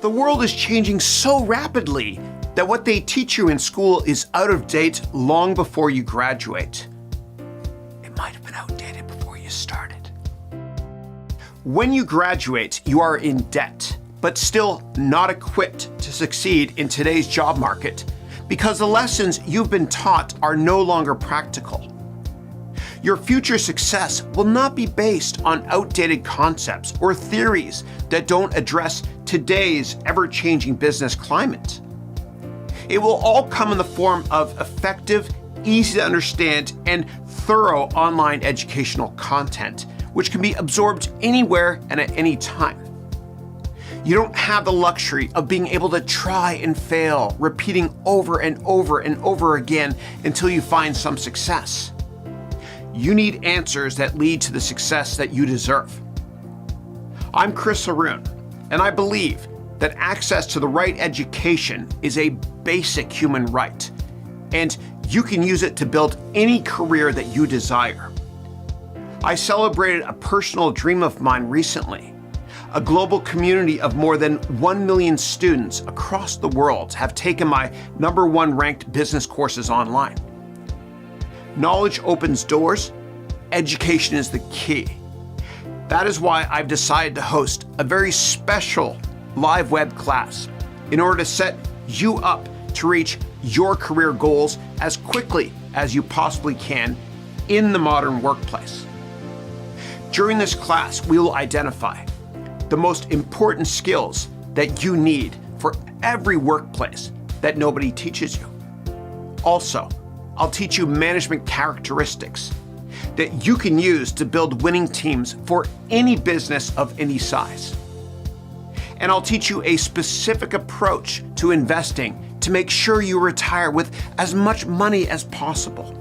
The world is changing so rapidly that what they teach you in school is out of date long before you graduate. It might have been outdated before you started. When you graduate, you are in debt, but still not equipped to succeed in today's job market because the lessons you've been taught are no longer practical. Your future success will not be based on outdated concepts or theories that don't address today's ever-changing business climate. It will all come in the form of effective, easy to understand, and thorough online educational content, which can be absorbed anywhere and at any time. You don't have the luxury of being able to try and fail, repeating over and over and over again until you find some success. You need answers that lead to the success that you deserve. I'm Haroun, and I believe that access to the right education is a basic human right, and you can use it to build any career that you desire. I celebrated a personal dream of mine recently. A global community of more than 1 million students across the world have taken my #1 ranked business courses online. Knowledge opens doors. Education is the key. That is why I've decided to host a very special live web class in order to set you up to reach your career goals as quickly as you possibly can in the modern workplace. During this class, we will identify the most important skills that you need for every workplace that nobody teaches you. Also, I'll teach you management characteristics that you can use to build winning teams for any business of any size. And I'll teach you a specific approach to investing to make sure you retire with as much money as possible.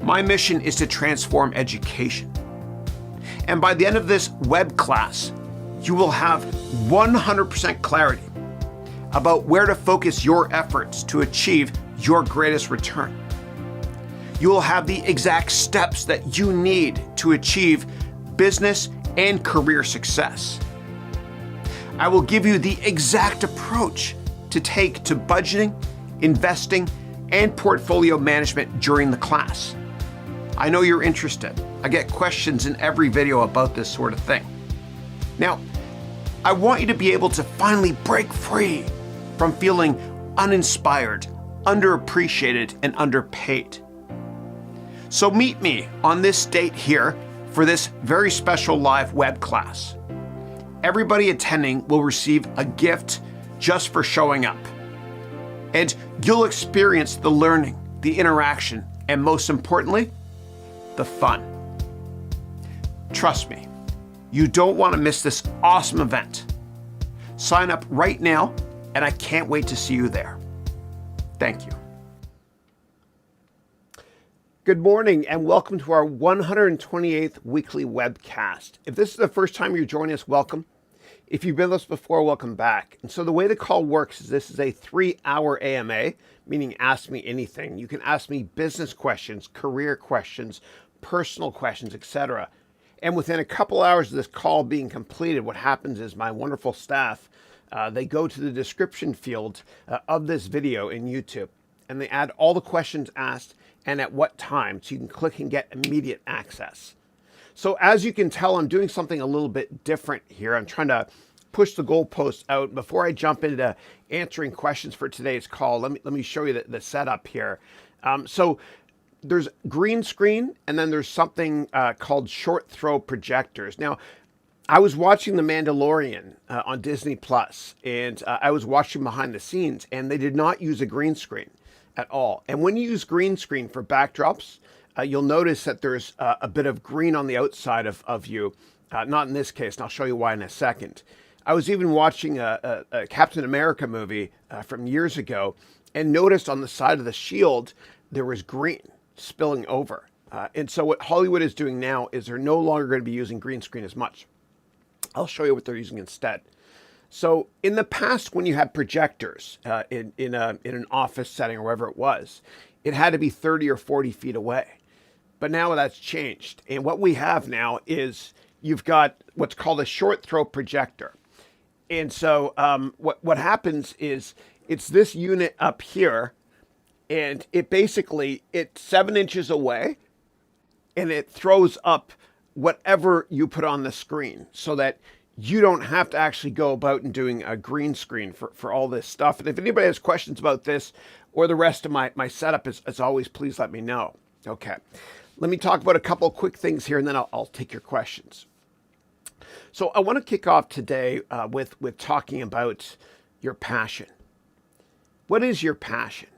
My mission is to transform education. And by the end of this web class, you will have 100% clarity about where to focus your efforts to achieve your greatest return. You will have the exact steps that you need to achieve business and career success. I will give you the exact approach to take to budgeting, investing, and portfolio management during the class. I know you're interested. I get questions in every video about this sort of thing. Now, I want you to be able to finally break free from feeling uninspired, underappreciated, and underpaid. So meet me on this date here for this very special live web class. Everybody attending will receive a gift just for showing up. And you'll experience the learning, the interaction, and most importantly, the fun. Trust me, you don't want to miss this awesome event. Sign up right now, and I can't wait to see you there. Thank you. Good morning and welcome to our 128th weekly webcast. If this is the first time you're joining us, welcome. If you've been with us before, welcome back. And so the way the call works is this is a 3-hour AMA, meaning ask me anything. You can ask me business questions, career questions, personal questions, etc. And within a couple hours of this call being completed, what happens is my wonderful staff, they go to the description field of this video in YouTube and they add all the questions asked and at what time, so you can click and get immediate access. So as you can tell, I'm doing something a little bit different here. I'm trying to push the goalposts out. Before I jump into answering questions for today's call, let me show you the setup here. So there's green screen, and then there's something called short throw projectors. Now, I was watching The Mandalorian on Disney Plus, and I was watching behind the scenes, and they did not use a green screen at all. And when you use green screen for backdrops, you'll notice that there's a bit of green on the outside of you. Not in this case, and I'll show you why in a second. I was even watching a Captain America movie from years ago and noticed on the side of the shield there was green spilling over. And so what Hollywood is doing now is they're no longer going to be using green screen as much. I'll show you what they're using instead. So in the past, when you had projectors in an office setting or wherever it was, it had to be 30 or 40 feet away. But now that's changed. And what we have now is you've got what's called a short throw projector. And so what happens is it's this unit up here, and it's 7 inches away, and it throws up whatever you put on the screen so that you don't have to actually go about and doing a green screen for all this stuff. And if anybody has questions about this or the rest of my setup, as always, please let me know. Okay, let me talk about a couple quick things here, and then I'll take your questions. So I want to kick off today with talking about your passion. What is your passion?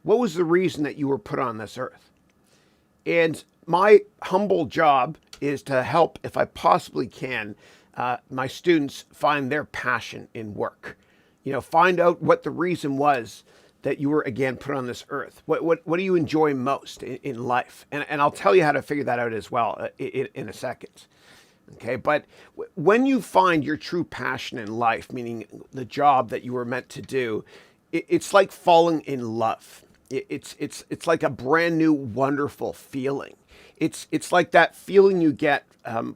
What was the reason that you were put on this earth? And my humble job is to help, if I possibly can, my students find their passion in work. Find out what the reason was that you were, again, put on this earth. What do you enjoy most in life? And I'll tell you how to figure that out as well in a second. Okay, but when you find your true passion in life, meaning the job that you were meant to do, it's like falling in love. It's like a brand new, wonderful feeling. It's like that feeling you get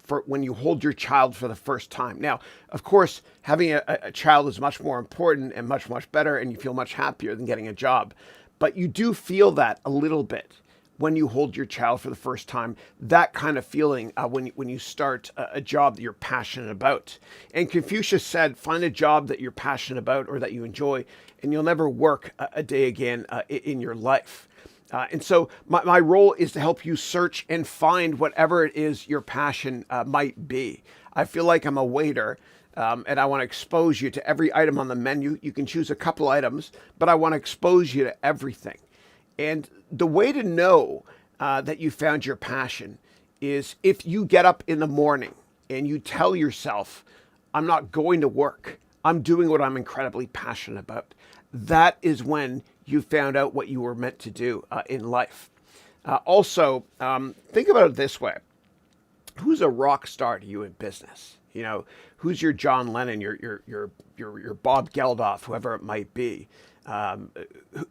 for when you hold your child for the first time. Now, of course, having a child is much more important and much, much better, and you feel much happier than getting a job. But you do feel that a little bit when you hold your child for the first time, that kind of feeling when you start a job that you're passionate about. And Confucius said, find a job that you're passionate about or that you enjoy, and you'll never work a day again in your life. And so my role is to help you search and find whatever it is your passion might be. I feel like I'm a waiter, and I want to expose you to every item on the menu. You can choose a couple items, but I want to expose you to everything. And the way to know that you found your passion is if you get up in the morning and you tell yourself, I'm not going to work. I'm doing what I'm incredibly passionate about. That is when you found out what you were meant to do in life. Also, think about it this way. Who's a rock star to you in business? Who's your John Lennon, your Bob Geldof, whoever it might be?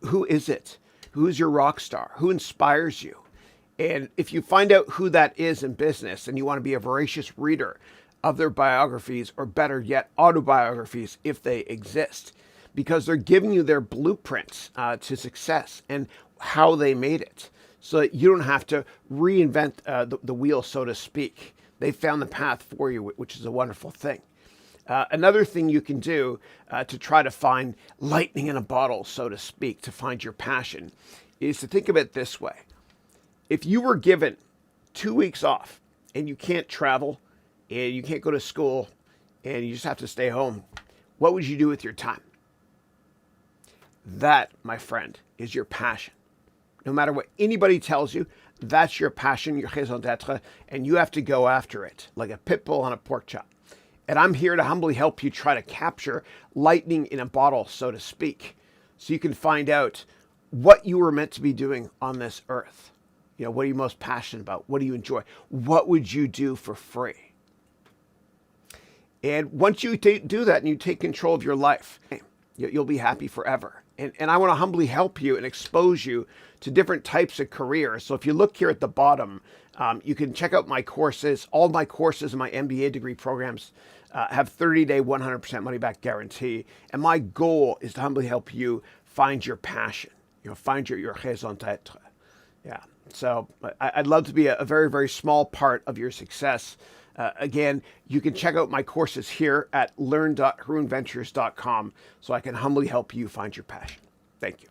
Who is it? Who's your rock star? Who inspires you? And if you find out who that is in business and you want to be a voracious reader of their biographies, or better yet, autobiographies, if they exist, because they're giving you their blueprints to success and how they made it, so that you don't have to reinvent the wheel, so to speak. They found the path for you, which is a wonderful thing. Another thing you can do to try to find lightning in a bottle, so to speak, to find your passion, is to think of it this way. If you were given 2 weeks off and you can't travel and you can't go to school and you just have to stay home, what would you do with your time? That, my friend, is your passion. No matter what anybody tells you, that's your passion, your raison d'être, and you have to go after it like a pit bull on a pork chop. And I'm here to humbly help you try to capture lightning in a bottle, so to speak, so you can find out what you were meant to be doing on this earth. What are you most passionate about? What do you enjoy? What would you do for free? And once you do that and you take control of your life, you'll be happy forever. And I want to humbly help you and expose you to different types of careers. So if you look here at the bottom, you can check out my courses. All my courses and my MBA degree programs have 30-day, 100% money-back guarantee. And my goal is to humbly help you find your passion, find your raison d'être. Yeah. So I'd love to be a very, very small part of your success. Again, you can check out my courses here at learn.harounventures.com so I can humbly help you find your passion. Thank you.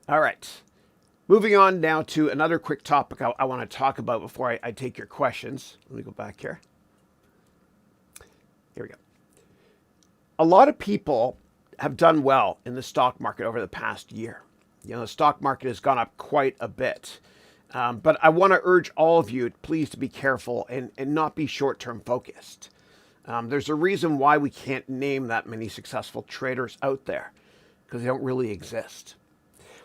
All right. Moving on now to another quick topic I want to talk about before I take your questions. Let me go back here. Here we go. A lot of people have done well in the stock market over the past year. The stock market has gone up quite a bit. But I want to urge all of you, please, to be careful and not be short-term focused. There's a reason why we can't name that many successful traders out there, because they don't really exist.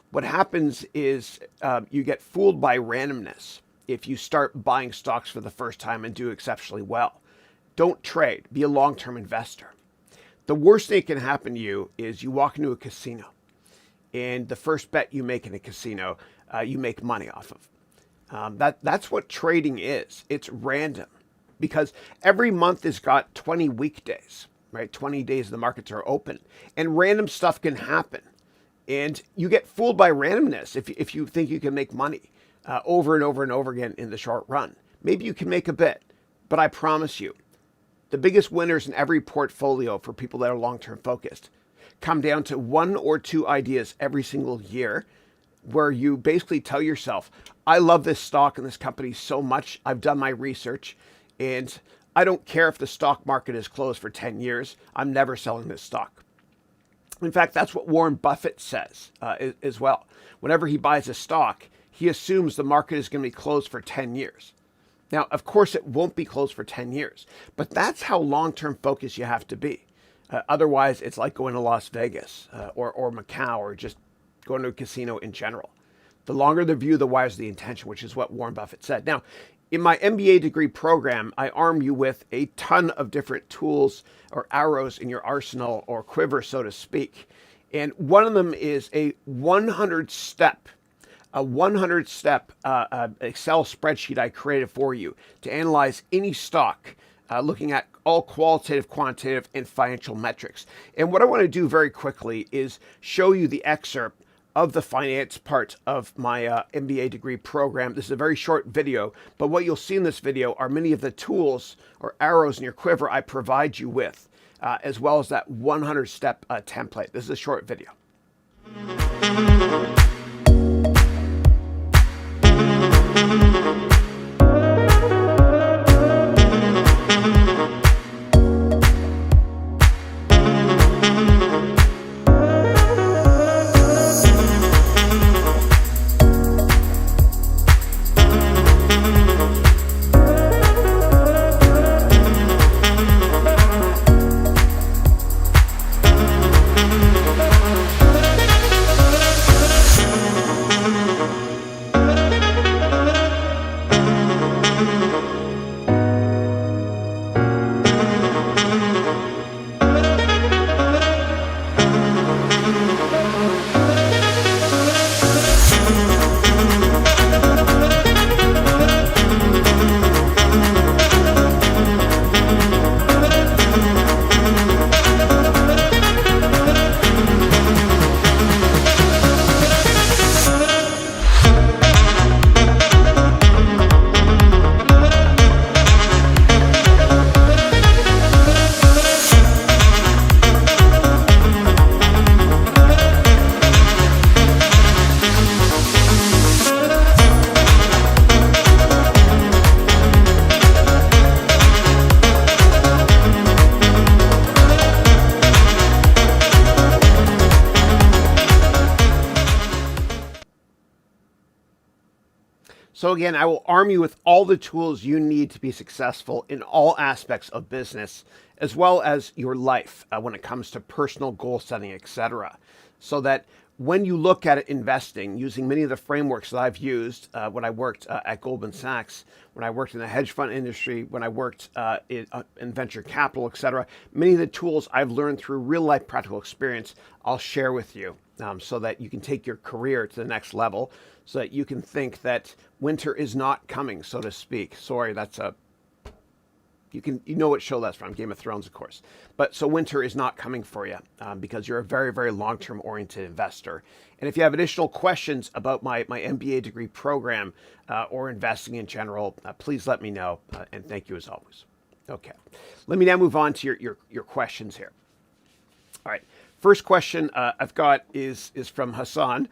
What happens is you get fooled by randomness if you start buying stocks for the first time and do exceptionally well. Don't trade. Be a long-term investor. The worst thing that can happen to you is you walk into a casino, and the first bet you make in a casino, you make money off of. That's what trading is. It's random. because every month has got 20 weekdays, right? 20 days the markets are open, and random stuff can happen. And you get fooled by randomness if you think you can make money over and over and over again in the short run. Maybe you can make a bit, but I promise you, the biggest winners in every portfolio for people that are long-term focused come down to 1 or 2 ideas every single year where you basically tell yourself, I love this stock and this company so much. I've done my research, and I don't care if the stock market is closed for 10 years. I'm never selling this stock. In fact, that's what Warren Buffett says as well. Whenever he buys a stock, he assumes the market is going to be closed for 10 years. Now, of course, it won't be closed for 10 years, but that's how long-term focused you have to be. Otherwise, it's like going to Las Vegas or Macau, or just going to a casino in general. The longer the view, the wiser the intention, which is what Warren Buffett said. Now, in my MBA degree program, I arm you with a ton of different tools or arrows in your arsenal or quiver, so to speak. And one of them is a 100-step Excel spreadsheet I created for you to analyze any stock, looking at all qualitative, quantitative, and financial metrics. And what I want to do very quickly is show you the excerpt of the finance part of my MBA degree program. This is a very short video, but what you'll see in this video are many of the tools or arrows in your quiver I provide you with, as well as that 100-step template. This is a short video. So again, I will arm you with all the tools you need to be successful in all aspects of business, as well as your life when it comes to personal goal setting, etc. So that when you look at investing, using many of the frameworks that I've used when I worked at Goldman Sachs, when I worked in the hedge fund industry, when I worked in venture capital, etc., many of the tools I've learned through real life practical experience, I'll share with you so that you can take your career to the next level, so that you can think that winter is not coming, so to speak. Sorry, that's you know what show that's from, Game of Thrones, of course. But so winter is not coming for you because you're a very, very long-term oriented investor. And if you have additional questions about my MBA degree program or investing in general, please let me know. And thank you as always. Okay, let me now move on to your questions here. All right, first question I've got is from Hassan.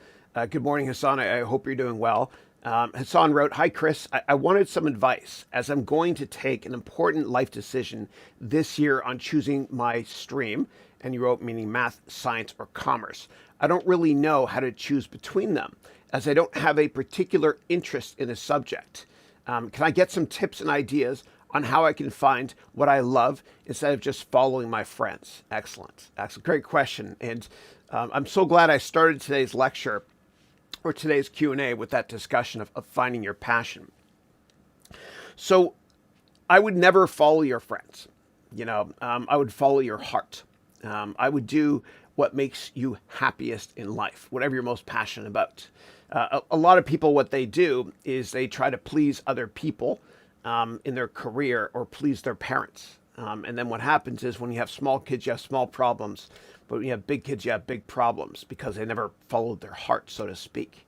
Good morning, Hassan. I hope you're doing well. Hassan wrote, "Hi, Chris. I wanted some advice as I'm going to take an important life decision this year on choosing my stream." And you wrote, meaning math, science, or commerce. "I don't really know how to choose between them as I don't have a particular interest in a subject. Can I get some tips and ideas on how I can find what I love instead of just following my friends?" Excellent. Excellent. Great question. And I'm so glad I started today's lecture or today's Q&A with that discussion of finding your passion. So I would never follow your friends. I would follow your heart. I would do what makes you happiest in life, whatever you're most passionate about. A lot of people, what they do is they try to please other people in their career or please their parents. And then what happens is when you have small kids, you have small problems. But when you have big kids, you have big problems because they never followed their heart, so to speak.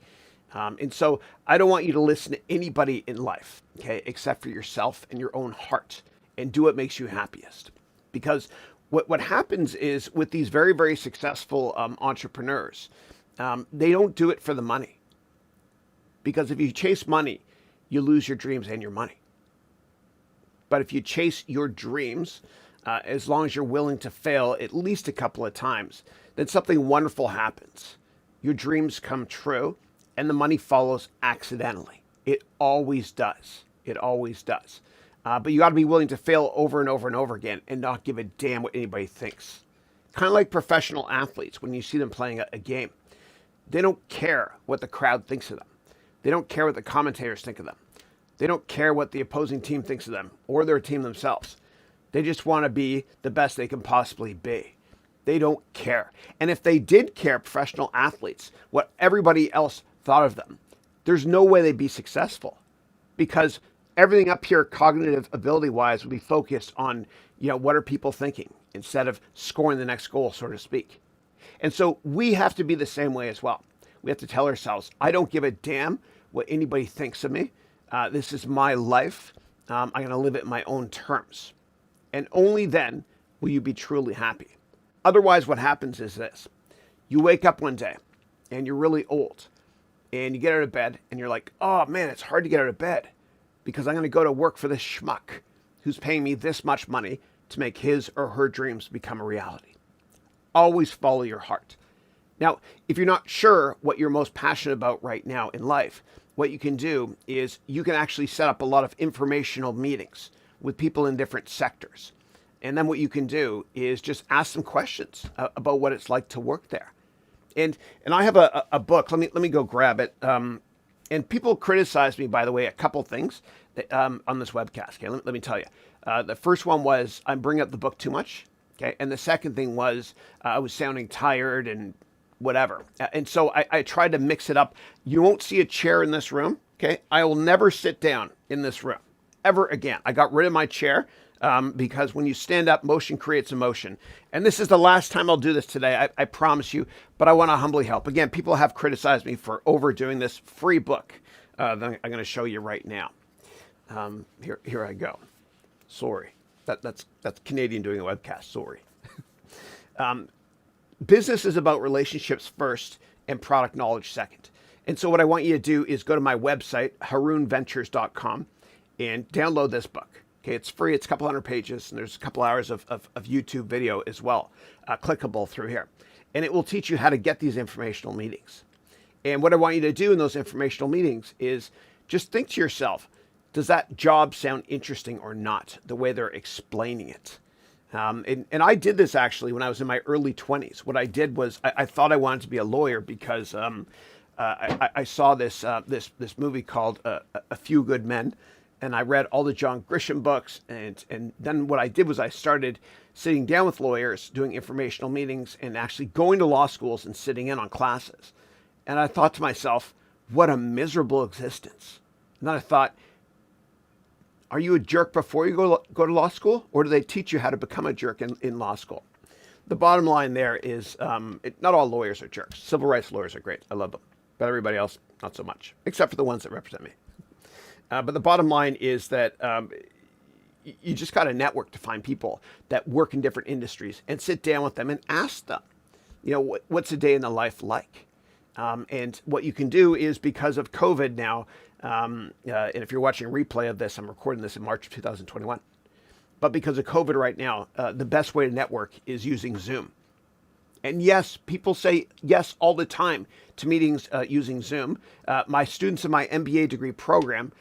And so I don't want you to listen to anybody in life, okay, except for yourself and your own heart, and do what makes you happiest. Because what happens is with these very, very successful entrepreneurs, they don't do it for the money. Because if you chase money, you lose your dreams and your money. But if you chase your dreams, as long as you're willing to fail at least a couple of times, then something wonderful happens. Your dreams come true, and the money follows accidentally. It always does. It always does. But you got to be willing to fail over and over and over again and not give a damn what anybody thinks. Kind of like professional athletes when you see them playing a game. They don't care what the crowd thinks of them. They don't care what the commentators think of them. They don't care what the opposing team thinks of them or their team themselves. They just want to be the best they can possibly be. They don't care. And if they did care, professional athletes, what everybody else thought of them, there's no way they'd be successful, because everything up here, cognitive ability-wise, would be focused on, what are people thinking instead of scoring the next goal, so to speak. And so we have to be the same way as well. We have to tell ourselves, I don't give a damn what anybody thinks of me. This is my life. I'm going to live it in my own terms. And only then will you be truly happy. Otherwise, what happens is this. You wake up one day and you're really old and you get out of bed and you're like, oh man, it's hard to get out of bed because I'm going to go to work for this schmuck who's paying me this much money to make his or her dreams become a reality. Always follow your heart. Now, if you're not sure what you're most passionate about right now in life, what you can do is you can actually set up a lot of informational meetings with people in different sectors. And then what you can do is just ask them questions about what it's like to work there. And I have a book. Let me go grab it. And people criticize me, by the way, a couple things that, on this webcast. Okay, let me tell you. The first one was I'm bringing up the book too much. Okay, and the second thing was I was sounding tired and whatever. And so I tried to mix it up. You won't see a chair in this room. Okay, I will never sit down in this room ever again. I got rid of my chair because when you stand up, motion creates emotion. And this is the last time I'll do this today, I promise you, but I want to humbly help. Again, people have criticized me for overdoing this free book that I'm going to show you right now. Here I go. Sorry. That's Canadian doing a webcast. Sorry. Business is about relationships first and product knowledge second. And so what I want you to do is go to my website, harounventures.com, and download this book. Okay, it's free. It's a couple hundred pages, and there's a couple hours of YouTube video as well, clickable through here. And it will teach you how to get these informational meetings. And what I want you to do in those informational meetings is just think to yourself, does that job sound interesting or not, the way they're explaining it? And I did this actually when I was in my early 20s. What I did was I thought I wanted to be a lawyer because I saw this movie called A Few Good Men, and I read all the John Grisham books, and then what I did was I started sitting down with lawyers, doing informational meetings, and actually going to law schools and sitting in on classes. And I thought to myself, what a miserable existence. And then I thought, are you a jerk before you go to law school, or do they teach you how to become a jerk in law school? The bottom line there is not all lawyers are jerks. Civil rights lawyers are great. I love them. But everybody else, not so much, except for the ones that represent me. But the bottom line is that you just got to network to find people that work in different industries and sit down with them and ask them, what's a day in the life like? And what you can do is, because of COVID now, and if you're watching a replay of this, I'm recording this in March of 2021. But because of COVID right now, the best way to network is using Zoom. And yes, people say yes all the time to meetings using Zoom. My students in my MBA degree program,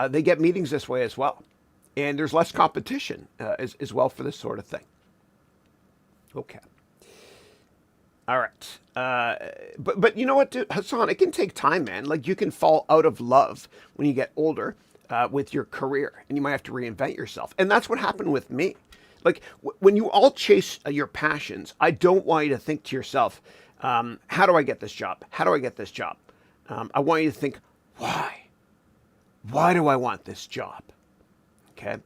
they get meetings this way as well. And there's less competition as well for this sort of thing. Okay. All right. But you know what, dude? Hassan, it can take time, man. Like, you can fall out of love when you get older with your career, and you might have to reinvent yourself. And that's what happened with me. Like, when you all chase your passions, I don't want you to think to yourself, how do I get this job? How do I get this job? I want you to think, why? Why do I want this job? okay?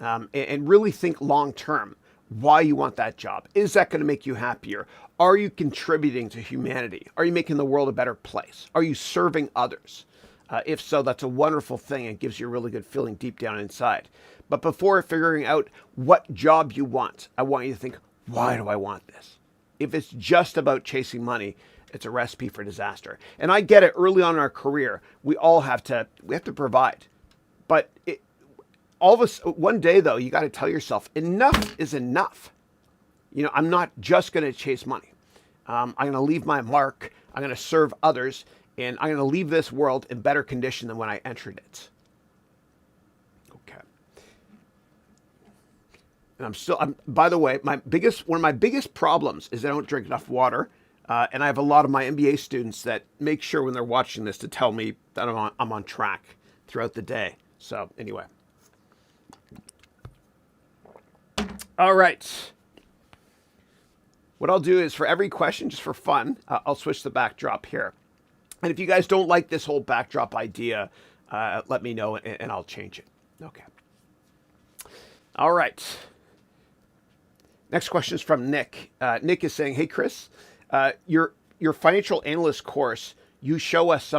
And really think long term why you want that job. Is that going to make you happier? Are you contributing to humanity? Are you making the world a better place? Are you serving others? If so, that's a wonderful thing and gives you a really good feeling deep down inside. But before figuring out what job you want, I want you to think, why do I want this? If it's just about chasing money, it's a recipe for disaster. And I get it, early on in our career, we have to provide. But one day though, you got to tell yourself, enough is enough. I'm not just going to chase money. I'm going to leave my mark. I'm going to serve others, and I'm going to leave this world in better condition than when I entered it. Okay. And by the way, one of my biggest problems is I don't drink enough water. And I have a lot of my MBA students that make sure when they're watching this to tell me that I'm on track throughout the day. So anyway. All right. What I'll do is for every question, just for fun, I'll switch the backdrop here. And if you guys don't like this whole backdrop idea, let me know and I'll change it. Okay. All right. Next question is from Nick. Nick is saying, hey, Chris, your financial analyst course, you show us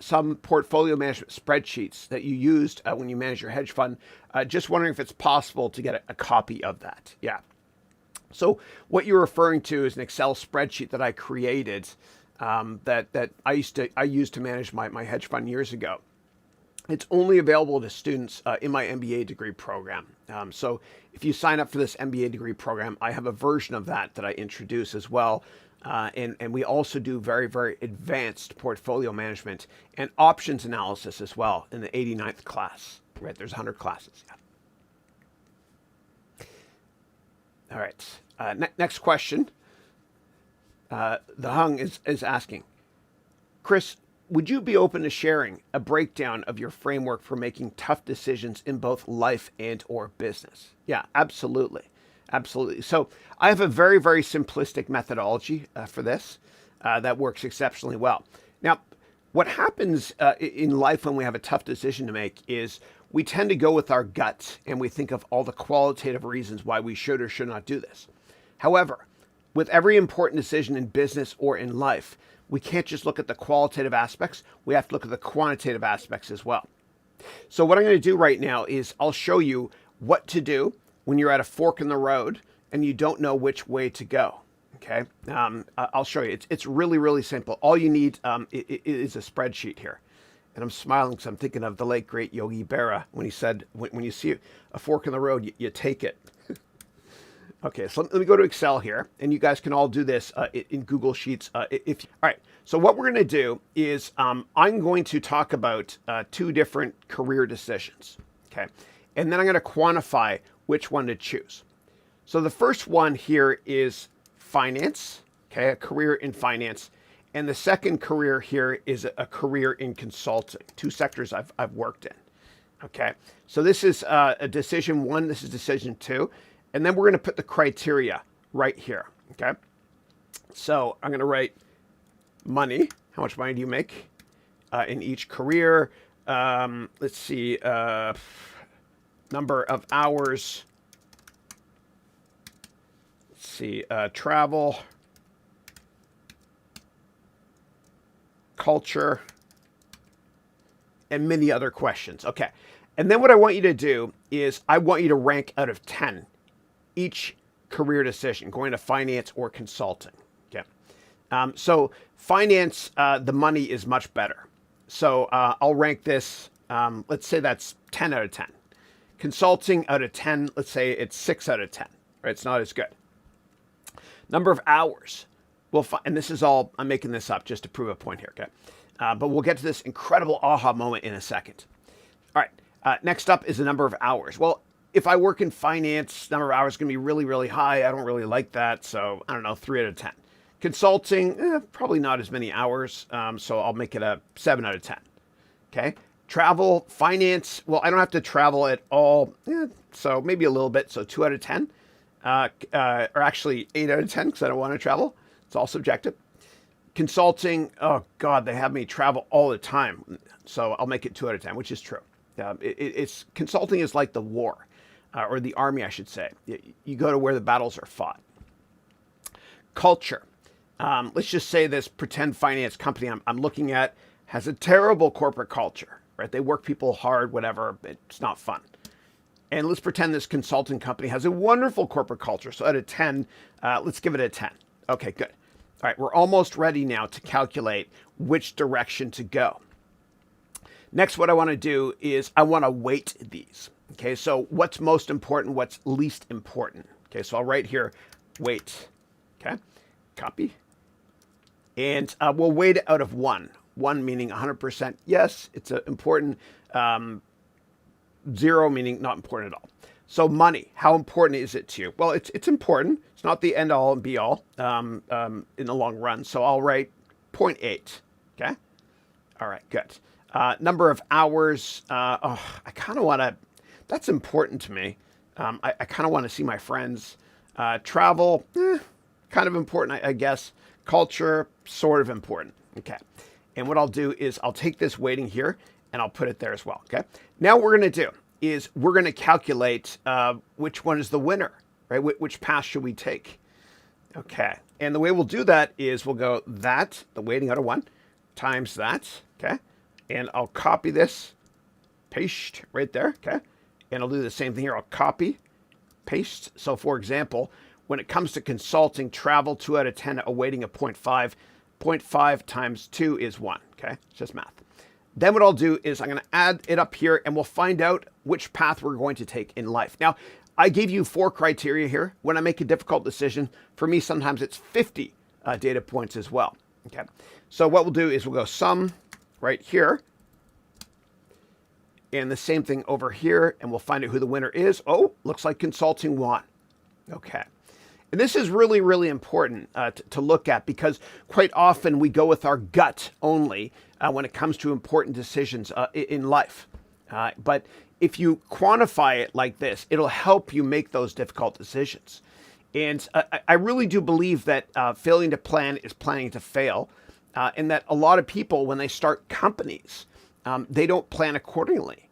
some portfolio management spreadsheets that you used when you manage your hedge fund. Just wondering if it's possible to get a copy of that. Yeah. So what you're referring to is an Excel spreadsheet that I created that I used to manage my hedge fund years ago. It's only available to students in my MBA degree program. So if you sign up for this MBA degree program, I have a version of that I introduce as well. And we also do very, very advanced portfolio management and options analysis as well in the 89th class. Right, there's 100 classes. Yeah. All right. Next question. The Hung is asking, Chris, would you be open to sharing a breakdown of your framework for making tough decisions in both life and or business? Yeah, absolutely. Absolutely. So I have a very, very simplistic methodology for this that works exceptionally well. Now, what happens in life when we have a tough decision to make is we tend to go with our gut and we think of all the qualitative reasons why we should or should not do this. However, with every important decision in business or in life, we can't just look at the qualitative aspects. We have to look at the quantitative aspects as well. So what I'm going to do right now is I'll show you what to do when you're at a fork in the road and you don't know which way to go. Okay, I'll show you. It's really, really simple. All you need is a spreadsheet here. And I'm smiling because I'm thinking of the late, great Yogi Berra when he said, when you see a fork in the road, you take it. Okay, so let me go to Excel here, and you guys can all do this in Google Sheets. All right, so what we're going to do is I'm going to talk about two different career decisions, okay? And then I'm going to quantify which one to choose. So the first one here is finance, okay, a career in finance. And the second career here is a career in consulting, two sectors I've worked in, okay? So this is a decision one, this is decision two. And then we're going to put the criteria right here, okay? So I'm going to write money. How much money do you make in each career? Let's see, number of hours. Let's see, travel, culture, and many other questions. Okay. And then what I want you to do is I want you to rank out of 10 each career decision, going to finance or consulting. Okay. So finance, the money is much better. So I'll rank this, let's say that's 10 out of 10. Consulting out of 10, let's say it's 6 out of 10, right? It's not as good. Number of hours. And this is all, I'm making this up just to prove a point here, okay? But we'll get to this incredible aha moment in a second. All right, next up is the number of hours. Well, if I work in finance, number of hours is going to be really, really high. I don't really like that. So I don't know, 3 out of 10. Consulting, probably not as many hours. So I'll make it a 7 out of 10. Okay. Travel, finance. Well, I don't have to travel at all. So maybe a little bit. So 2 out of 10. Or actually 8 out of 10 because I don't want to travel. It's all subjective. Consulting, oh God, they have me travel all the time. So I'll make it 2 out of 10, which is true. It's consulting is like the war, or the army, I should say. You go to where the battles are fought. Culture. Let's just say this pretend finance company I'm looking at has a terrible corporate culture, right? They work people hard, whatever. It's not fun. And let's pretend this consulting company has a wonderful corporate culture. So out of 10, let's give it a 10. Okay, good. All right, we're almost ready now to calculate which direction to go. Next, what I want to do is I want to weight these. Okay, so what's most important, what's least important? Okay, so I'll write here, weight. Okay, copy. And we'll weight it out of 1. 1 meaning 100% yes, it's important. 0 meaning not important at all. So money, how important is it to you? Well, it's important. It's not the end all and be all in the long run. So I'll write 0.8. Okay. All right, good. Number of hours. I kind of want to. That's important to me. I kind of want to see my friends. Travel, kind of important, I guess. Culture, sort of important. Okay. And what I'll do is I'll take this weighting here and I'll put it there as well. Okay. Now what we're going to do is we're going to calculate which one is the winner, right? Which path should we take? Okay. And the way we'll do that is we'll go that, the weighting out of 1, times that. Okay. And I'll copy this, paste right there. Okay. And I'll do the same thing here. I'll copy, paste. So for example, when it comes to consulting, travel 2 out of 10, a weighting of 0.5. 0.5 times 2 is 1. Okay. It's just math. Then what I'll do is I'm going to add it up here and we'll find out which path we're going to take in life. Now, I gave you 4 criteria here. When I make a difficult decision, for me, sometimes it's 50 data points as well. Okay. So what we'll do is we'll go sum right here. And the same thing over here. And we'll find out who the winner is. Oh, looks like consulting won. Okay. And this is really, really important to look at because quite often we go with our gut only when it comes to important decisions in life. But if you quantify it like this, it'll help you make those difficult decisions. And I really do believe that failing to plan is planning to fail. And that a lot of people, when they start companies, they don't plan accordingly.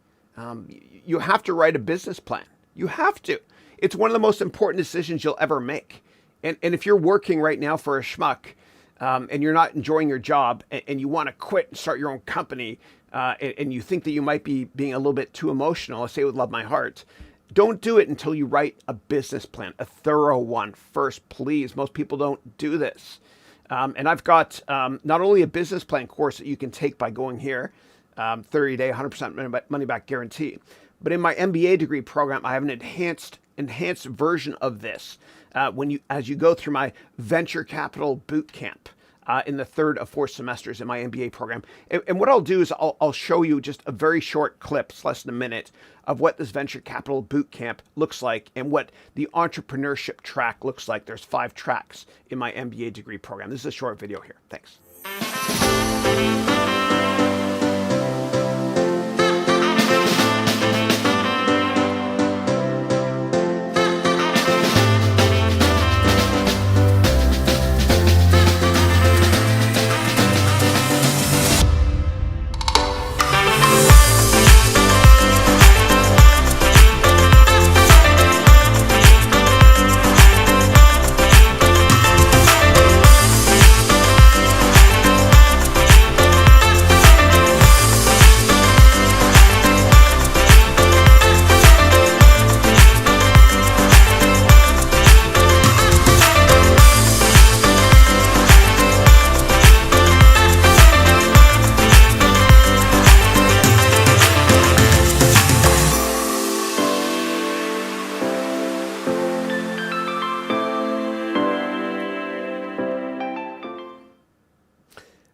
You have to write a business plan. You have to. It's one of the most important decisions you'll ever make. And if you're working right now for a schmuck and you're not enjoying your job and you want to quit and start your own company and you think that you might be being a little bit too emotional, I say it with love my heart, don't do it until you write a business plan, a thorough one first, please. Most people don't do this. And I've got not only a business plan course that you can take by going here, 30-day, 100% money back guarantee, but in my MBA degree program, I have an enhanced version of this as you go through my Venture Capital Bootcamp in the 3rd of 4 semesters in my MBA program. And what I'll do is I'll show you just a very short clip, it's less than a minute, of what this Venture Capital Bootcamp looks like and what the entrepreneurship track looks like. There's 5 tracks in my MBA degree program. This is a short video here. Thanks.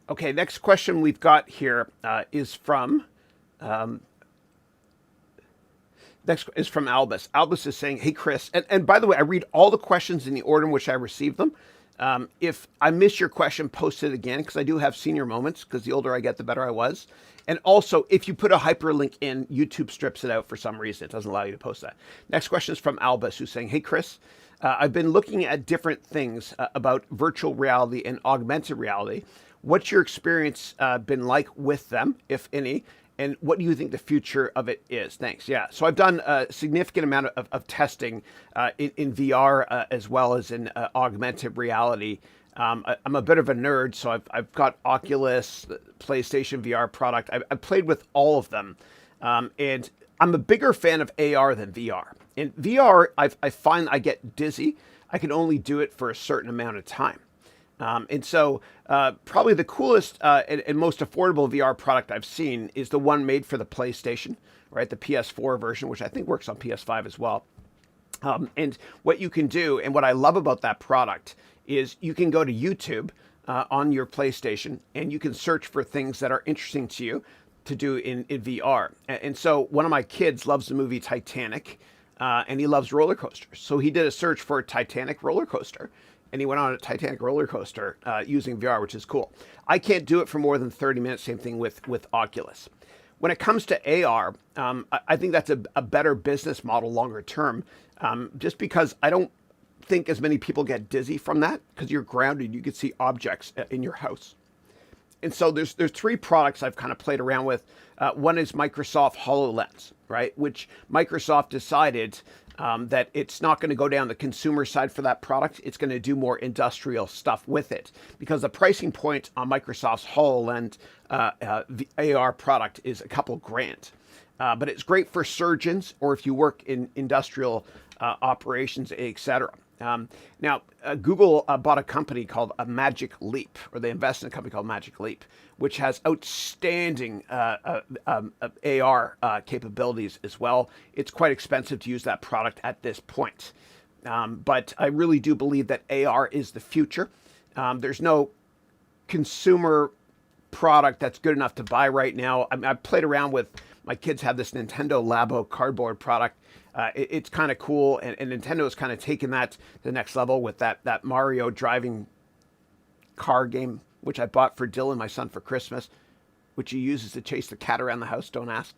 Okay, next question we've got here is from Albus. Albus is saying, hey, Chris, and by the way, I read all the questions in the order in which I received them. If I miss your question, post it again, because I do have senior moments, because the older I get, the better I was. And also, if you put a hyperlink in, YouTube strips it out for some reason. It doesn't allow you to post that. Next question is from Albus, who's saying, hey, Chris, I've been looking at different things about virtual reality and augmented reality. What's your experience been like with them, if any? And what do you think the future of it is? Thanks. Yeah. So I've done a significant amount of testing in VR as well as in augmented reality. I'm a bit of a nerd, so I've got Oculus, PlayStation VR product. I've played with all of them. And I'm a bigger fan of AR than VR. In VR, I find I get dizzy. I can only do it for a certain amount of time. And so probably the coolest and most affordable VR product I've seen is the one made for the PlayStation, right? The PS4 version, which I think works on PS5 as well. And what you can do, and what I love about that product, is you can go to YouTube on your PlayStation, and you can search for things that are interesting to you to do in VR. And so one of my kids loves the movie Titanic, and he loves roller coasters. So he did a search for a Titanic roller coaster, and he went on a Titanic roller coaster using VR, which is cool. I can't do it for more than 30 minutes. Same thing with Oculus. When it comes to AR, I think that's a better business model longer term, just because I don't think as many people get dizzy from that because you're grounded. You can see objects in your house. And so there's three products I've kind of played around with. One is Microsoft HoloLens, right? Which Microsoft decided that it's not going to go down the consumer side for that product. It's going to do more industrial stuff with it because the pricing point on Microsoft's HoloLens AR product is a couple grand. But it's great for surgeons or if you work in industrial operations, etc. Now, Google bought a company called Magic Leap, or they invested in a company called Magic Leap, which has outstanding AR capabilities as well. It's quite expensive to use that product at this point. But I really do believe that AR is the future. There's no consumer product that's good enough to buy right now. I've played around with, my kids have this Nintendo Labo cardboard product. It's kind of cool, and Nintendo's kind of taken that to the next level with that Mario driving car game, which I bought for Dylan, my son, for Christmas, which he uses to chase the cat around the house. Don't ask.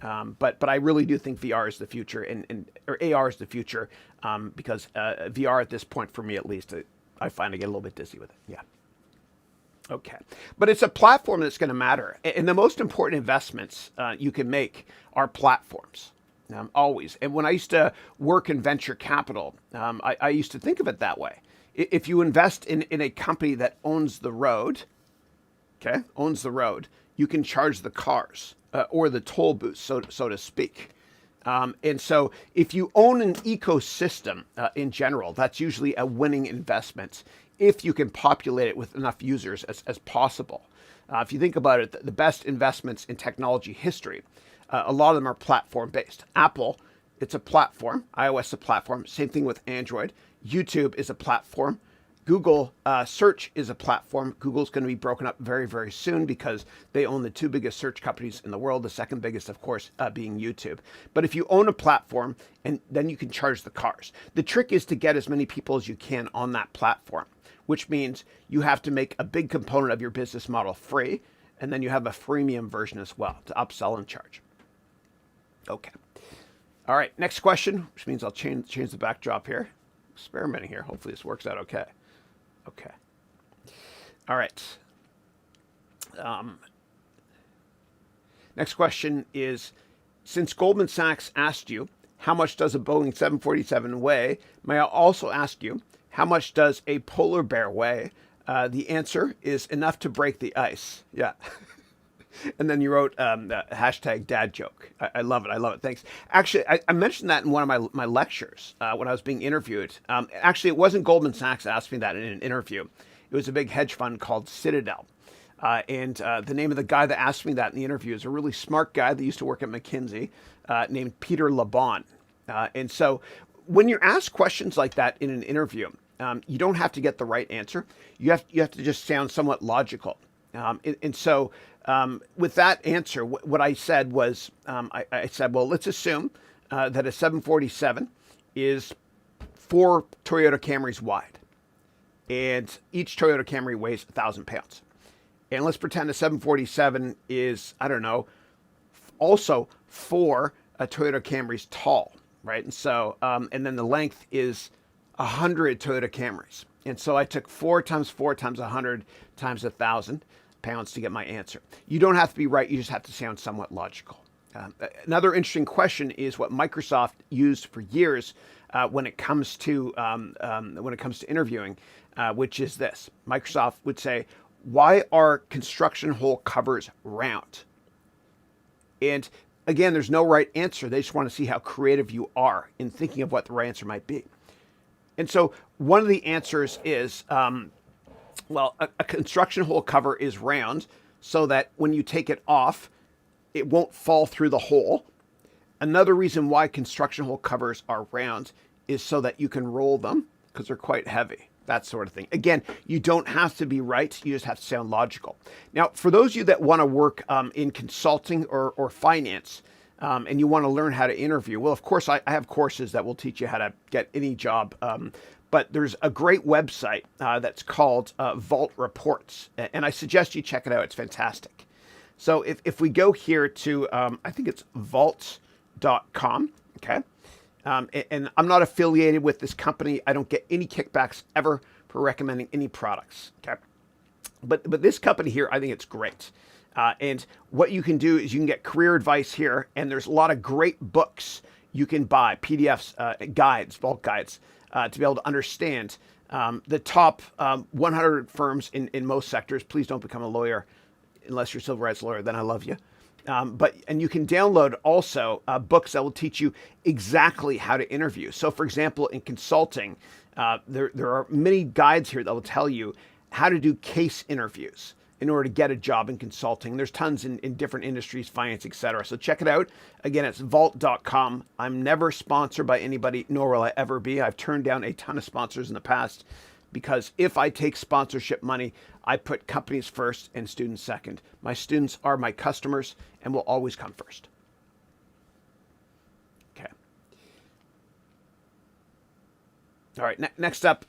But I really do think VR is the future, or AR is the future, because VR at this point, for me at least, I find I get a little bit dizzy with it. Yeah. Okay. But it's a platform that's going to matter. And the most important investments you can make are platforms. Always. And when I used to work in venture capital, I used to think of it that way. If you invest in a company that owns the road, you can charge the cars or the toll booths, so to speak. And so if you own an ecosystem in general, that's usually a winning investment if you can populate it with enough users as possible. If you think about it, the best investments in technology history, a lot of them are platform-based. Apple, it's a platform. iOS is a platform. Same thing with Android. YouTube is a platform. Google search is a platform. Google's going to be broken up very, very soon because they own the two biggest search companies in the world. The second biggest, of course, being YouTube. But if you own a platform, and then you can charge the cars. The trick is to get as many people as you can on that platform, which means you have to make a big component of your business model free, and then you have a freemium version as well to upsell and charge. Okay. All right. Next question, which means I'll change the backdrop here. Experimenting here. Hopefully this works out okay. Okay. All right. Next question is, since Goldman Sachs asked you, how much does a Boeing 747 weigh? May I also ask you, how much does a polar bear weigh? The answer is enough to break the ice. Yeah. And then you wrote hashtag dad joke. I love it. I love it. Thanks. Actually, I mentioned that in one of my lectures when I was being interviewed. Actually, it wasn't Goldman Sachs asked me that in an interview. It was a big hedge fund called Citadel. And the name of the guy that asked me that in the interview is a really smart guy that used to work at McKinsey named Peter LeBon. And so when you're asked questions like that in an interview, you don't have to get the right answer. You have to just sound somewhat logical. And so with that answer, what I said was, I said, well, let's assume that a 747 is 4 Toyota Camrys wide, and each Toyota Camry weighs 1,000 pounds. And let's pretend a 747 is, I don't know, also 4 Toyota Camrys tall, right? And so, and then the length is 100 Toyota Camrys. And so I took 4 times 4 times 100 times 1,000. pounds to get my answer. You don't have to be right. You just have to sound somewhat logical. Another interesting question is what Microsoft used for years when it comes to interviewing, which is this. Microsoft would say, "Why are construction hole covers round?" And again, there's no right answer. They just want to see how creative you are in thinking of what the right answer might be. And so one of the answers is, a construction hole cover is round so that when you take it off, it won't fall through the hole. Another reason why construction hole covers are round is so that you can roll them because they're quite heavy, that sort of thing. Again, you don't have to be right. You just have to sound logical. Now, for those of you that want to work in consulting or finance, and you want to learn how to interview, well, of course, I have courses that will teach you how to get any job. But there's a great website that's called Vault Reports, and I suggest you check it out. It's fantastic. So if we go here to, I think it's vault.com, okay? And I'm not affiliated with this company. I don't get any kickbacks ever for recommending any products, okay? But this company here, I think it's great. And what you can do is you can get career advice here, and there's a lot of great books you can buy, PDFs, guides, Vault guides, to be able to understand the top 100 firms in most sectors. Please don't become a lawyer unless you're a civil rights lawyer, then I love you. And you can download also books that will teach you exactly how to interview. So for example, in consulting, there are many guides here that will tell you how to do case interviews in order to get a job in consulting. There's tons in different industries, finance, etc. So check it out. Again, it's vault.com. I'm never sponsored by anybody, nor will I ever be. I've turned down a ton of sponsors in the past because if I take sponsorship money, I put companies first and students second. My students are my customers and will always come first. Okay. All right, next up,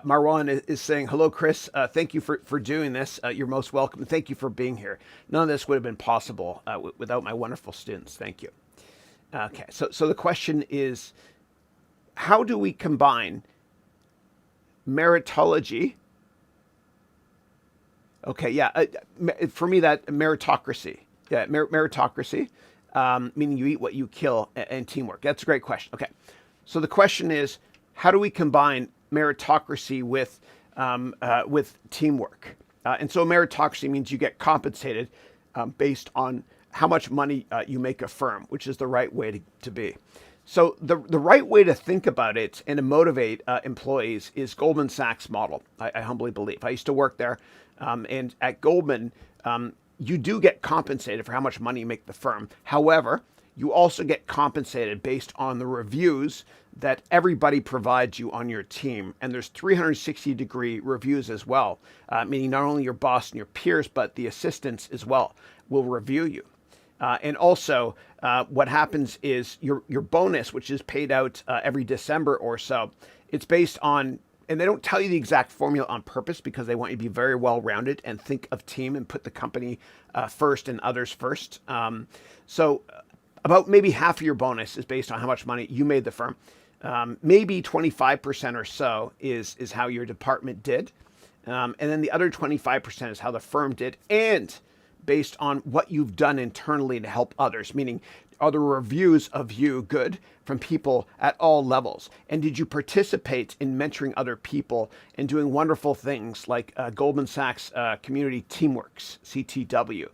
Marwan is saying, "Hello, Chris. Thank you for doing this. You're most welcome. Thank you for being here. None of this would have been possible without my wonderful students. Thank you." Okay, so the question is, how do we combine meritology? Okay, yeah, for me, that meritocracy. Yeah, meritocracy, meaning you eat what you kill, and teamwork. That's a great question. Okay, so the question is, how do we combine meritocracy with teamwork? And so meritocracy means you get compensated based on how much money you make a firm, which is the right way to be. So the right way to think about it and to motivate employees is Goldman Sachs' model, I humbly believe. I used to work there, and at Goldman, you do get compensated for how much money you make the firm. However, you also get compensated based on the reviews that everybody provides you on your team. And there's 360-degree reviews as well, meaning not only your boss and your peers, but the assistants as well will review you. And also, what happens is your bonus, which is paid out every December or so, it's based on, and they don't tell you the exact formula on purpose because they want you to be very well-rounded and think of team and put the company first and others first. So about maybe half of your bonus is based on how much money you made the firm. Maybe 25% or so is how your department did. And then the other 25% is how the firm did, and based on what you've done internally to help others, meaning are the reviews of you good from people at all levels? And did you participate in mentoring other people and doing wonderful things like Goldman Sachs Community Teamworks, CTW,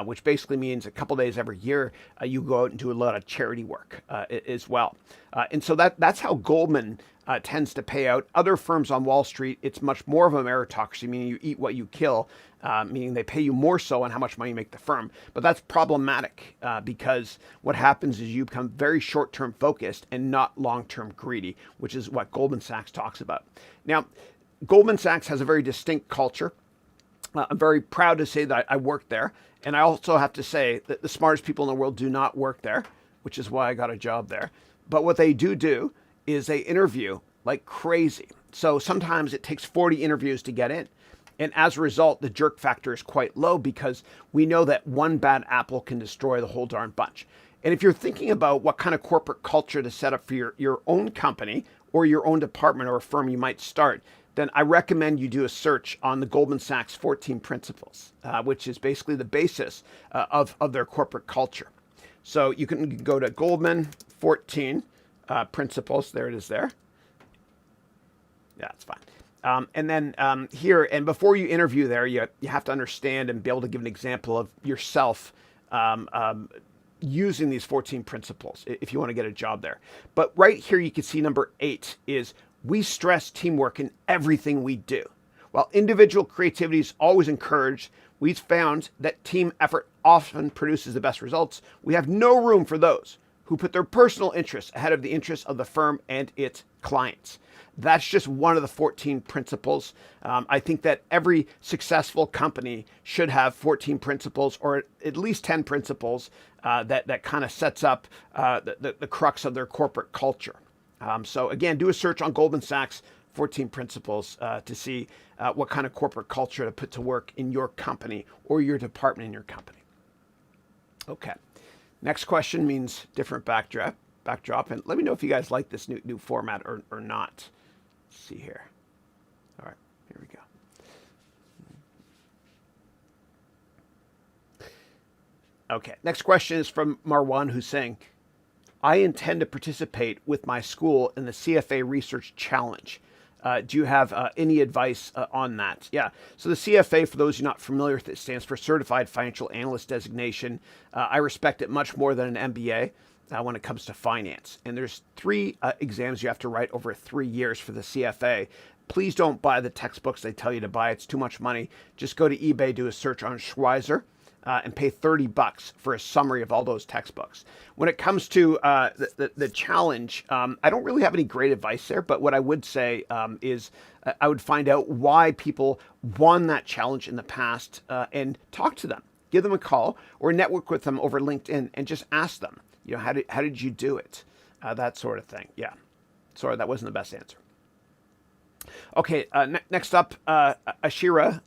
which basically means a couple days every year you go out and do a lot of charity work as well. And so that's how Goldman tends to pay out. Other firms on Wall Street, it's much more of a meritocracy, meaning you eat what you kill, meaning they pay you more so on how much money you make the firm. But that's problematic because what happens is you become very short-term focused and not long-term greedy, which is what Goldman Sachs talks about. Now, Goldman Sachs has a very distinct culture. I'm very proud to say that I worked there. And I also have to say that the smartest people in the world do not work there, which is why I got a job there. But what they do is they interview like crazy. So sometimes it takes 40 interviews to get in. And as a result, the jerk factor is quite low because we know that one bad apple can destroy the whole darn bunch. And if you're thinking about what kind of corporate culture to set up for your own company or your own department or a firm you might start, then I recommend you do a search on the Goldman Sachs 14 Principles, which is basically the basis of their corporate culture. So you can go to Goldman 14 Principles. There it is there. Yeah, it's fine. And then here, and before you interview there, you have to understand and be able to give an example of yourself using these 14 principles if you want to get a job there. But right here, you can see number 8 is we stress teamwork in everything we do. While individual creativity is always encouraged, we've found that team effort often produces the best results. We have no room for those who put their personal interests ahead of the interests of the firm and its clients. That's just one of the 14 principles. I think that every successful company should have 14 principles or at least 10 principles that kind of sets up the crux of their corporate culture. So again, do a search on Goldman Sachs 14 principles to see what kind of corporate culture to put to work in your company or your department in your company. Okay. Next question means different backdrop. And let me know if you guys like this new format or not. Let's see here. All right, here we go. Okay, next question is from Marwan, who's saying, I intend to participate with my school in the CFA Research Challenge. Do you have any advice on that? Yeah, so the CFA, for those who are not familiar with it, stands for Certified Financial Analyst Designation. I respect it much more than an MBA when it comes to finance. And there's 3 exams you have to write over 3 years for the CFA. Please don't buy the textbooks they tell you to buy. It's too much money. Just go to eBay, do a search on Schweizer, and pay $30 for a summary of all those textbooks. When it comes to the challenge, I don't really have any great advice there, but what I would say is I would find out why people won that challenge in the past and talk to them. Give them a call or network with them over LinkedIn and just ask them, how did you do it? That sort of thing. Yeah. Sorry, that wasn't the best answer. Okay, next up, Ashira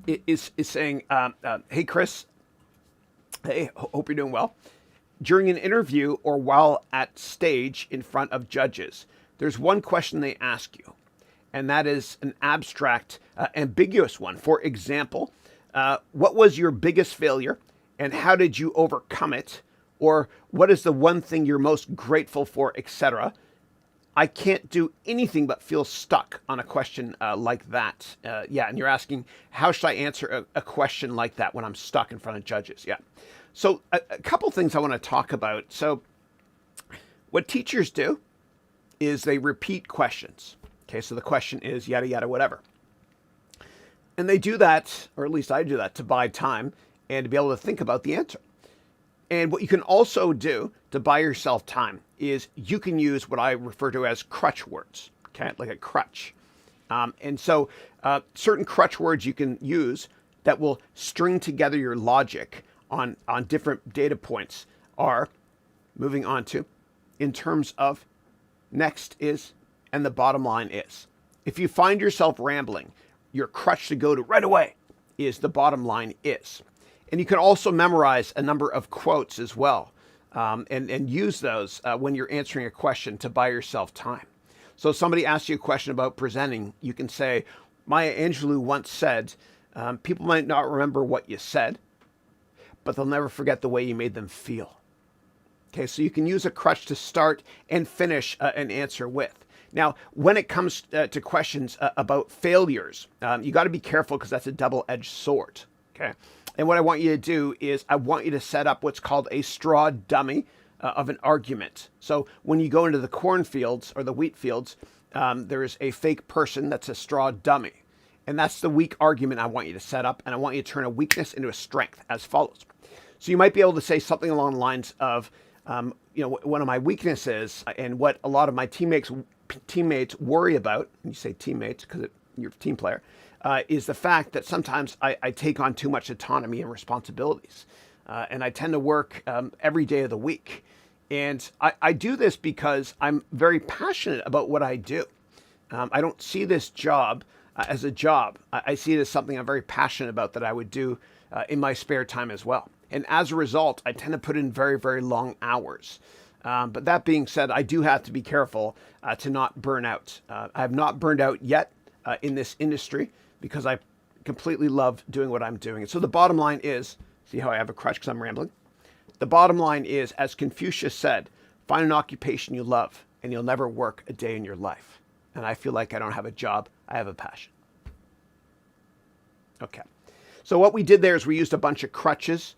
is saying, hey, Chris, hey, hope you're doing well. During an interview or while at stage in front of judges, there's one question they ask you, and that is an abstract, ambiguous one. For example, what was your biggest failure and how did you overcome it? Or what is the one thing you're most grateful for, etc.? I can't do anything but feel stuck on a question like that. And you're asking, how should I answer a question like that when I'm stuck in front of judges? Yeah. So a couple things I want to talk about. So what teachers do is they repeat questions. Okay, so the question is yada, yada, whatever. And they do that, or at least I do that, to buy time and to be able to think about the answer. And what you can also do to buy yourself time is you can use what I refer to as crutch words, okay, like a crutch. And so certain crutch words you can use that will string together your logic on different data points are, moving on to, in terms of, next is, and the bottom line is. If you find yourself rambling, your crutch to go to right away is the bottom line is. And you can also memorize a number of quotes as well, and use those when you're answering a question to buy yourself time. So if somebody asks you a question about presenting, you can say, Maya Angelou once said, people might not remember what you said, but they'll never forget the way you made them feel. Okay, so you can use a crutch to start and finish an answer with. Now, when it comes to questions about failures, you got to be careful because that's a double-edged sword. Okay. And what I want you to do is I want you to set up what's called a straw dummy of an argument. So when you go into the cornfields or the wheat fields, there is a fake person that's a straw dummy. And that's the weak argument I want you to set up. And I want you to turn a weakness into a strength as follows. So you might be able to say something along the lines of, one of my weaknesses and what a lot of my teammates worry about, and you say teammates because you're a team player, is the fact that sometimes I take on too much autonomy and responsibilities. And I tend to work every day of the week. And I do this because I'm very passionate about what I do. I don't see this job as a job. I see it as something I'm very passionate about that I would do in my spare time as well. And as a result, I tend to put in very, very long hours. But that being said, I do have to be careful to not burn out. I have not burned out yet in this industry because I completely love doing what I'm doing. And so the bottom line is, see how I have a crutch because I'm rambling? The bottom line is, as Confucius said, find an occupation you love and you'll never work a day in your life. And I feel like I don't have a job. I have a passion. Okay. So what we did there is we used a bunch of crutches,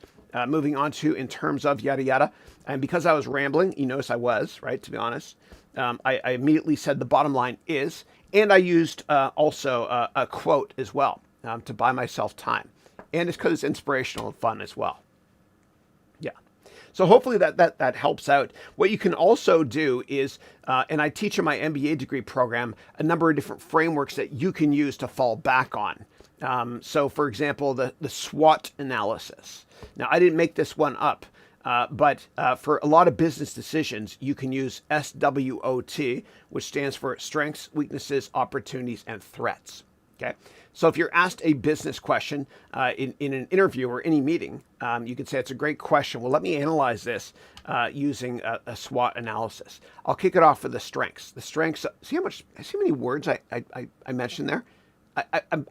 moving on to in terms of yada, yada. And because I was rambling, you notice I was, right, to be honest, I immediately said the bottom line is, and I used also a quote as well to buy myself time. And it's because it's inspirational and fun as well. Yeah. So hopefully that helps out. What you can also do is, and I teach in my MBA degree program, a number of different frameworks that you can use to fall back on. So for example, the SWOT analysis. Now I didn't make this one up, but for a lot of business decisions, you can use SWOT, which stands for strengths, weaknesses, opportunities, and threats. Okay. So if you're asked a business question in an interview or any meeting, you could say it's a great question. Well, let me analyze this using a SWOT analysis. I'll kick it off with the strengths. The strengths. See how many words I mentioned there?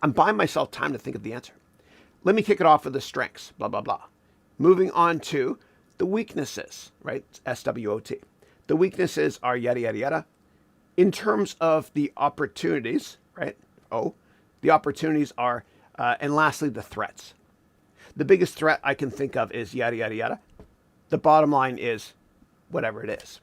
I'm buying myself time to think of the answer. Let me kick it off with the strengths. Blah blah blah. Moving on to the weaknesses. Right? SWOT. The weaknesses are yada yada yada. In terms of the opportunities, right? The opportunities are, and lastly, the threats. The biggest threat I can think of is yada, yada, yada. The bottom line is whatever it is.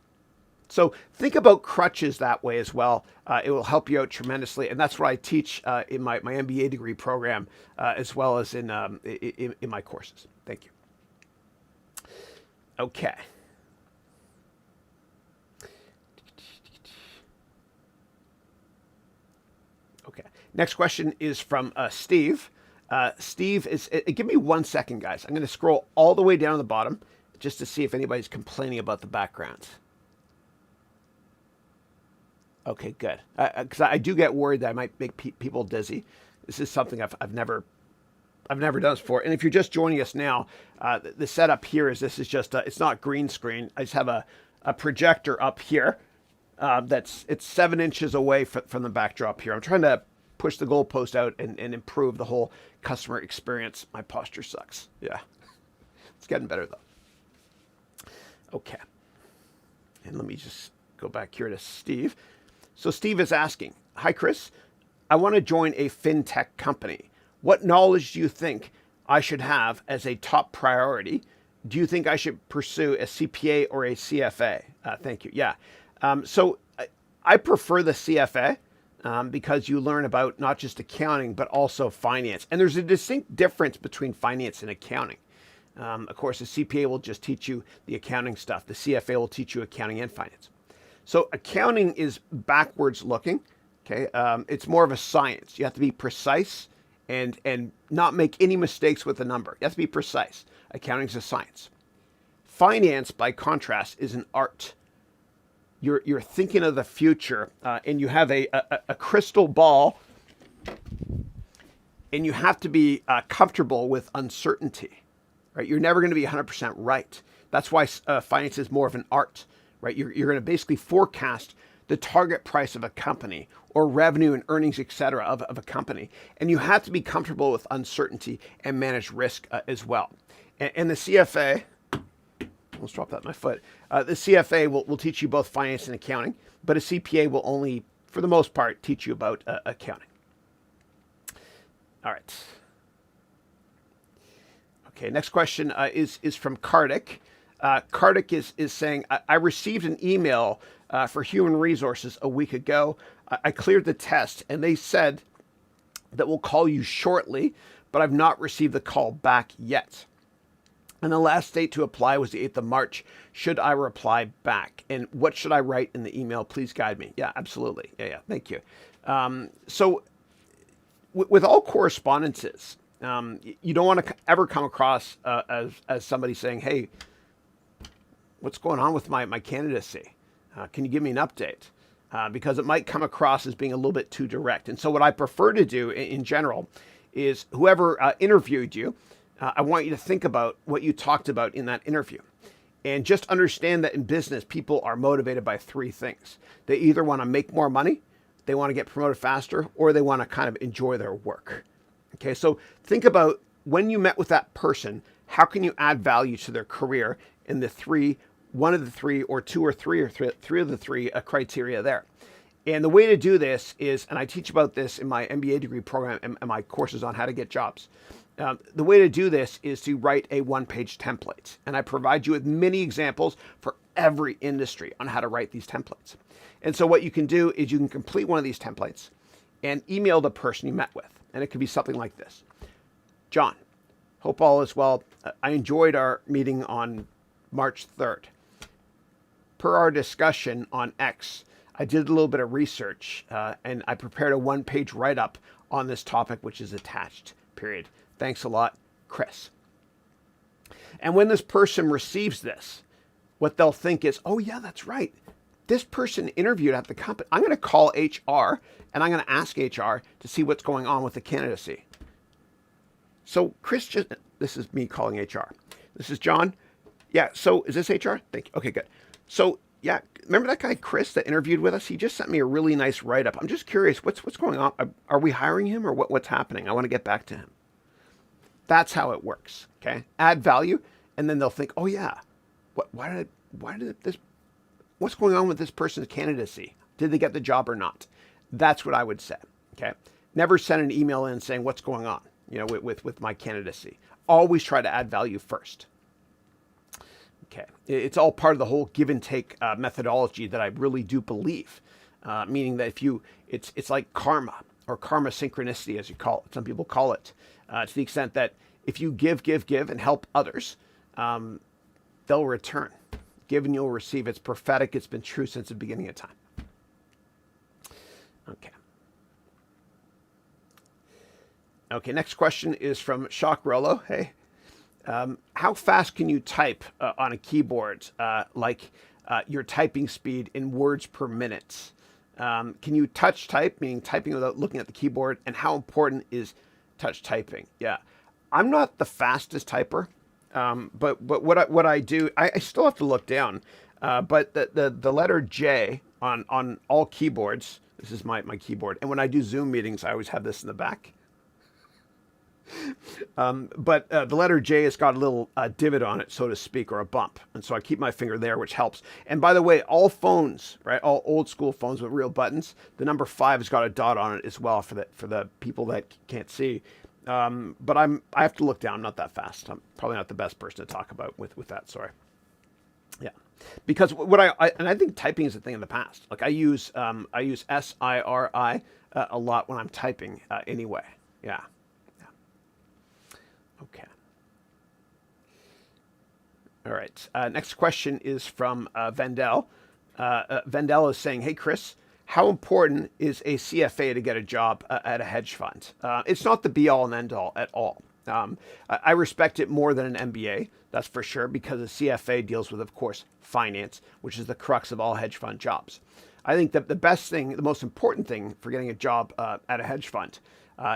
So think about crutches that way as well. It will help you out tremendously. And that's what I teach in my MBA degree program, as well as in my courses. Thank you. Okay. Okay. Next question is from Steve. Steve is, give me 1 second, guys. I'm going to scroll all the way down to the bottom just to see if anybody's complaining about the background. Okay, good. Because I do get worried that I might make people dizzy. This is something I've never done this before. And if you're just joining us now, the setup here is this is just it's not green screen. I just have a projector up here. It's 7 inches away from the backdrop here. I'm trying to push the goalpost out and improve the whole customer experience. My posture sucks. Yeah. It's getting better though. Okay. And let me just go back here to Steve. So Steve is asking, hi, Chris. I want to join a fintech company. What knowledge do you think I should have as a top priority? Do you think I should pursue a CPA or a CFA? Thank you. Yeah. So I prefer the CFA because you learn about not just accounting, but also finance. And there's a distinct difference between finance and accounting. Of course, the CPA will just teach you the accounting stuff. The CFA will teach you accounting and finance. So accounting is backwards looking. Okay. It's more of a science. You have to be precise and not make any mistakes with the number. You have to be precise. Accounting is a science. Finance, by contrast, is an art. You're thinking of the future, and you have a crystal ball, and you have to be comfortable with uncertainty, right? You're never going to be 100% right. That's why finance is more of an art, right? You're going to basically forecast the target price of a company or revenue and earnings, et cetera, of a company. And you have to be comfortable with uncertainty and manage risk as well. And the CFA, let's drop that in my foot. The CFA will teach you both finance and accounting, but a CPA will only, for the most part, teach you about accounting. All right. Okay, next question is from Kartik. Kartik is saying, I received an email for human resources a week ago. I cleared the test and they said that we'll call you shortly, but I've not received the call back yet. And the last date to apply was the 8th of March. Should I reply back? And what should I write in the email? Please guide me. Yeah, absolutely. Yeah. Thank you. So with all correspondences, you don't want to ever come across as somebody saying, hey, what's going on with my candidacy? Can you give me an update? Because it might come across as being a little bit too direct. And so what I prefer to do in general is whoever interviewed you, I want you to think about what you talked about in that interview. And just understand that in business, people are motivated by three things. They either want to make more money, they want to get promoted faster, or they want to kind of enjoy their work. Okay, so think about when you met with that person, how can you add value to their career in the three, one of the three, or two or three, or three of the three criteria there. And the way to do this is, and I teach about this in my MBA degree program and my courses on how to get jobs. The way to do this is to write a one-page template. And I provide you with many examples for every industry on how to write these templates. And so what you can do is you can complete one of these templates and email the person you met with. And it could be something like this. John, hope all is well. I enjoyed our meeting on March 3rd. Per our discussion on X, I did a little bit of research and I prepared a one-page write-up on this topic, which is attached, period. Thanks a lot, Chris. And when this person receives this, what they'll think is, oh yeah, that's right. This person interviewed at the company. I'm going to call HR and I'm going to ask HR to see what's going on with the candidacy. So Chris this is me calling HR. This is John. Yeah, so is this HR? Thank you. Okay, good. So yeah, remember that guy Chris that interviewed with us? He just sent me a really nice write-up. I'm just curious, what's going on? Are we hiring him or what's happening? I want to get back to him. That's how it works. Okay, add value, and then they'll think, oh yeah, what's going on with this person's candidacy? Did they get the job or not? That's what I would say. Okay, never send an email in saying what's going on, with my candidacy. Always try to add value first. Okay, it's all part of the whole give and take methodology that I really do believe, meaning that it's like karma or karma synchronicity, as you call it. Some people call it, to the extent that if you give and help others, they'll return. Give and you'll receive. It's prophetic. It's been true since the beginning of time. Okay, next question is from Shock Rollo. Hey. How fast can you type on a keyboard, your typing speed in words per minute? Can you touch type, meaning typing without looking at the keyboard? And how important is touch typing? Yeah, I'm not the fastest typer, but what I do, I still have to look down. But the letter J on all keyboards. This is my keyboard, and when I do Zoom meetings, I always have this in the back. But the letter J has got a little divot on it, so to speak, or a bump. And so I keep my finger there, which helps. And by the way, all phones, right, all old school phones with real buttons, the number 5 has got a dot on it as well for the people that can't see. But I have to look down. I'm not that fast. I'm probably not the best person to talk about with that. Sorry. Yeah. Because I think typing is a thing in the past. Like I use SIRI a lot when I'm typing anyway. Yeah. Okay. All right. Next question is from Vendel. Vendel is saying, hey, Chris, how important is a CFA to get a job at a hedge fund? It's not the be all and end all at all. I respect it more than an MBA, that's for sure, because a CFA deals with, of course, finance, which is the crux of all hedge fund jobs. I think that the most important thing for getting a job at a hedge fund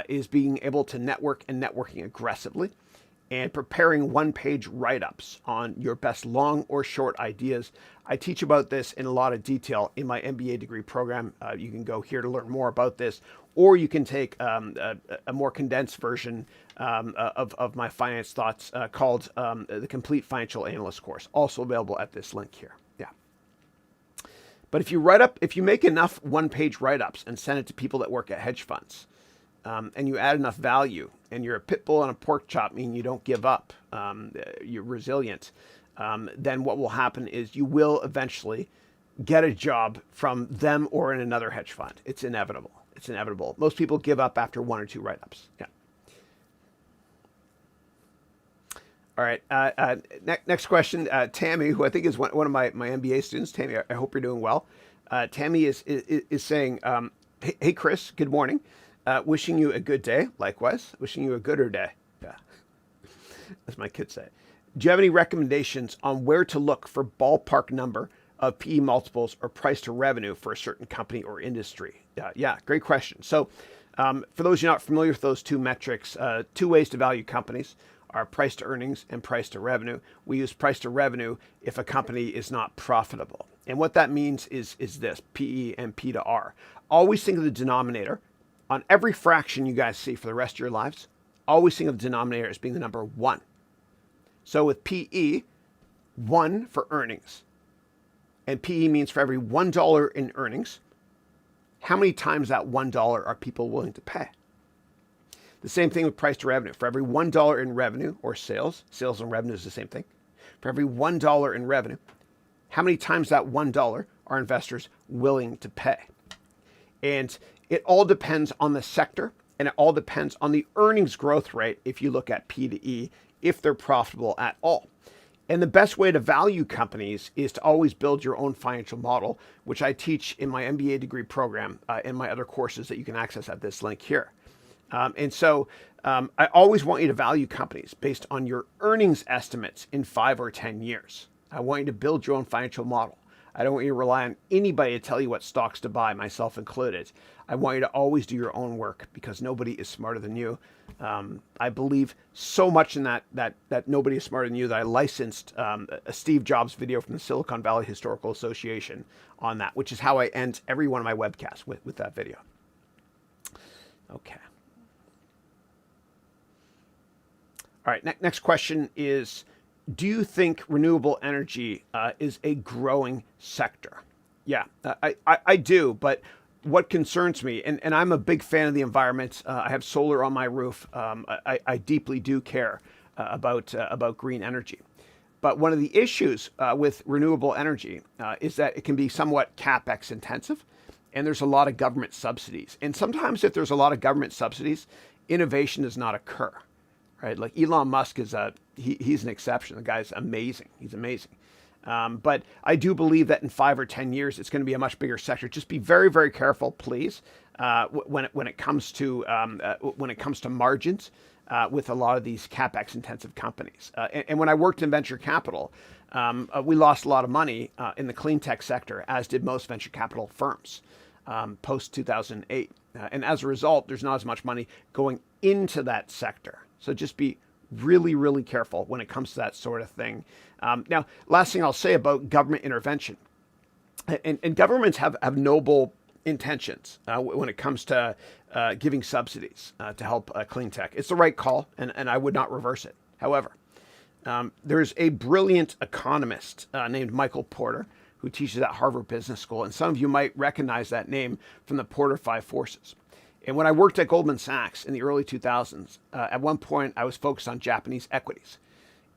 is being able to network and networking aggressively and preparing one-page write-ups on your best long or short ideas. I teach about this in a lot of detail in my MBA degree program. You can go here to learn more about this, or you can take a more condensed version of my finance thoughts called the Complete Financial Analyst course, also available at this link here. Yeah. But if you make enough one-page write-ups and send it to people that work at hedge funds, and you add enough value, and you're a pit bull and a pork chop, meaning you don't give up, you're resilient, then what will happen is you will eventually get a job from them or in another hedge fund. It's inevitable. It's inevitable. Most people give up after 1 or 2 write-ups. Yeah. All right. Next question. Tammy, who I think is one of my MBA students. Tammy, I hope you're doing well. Tammy is saying, hey, Chris, good morning. Wishing you a good day. Likewise, wishing you a gooder day. Yeah, as my kids say. Do you have any recommendations on where to look for ballpark number of PE multiples or price to revenue for a certain company or industry? Yeah, great question. So for those who are not familiar with those two metrics, 2 ways to value companies are price to earnings and price to revenue. We use price to revenue if a company is not profitable. And what that means is this, PE and P to R. Always think of the denominator. On every fraction you guys see for the rest of your lives, always think of the denominator as being the number 1. So with PE, 1 for earnings. And PE means for every $1 in earnings, how many times that $1 are people willing to pay? The same thing with price to revenue. For every $1 in revenue or sales and revenue is the same thing. For every $1 in revenue, how many times that $1 are investors willing to pay? And it all depends on the sector, and it all depends on the earnings growth rate if you look at P to E, if they're profitable at all. And the best way to value companies is to always build your own financial model, which I teach in my MBA degree program and my other courses that you can access at this link here. I always want you to value companies based on your earnings estimates in 5 or 10 years. I want you to build your own financial model. I don't want you to rely on anybody to tell you what stocks to buy, myself included. I want you to always do your own work because nobody is smarter than you. I believe so much in that nobody is smarter than you that I licensed a Steve Jobs video from the Silicon Valley Historical Association on that, which is how I end every one of my webcasts with that video. Okay. All right, next question is, do you think renewable energy is a growing sector? Yeah, I do, but what concerns me, and I'm a big fan of the environment. I have solar on my roof. I deeply do care about green energy. But one of the issues with renewable energy is that it can be somewhat CapEx intensive, and there's a lot of government subsidies. And sometimes if there's a lot of government subsidies, innovation does not occur. Right, like Elon Musk is he's an exception. The guy's amazing. He's amazing. But I do believe that in 5 or 10 years, it's going to be a much bigger sector. Just be very, very careful, please, when it comes to margins with a lot of these capex intensive companies. And when I worked in venture capital, we lost a lot of money in the clean tech sector, as did most venture capital firms post 2008. And as a result, there's not as much money going into that sector. So just be really, really careful when it comes to that sort of thing. Now, last thing I'll say about government intervention. And governments have noble intentions when it comes to giving subsidies to help clean tech. It's the right call, and I would not reverse it. However, there's a brilliant economist named Michael Porter who teaches at Harvard Business School. And some of you might recognize that name from the Porter 5 Forces. And when I worked at Goldman Sachs in the early 2000s, at one point I was focused on Japanese equities.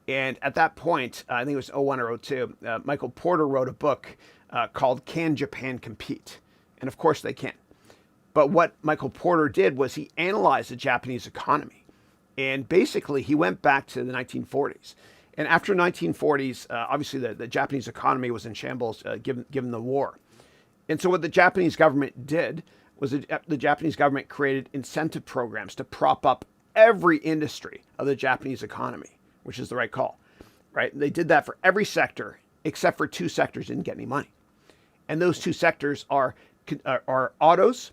And at that point, I think it was 01 or 02, Michael Porter wrote a book called Can Japan Compete? And of course they can. But what Michael Porter did was he analyzed the Japanese economy. And basically he went back to the 1940s. And after the 1940s, obviously the Japanese economy was in shambles given the war. And so what the Japanese government did was the Japanese government created incentive programs to prop up every industry of the Japanese economy, which is the right call, right? They did that for every sector, except for 2 sectors didn't get any money. And those 2 sectors are autos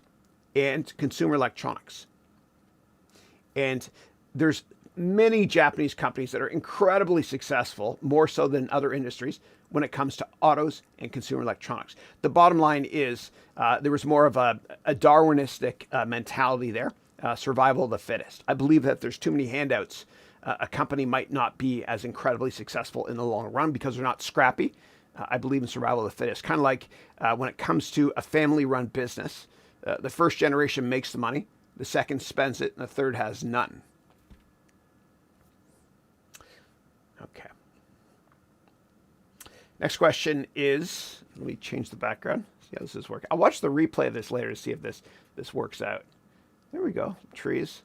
and consumer electronics. And there's many Japanese companies that are incredibly successful, more so than other industries, when it comes to autos and consumer electronics. The bottom line is there was more of a Darwinistic mentality there, survival of the fittest. I believe that if there's too many handouts, a company might not be as incredibly successful in the long run because they're not scrappy. I believe in survival of the fittest. Kind of like when it comes to a family-run business, the first generation makes the money, the second spends it, and the third has none. Okay. Next question is, let me change the background. See how this is working. I'll watch the replay of this later to see if this works out. There we go. Trees.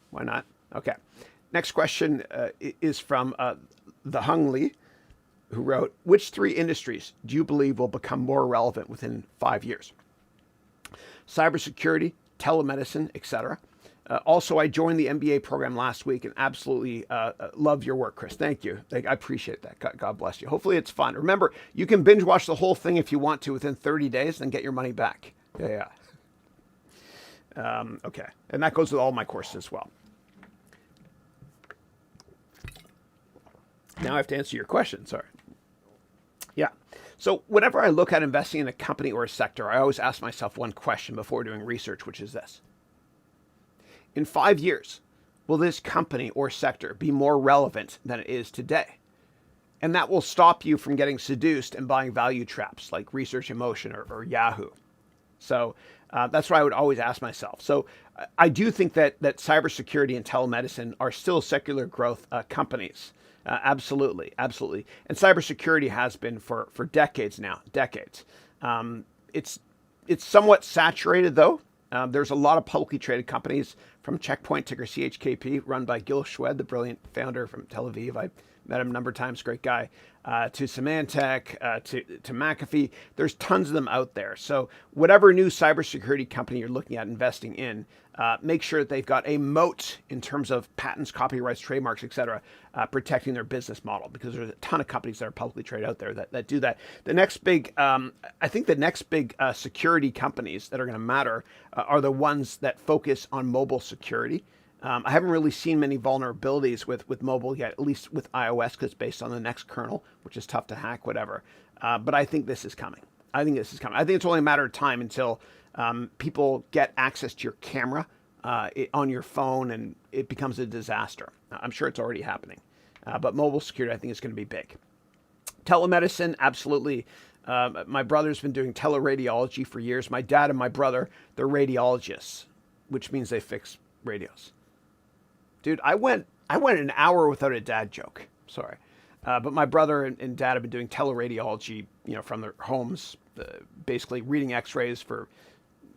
Why not? Okay. Next question is from the Hung Lee, who wrote, which 3 industries do you believe will become more relevant within 5 years? Cybersecurity, telemedicine, etc. Also, I joined the MBA program last week and absolutely love your work, Chris. Thank you. I appreciate that. God bless you. Hopefully it's fun. Remember, you can binge watch the whole thing if you want to within 30 days and get your money back. Yeah. Okay. And that goes with all my courses as well. Now I have to answer your question. Sorry. Yeah. So whenever I look at investing in a company or a sector, I always ask myself one question before doing research, which is this. In 5 years, will this company or sector be more relevant than it is today? And that will stop you from getting seduced and buying value traps like Research in Motion or Yahoo. So that's what I would always ask myself. So I do think that cybersecurity and telemedicine are still secular growth companies. Absolutely, absolutely. And cybersecurity has been for decades now, decades. It's somewhat saturated though. There's a lot of publicly traded companies from Checkpoint, ticker CHKP, run by Gil Shwed, the brilliant founder from Tel Aviv. I met him a number of times, great guy. To Symantec, to McAfee. There's tons of them out there. So whatever new cybersecurity company you're looking at investing in, make sure that they've got a moat in terms of patents, copyrights, trademarks, et cetera, protecting their business model, because there's a ton of companies that are publicly traded out there that do that. The next big, I think the next big security companies that are going to matter are the ones that focus on mobile security. I haven't really seen many vulnerabilities with mobile yet, at least with iOS, because it's based on the next kernel, which is tough to hack, whatever. But I think this is coming. I think it's only a matter of time until people get access to your camera on your phone and it becomes a disaster. I'm sure it's already happening. But mobile security, I think, is going to be big. Telemedicine, absolutely. My brother's been doing teleradiology for years. My dad and my brother, they're radiologists, which means they fix radios. Dude, I went an hour without a dad joke. Sorry. But my brother and dad have been doing teleradiology, from their homes, basically reading x-rays for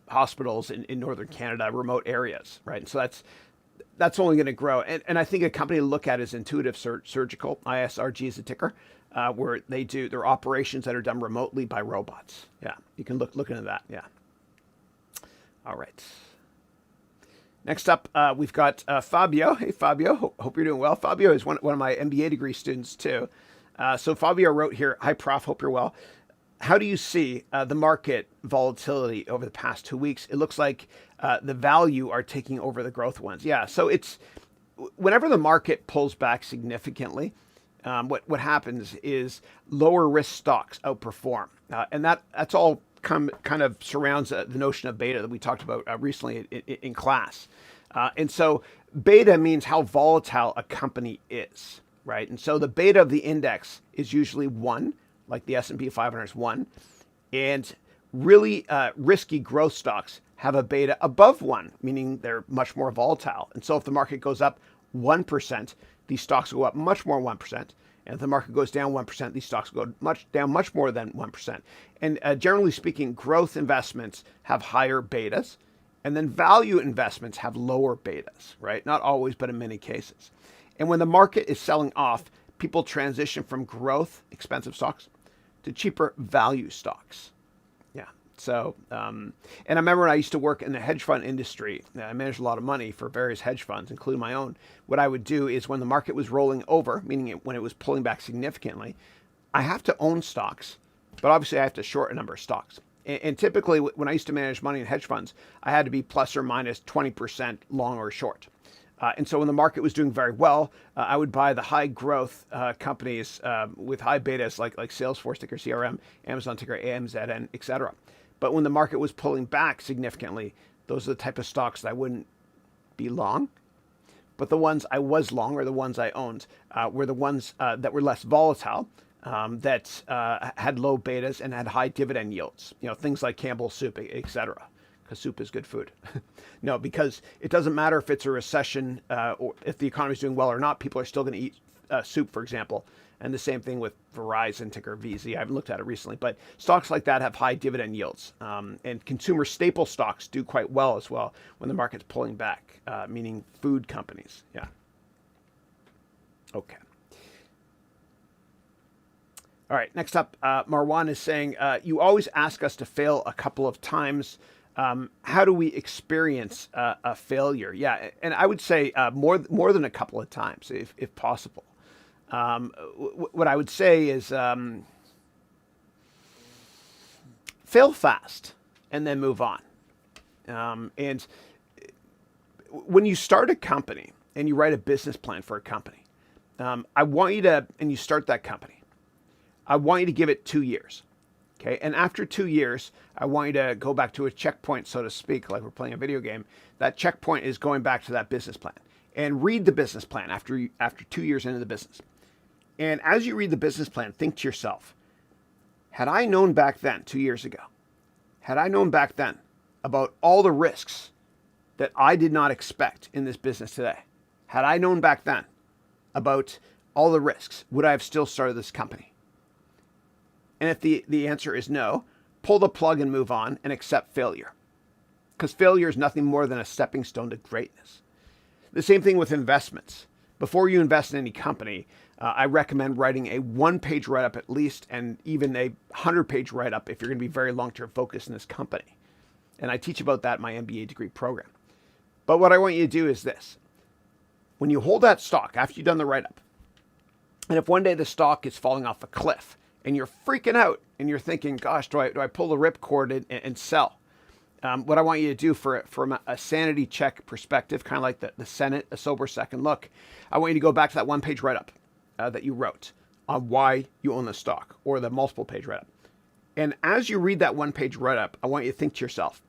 hospitals in northern Canada, remote areas, right? And so that's only going to grow. And I think a company to look at is Intuitive Surgical, ISRG is a ticker, where they do their operations that are done remotely by robots. Yeah, you can look into that. Yeah. All right. Next up, we've got Fabio. Hey, Fabio. Hope you're doing well. Fabio is one of my MBA degree students, too. So Fabio wrote here, hi, Prof. Hope you're well. How do you see the market volatility over the past 2 weeks? It looks like the value are taking over the growth ones. Yeah, so it's whenever the market pulls back significantly, what happens is lower risk stocks outperform. And that's all kind of surrounds the notion of beta that we talked about recently in class. And so beta means how volatile a company is, right? And so the beta of the index is usually 1, like the S&P 500 is 1. And really risky growth stocks have a beta above 1, meaning they're much more volatile. And so if the market goes up 1%, these stocks will go up much more 1%. And if the market goes down 1%, these stocks go down much more than 1%. And generally speaking, growth investments have higher betas, and then value investments have lower betas, right? Not always, but in many cases. And when the market is selling off, people transition from growth, expensive stocks, to cheaper value stocks. Yeah. So, and I remember when I used to work in the hedge fund industry, I managed a lot of money for various hedge funds, including my own. What I would do is when the market was rolling over, meaning when it was pulling back significantly, I have to own stocks, but obviously I have to short a number of stocks. And typically when I used to manage money in hedge funds, I had to be plus or minus 20% long or short. And so when the market was doing very well, I would buy the high growth companies with high betas like Salesforce, ticker CRM, Amazon, ticker AMZN, et cetera. But when the market was pulling back significantly, those are the type of stocks that I wouldn't be long. But the ones I was long, or the ones I owned, were the ones that were less volatile, that had low betas and had high dividend yields. Things like Campbell's soup, et cetera. Because soup is good food. No, because it doesn't matter if it's a recession or if the economy is doing well or not, people are still going to eat soup, for example. And the same thing with Verizon, ticker VZ. I haven't looked at it recently, but stocks like that have high dividend yields. And consumer staple stocks do quite well as well when the market's pulling back, meaning food companies. Yeah. Okay. All right, next up, Marwan is saying, you always ask us to fail a couple of times. How do we experience a failure? Yeah, and I would say more than a couple of times, if possible. What I would say is fail fast and then move on. And when you start a company and you write a business plan for a company, I want you to, and you start that company, I want you to give it 2 years. Okay. And after 2 years, I want you to go back to a checkpoint, so to speak, like we're playing a video game. That checkpoint is going back to that business plan, and read the business plan after 2 years into the business. And as you read the business plan, think to yourself, had I known back then, 2 years ago, had I known back then about all the risks that I did not expect in this business today, had I known back then about all the risks, would I have still started this company? And if the answer is no, pull the plug and move on and accept failure. Because failure is nothing more than a stepping stone to greatness. The same thing with investments. Before you invest in any company, I recommend writing a 1-page write-up at least, and even a 100-page write-up if you're going to be very long-term focused in this company. And I teach about that in my MBA degree program. But what I want you to do is this. When you hold that stock after you've done the write-up, and if one day the stock is falling off a cliff and you're freaking out and you're thinking, gosh, do I pull the ripcord and sell? What I want you to do from a sanity check perspective, kind of like the Senate, a sober second look, I want you to go back to that 1-page write-up that you wrote on why you own the stock, or the multiple-page write-up. And as you read that 1-page write-up, I want you to think to yourself,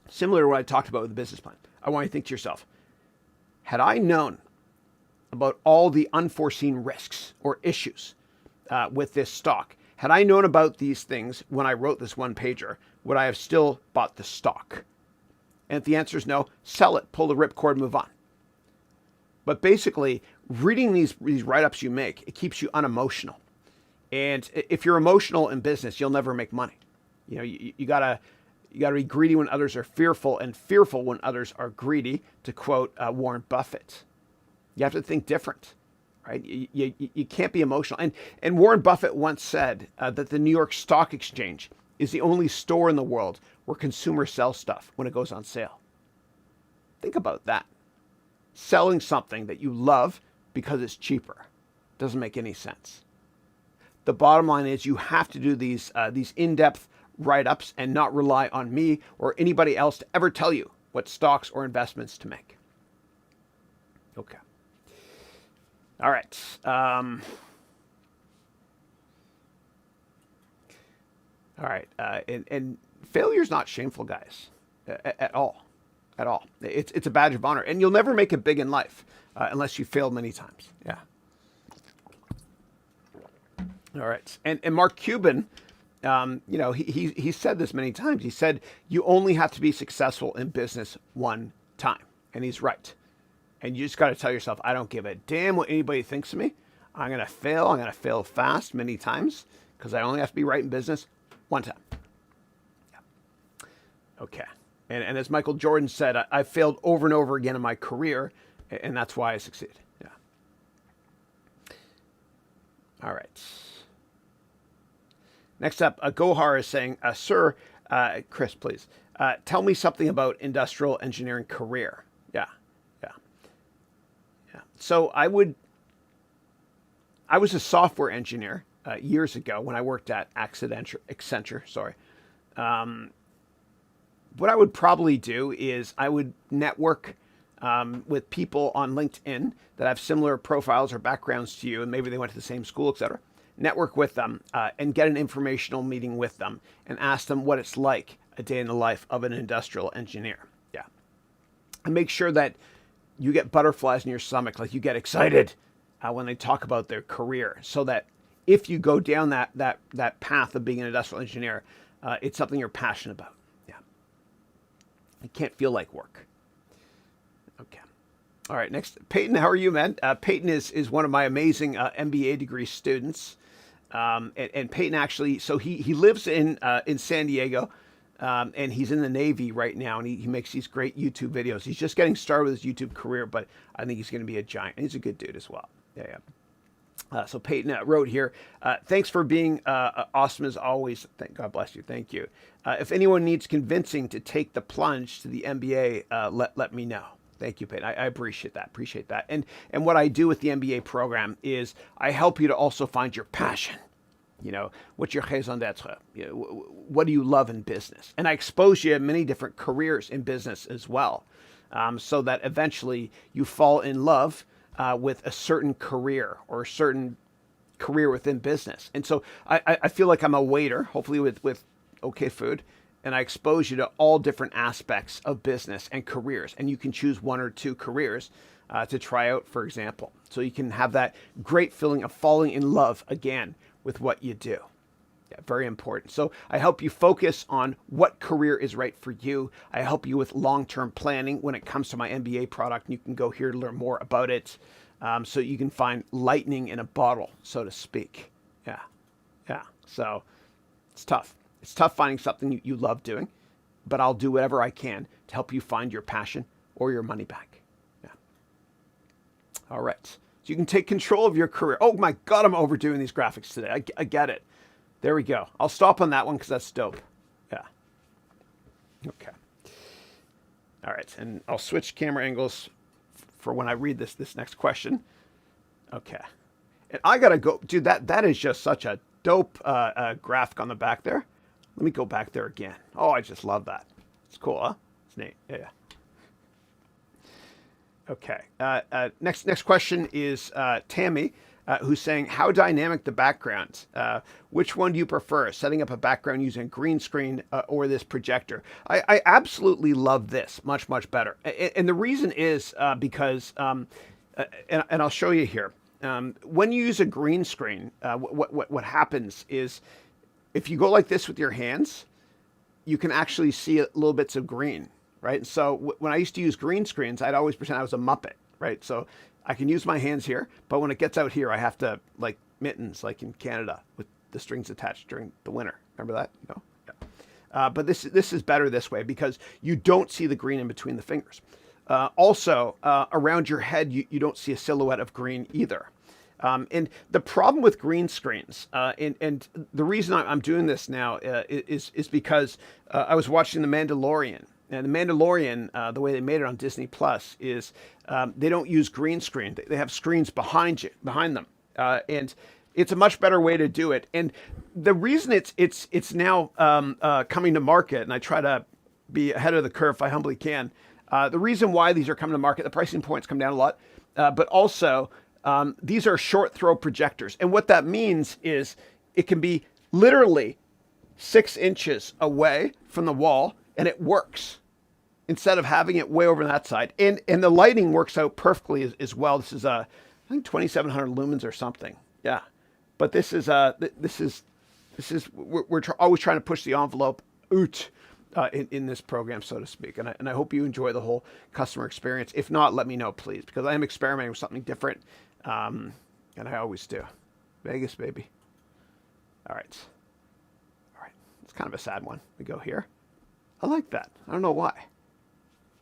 similar to what I talked about with the business plan, I want you to think to yourself, had I known about all the unforeseen risks or issues with this stock, had I known about these things when I wrote this 1-pager, would I have still bought the stock? And if the answer is no, sell it, pull the ripcord, move on. But basically, reading these write-ups you make, it keeps you unemotional. And if you're emotional in business, you'll never make money. You know, you gotta be greedy when others are fearful, and fearful when others are greedy, to quote Warren Buffett. You have to think different, right? You can't be emotional. And Warren Buffett once said that the New York Stock Exchange is the only store in the world where consumers sell stuff when it goes on sale. Think about that. Selling something that you love because it's cheaper doesn't make any sense. The bottom line is you have to do these in-depth write-ups and not rely on me or anybody else to ever tell you what stocks or investments to make. Okay. All right. All right. And failure is not shameful, guys, at all. At all. It's a badge of honor. And you'll never make it big in life unless you fail many times. Yeah. All right. And Mark Cuban, he said this many times. He said, you only have to be successful in business one time. And he's right. And you just got to tell yourself, I don't give a damn what anybody thinks of me. I'm going to fail. I'm going to fail fast many times because I only have to be right in business one time. Yeah. Okay. And as Michael Jordan said, I failed over and over again in my career, and that's why I succeed. Yeah. All right. Next up, Gohar is saying, Sir, Chris, please, tell me something about industrial engineering career. Yeah. So I was a software engineer years ago when I worked at Accenture. What I would probably do is I would network with people on LinkedIn that have similar profiles or backgrounds to you, and maybe they went to the same school, etc. Network with them and get an informational meeting with them and ask them what it's like a day in the life of an industrial engineer. Yeah. And make sure that you get butterflies in your stomach, like you get excited when they talk about their career, so that if you go down that path of being an industrial engineer, it's something you're passionate about. Yeah. It can't feel like work. Okay. All right, next. Peyton, how are you, man? Peyton is one of my amazing MBA degree students. And Peyton actually, so he lives in San Diego, and he's in the Navy right now, and he makes these great YouTube videos. He's just getting started with his YouTube career, but I think he's going to be a giant. And he's a good dude as well. Yeah. So Peyton wrote here, thanks for being awesome as always. God bless you. Thank you. If anyone needs convincing to take the plunge to the MBA, let me know. Thank you, Peyton. I appreciate that. And what I do with the MBA program is I help you to also find your passion. You know, what's your raison d'être? You know, what do you love in business? And I expose you to many different careers in business as well, so that eventually you fall in love with a certain career or a certain career within business. And so I feel like I'm a waiter, hopefully with okay food, and I expose you to all different aspects of business and careers. And you can choose one or two careers to try out, for example. So you can have that great feeling of falling in love again with what you do. Yeah, very important. So I help you focus on what career is right for you. I help you with long-term planning when it comes to my MBA product. And you can go here to learn more about it, so you can find lightning in a bottle, so to speak. Yeah. So it's tough. It's tough finding something you love doing, but I'll do whatever I can to help you find your passion or your money back. Yeah. All right. So you can take control of your career. Oh my God, I'm overdoing these graphics today. I get it. There we go. I'll stop on that one because that's dope. Yeah. Okay. All right. And I'll switch camera angles for when I read this next question. Okay. And I got to go, dude, that is just such a dope graphic on the back there. Let me go back there again. Oh, I just love that. It's cool, huh? It's neat. Yeah. Okay. Next question is Tammy, who's saying, how dynamic the background? Which one do you prefer, setting up a background using a green screen or this projector? I absolutely love this much, much better. And the reason is because, and I'll show you here. When you use a green screen, what happens is if you go like this with your hands, you can actually see little bits of green, right? So when I used to use green screens, I'd always pretend I was a Muppet, right? So I can use my hands here, but when it gets out here, I have to like mittens, like in Canada with the strings attached during the winter. Remember that? No? Yeah. But this is better this way because you don't see the green in between the fingers. Also, around your head, you don't see a silhouette of green either. And the problem with green screens, and the reason I'm doing this now is because I was watching The Mandalorian. And The Mandalorian, the way they made it on Disney Plus is they don't use green screen. They have screens behind them, and it's a much better way to do it. And the reason it's now coming to market, and I try to be ahead of the curve if I humbly can. The reason why these are coming to market, the pricing points come down a lot, but also these are short throw projectors. And what that means is it can be literally 6 inches away from the wall and it works instead of having it way over on that side. And the lighting works out perfectly as well. This is I think 2,700 lumens or something. Yeah. But this is we're always trying to push the envelope out in this program, so to speak. And I hope you enjoy the whole customer experience. If not, let me know, please, because I am experimenting with something different. And I always do. Vegas, baby. All right. It's kind of a sad one. We go here. I like that. I don't know why.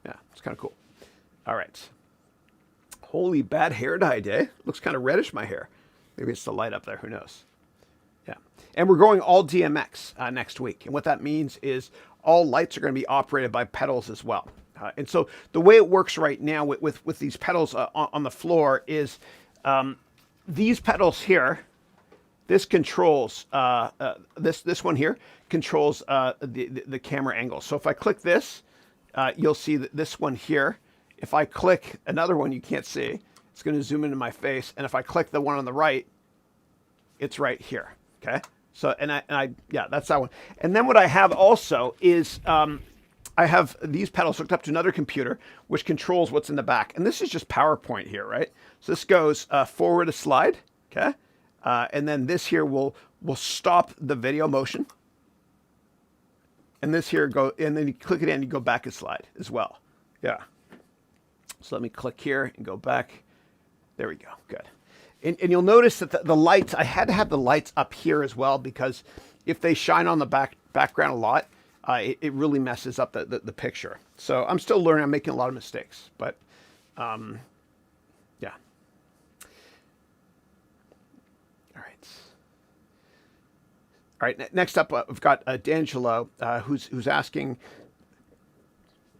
Yeah, it's kind of cool. All right. Holy bad hair dye day. Looks kind of reddish, my hair. Maybe it's the light up there. Who knows? Yeah. And we're going all DMX next week. And what that means is all lights are going to be operated by pedals as well. And so the way it works right now with these pedals on the floor is these pedals here, this controls, this one here controls the camera angle. So if I click this, you'll see that this one here. If I click another one you can't see, it's going to zoom into my face. And if I click the one on the right, it's right here. Okay. So, and I yeah, that's that one. And then what I have also is I have these pedals hooked up to another computer, which controls what's in the back. And this is just PowerPoint here, right? So this goes forward a slide, okay? And then this here will stop the video motion. And this here and then you click it in, you go back a slide as well. Yeah. So let me click here and go back. There we go, good. And you'll notice that the lights, I had to have the lights up here as well, because if they shine on the background a lot, it really messes up the picture. So I'm still learning. I'm making a lot of mistakes, but yeah. All right. Next up, we've got D'Angelo, who's asking.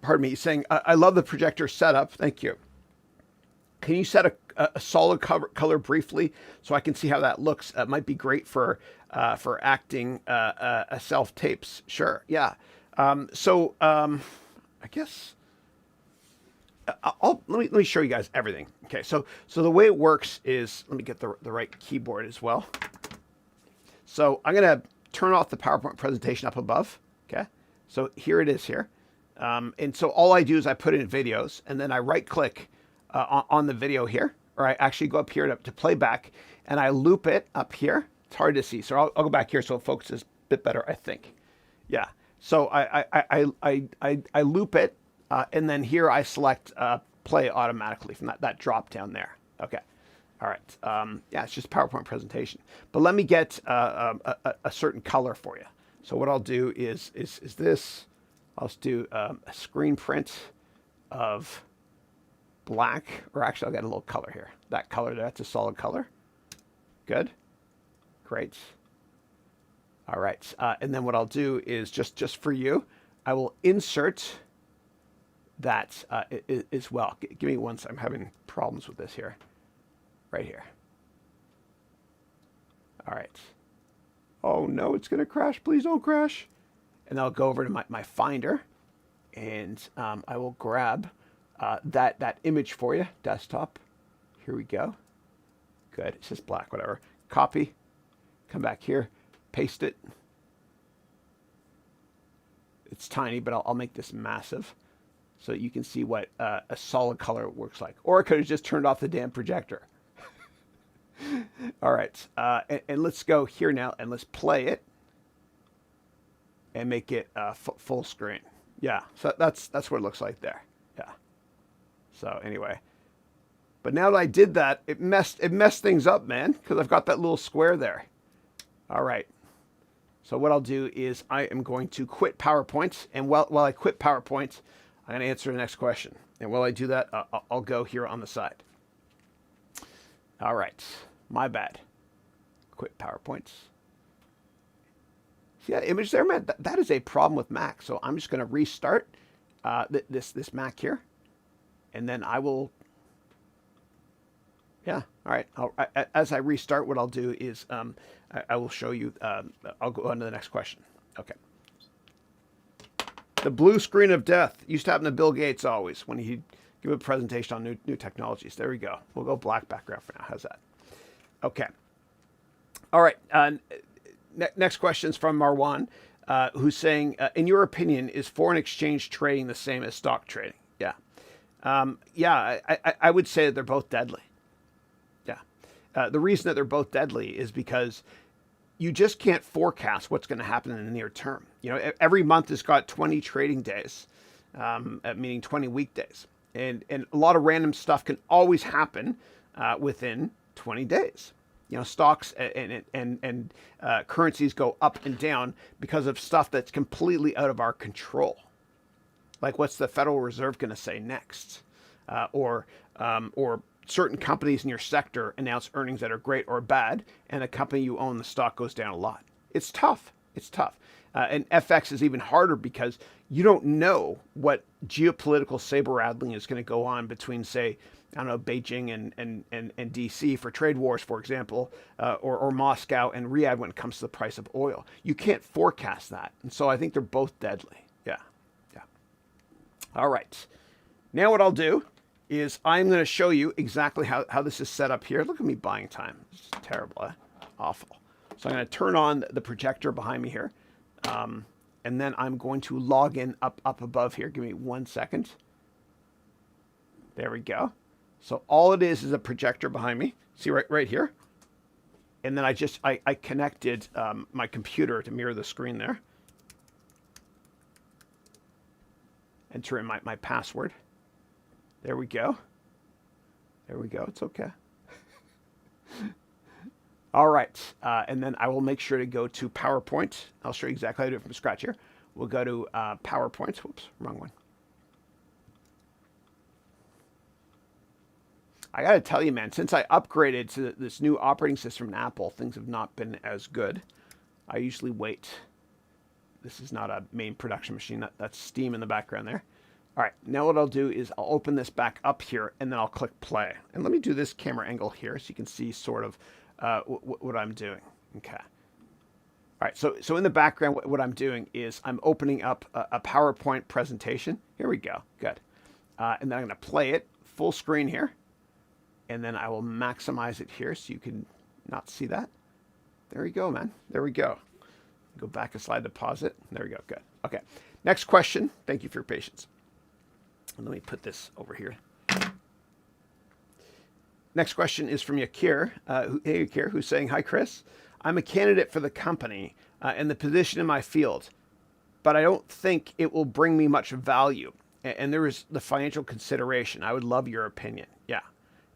Pardon me. He's saying, "I love the projector setup. Thank you. Can you set a solid color briefly so I can see how that looks? It might be great for acting self tapes." Sure. Yeah. I guess let me show you guys everything. Okay, so the way it works is, let me get the right keyboard as well. So I'm going to turn off the PowerPoint presentation up above. Okay, so here it is here. And so all I do is I put in videos, and then I right click on the video here, or I actually go up here to playback, and I loop it up here. It's hard to see, so I'll go back here so it focuses a bit better, I think. Yeah, so I loop it, and then here I select play automatically from that drop down there. Okay. All right. Yeah, it's just a PowerPoint presentation. But let me get a certain color for you. So what I'll do is this. I'll just do a screen print of black, or actually I'll get a little color here. That color there, that's a solid color. Good. Great. All right. And then what I'll do is just for you, I will insert that as well. Give me one second. I'm having problems with this here. Right here. All right. Oh no, it's going to crash. Please don't crash. And I'll go over to my Finder, and I will grab that image for you, desktop. Here we go. Good. It's just black, whatever. Copy. Come back here. Paste it. It's tiny, but I'll make this massive so you can see what a solid color works like. Or I could have just turned off the damn projector. All right, and let's go here now, and let's play it and make it full screen. Yeah, so that's what it looks like there. Yeah. So anyway, but now that I did that, it messed things up, man, because I've got that little square there. All right. So what I'll do is I am going to quit PowerPoint, and while I quit PowerPoint, I'm going to answer the next question. And while I do that, I'll go here on the side. All right, my bad. Quit PowerPoint. See that image there, man? That is a problem with Mac. So I'm just going to restart this Mac here, and then I will. Yeah, all right. As I restart, what I'll do is I will show you. I'll go on to the next question. Okay. The blue screen of death used to happen to Bill Gates always when he'd give a presentation on new technologies. There we go. We'll go black background for now. How's that? Okay. All right. Next question is from Marwan, who's saying, in your opinion, is foreign exchange trading the same as stock trading? Yeah. Yeah, I would say that they're both deadly. Yeah. The reason that they're both deadly is because you just can't forecast what's going to happen in the near term. You know, every month has got 20 trading days, meaning 20 weekdays. And a lot of random stuff can always happen within 20 days. You know, stocks and currencies go up and down because of stuff that's completely out of our control. Like, what's the Federal Reserve going to say next? Or certain companies in your sector announce earnings that are great or bad, and a company you own, the stock goes down a lot. It's tough. It's tough. And FX is even harder because you don't know what geopolitical saber-rattling is going to go on between, say, I don't know, Beijing and DC for trade wars, for example, or Moscow and Riyadh when it comes to the price of oil. You can't forecast that. And so I think they're both deadly. Yeah. Yeah. All right. Now what I'll do is I'm going to show you exactly how this is set up here. Look at me buying time. It's terrible. Eh? Awful. So I'm going to turn on the projector behind me here. And then I'm going to log in up above here. Give me 1 second. There we go. So all it is a projector behind me. See right here. And then I connected my computer to mirror the screen there. Enter in my password. There we go. There we go. It's okay. All right. And then I will make sure to go to PowerPoint. I'll show you exactly how to do it from scratch here. We'll go to PowerPoint. Whoops, wrong one. I got to tell you, man, since I upgraded to this new operating system in Apple, things have not been as good. I usually wait. This is not a main production machine. That's Steam in the background there. All right, now what I'll do is I'll open this back up here, and then I'll click play. And let me do this camera angle here so you can see sort of what I'm doing. Okay. All right, so in the background, what I'm doing is I'm opening up a PowerPoint presentation. Here we go. Good. and then I'm going to play it full screen here. And then I will maximize it here so you can not see that. There we go, man. There we go. Go back a slide to pause it. There we go. Good. Okay. Next question. Thank you for your patience. And let me put this over here. Next question is from Yakir. Hey, Yakir, who's saying, hi, Chris. I'm a candidate for the company and the position in my field, but I don't think it will bring me much value. And there is the financial consideration. I would love your opinion.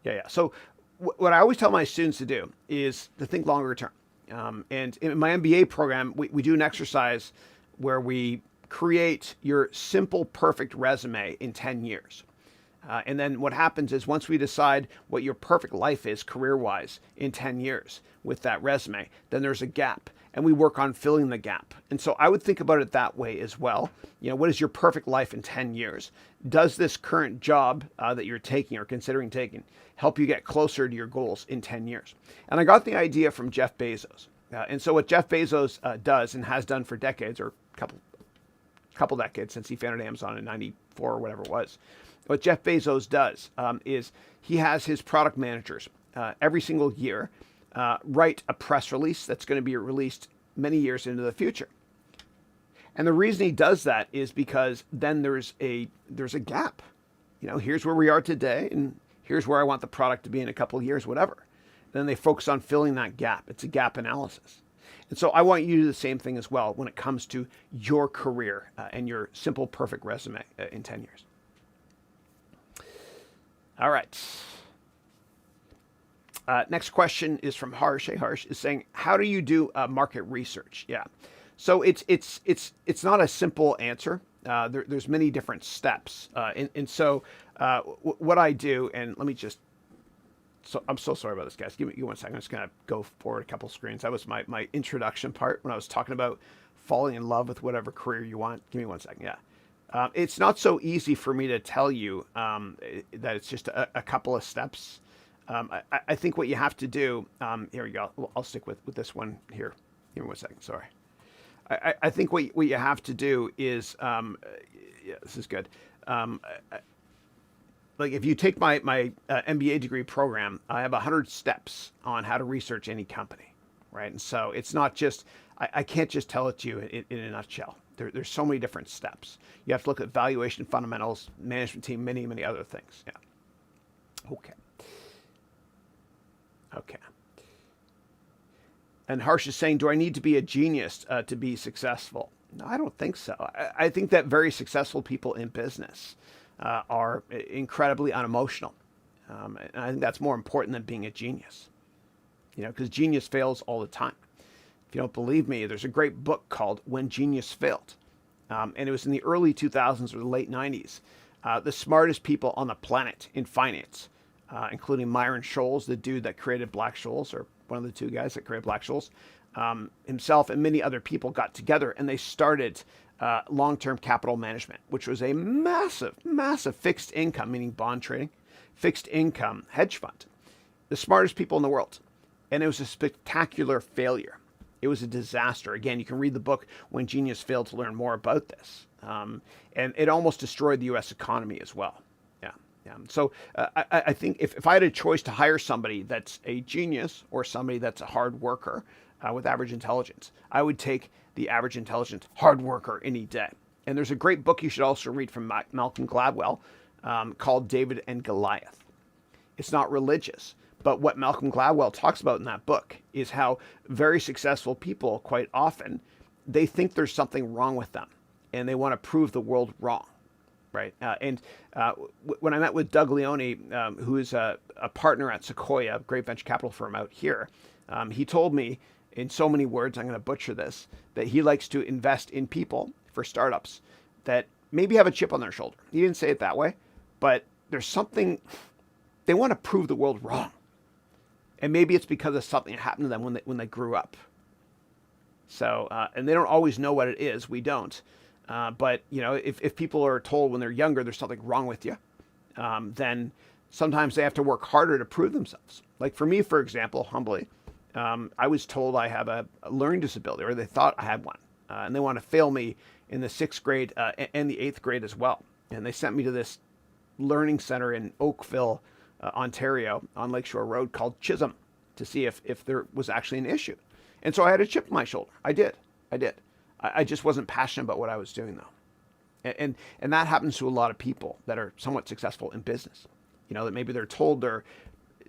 Yeah. So what I always tell my students to do is to think longer term. And in my MBA program, we do an exercise where we create your simple, perfect resume in 10 years. And then what happens is once we decide what your perfect life is career-wise in 10 years with that resume, then there's a gap. And we work on filling the gap. And so I would think about it that way as well. What is your perfect life in 10 years? Does this current job that you're taking or considering taking help you get closer to your goals in 10 years? And I got the idea from Jeff Bezos. And so what Jeff Bezos does and has done for decades, or a couple decades since he founded Amazon in 94 or whatever it was, what Jeff Bezos does is he has his product managers every single year write a press release that's going to be released many years into the future. And the reason he does that is because then there's a gap. Here's where we are today, and here's where I want the product to be in a couple of years, whatever. Then they focus on filling that gap. It's a gap analysis. And so I want you to do the same thing as well when it comes to your career and your simple, perfect resume in 10 years. All right. Next question is from Harsh. Hey, Harsh is saying, how do you do market research? Yeah. So it's not a simple answer. There's many different steps. And so what I do, and let me just, so I'm so sorry about this, guys. Give me 1 second. I'm just going to go forward a couple screens. That was my introduction part when I was talking about falling in love with whatever career you want. Give me 1 second. Yeah. It's not so easy for me to tell you that it's just a couple of steps. I think what you have to do, here we go. I'll stick with this one here. Give me 1 second. Sorry. I think what you have to do is, yeah, this is good. Like if you take my MBA degree program, I have 100 steps on how to research any company, right? And so it's not just, I can't just tell it to you in a nutshell. There's so many different steps. You have to look at valuation fundamentals, management team, many, many other things. Yeah. Okay. And Harsh is saying, do I need to be a genius to be successful? No, I don't think so. I think that very successful people in business are incredibly unemotional. And I think that's more important than being a genius. Because genius fails all the time. If you don't believe me, there's a great book called When Genius Failed. And it was in the early 2000s or the late 90s. The smartest people on the planet in finance, including Myron Scholes, the dude that created Black-Scholes, or one of the two guys that created Black-Scholes, himself and many other people got together and they started long-term capital management, which was a massive, massive fixed income, meaning bond trading, fixed income hedge fund. The smartest people in the world. And it was a spectacular failure. It was a disaster. Again, you can read the book When Genius Failed to learn more about this. And it almost destroyed the U.S. economy as well. Yeah. So I think if I had a choice to hire somebody that's a genius or somebody that's a hard worker with average intelligence, I would take the average intelligence hard worker any day. And there's a great book you should also read from Malcolm Gladwell called David and Goliath. It's not religious. But what Malcolm Gladwell talks about in that book is how very successful people, quite often, they think there's something wrong with them, and they want to prove the world wrong, right? When I met with Doug Leone, who is a partner at Sequoia, a great venture capital firm out here, he told me in so many words, I'm going to butcher this, that he likes to invest in people for startups that maybe have a chip on their shoulder. He didn't say it that way, but there's something, they want to prove the world wrong. And maybe it's because of something that happened to them when they grew up. So, and they don't always know what it is. We don't. But, if people are told when they're younger there's something wrong with you, then sometimes they have to work harder to prove themselves. Like for me, for example, humbly, I was told I have a learning disability, or they thought I had one. And they want to fail me in the 6th grade and the 8th grade as well. And they sent me to this learning center in Oakville, Ontario, on Lakeshore Road called Chisholm to see if there was actually an issue. And so I had a chip on my shoulder. I did. I just wasn't passionate about what I was doing, though. And that happens to a lot of people that are somewhat successful in business. That maybe they're told they're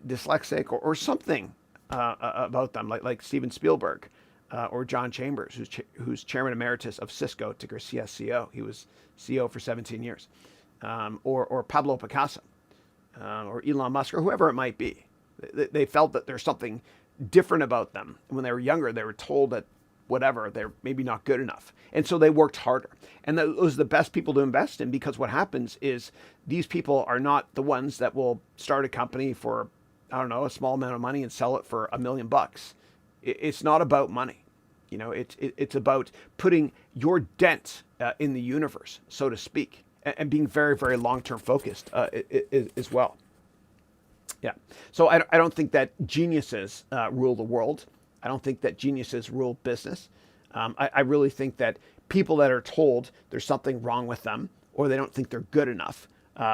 dyslexic or something about them, like Steven Spielberg or John Chambers, who's chairman emeritus of Cisco, ticker CSCO. He was CEO for 17 years. Or Pablo Picasso or Elon Musk or whoever it might be. They felt that there's something different about them. When they were younger, they were told that whatever, they're maybe not good enough. And so they worked harder. And those are the best people to invest in, because what happens is these people are not the ones that will start a company for, I don't know, a small amount of money and sell it for $1 million. It's not about money. It's about putting your dent in the universe, so to speak, and being very, very long-term focused as well. Yeah. So I don't think that geniuses rule the world. I don't think that geniuses rule business. I really think that people that are told there's something wrong with them, or they don't think they're good enough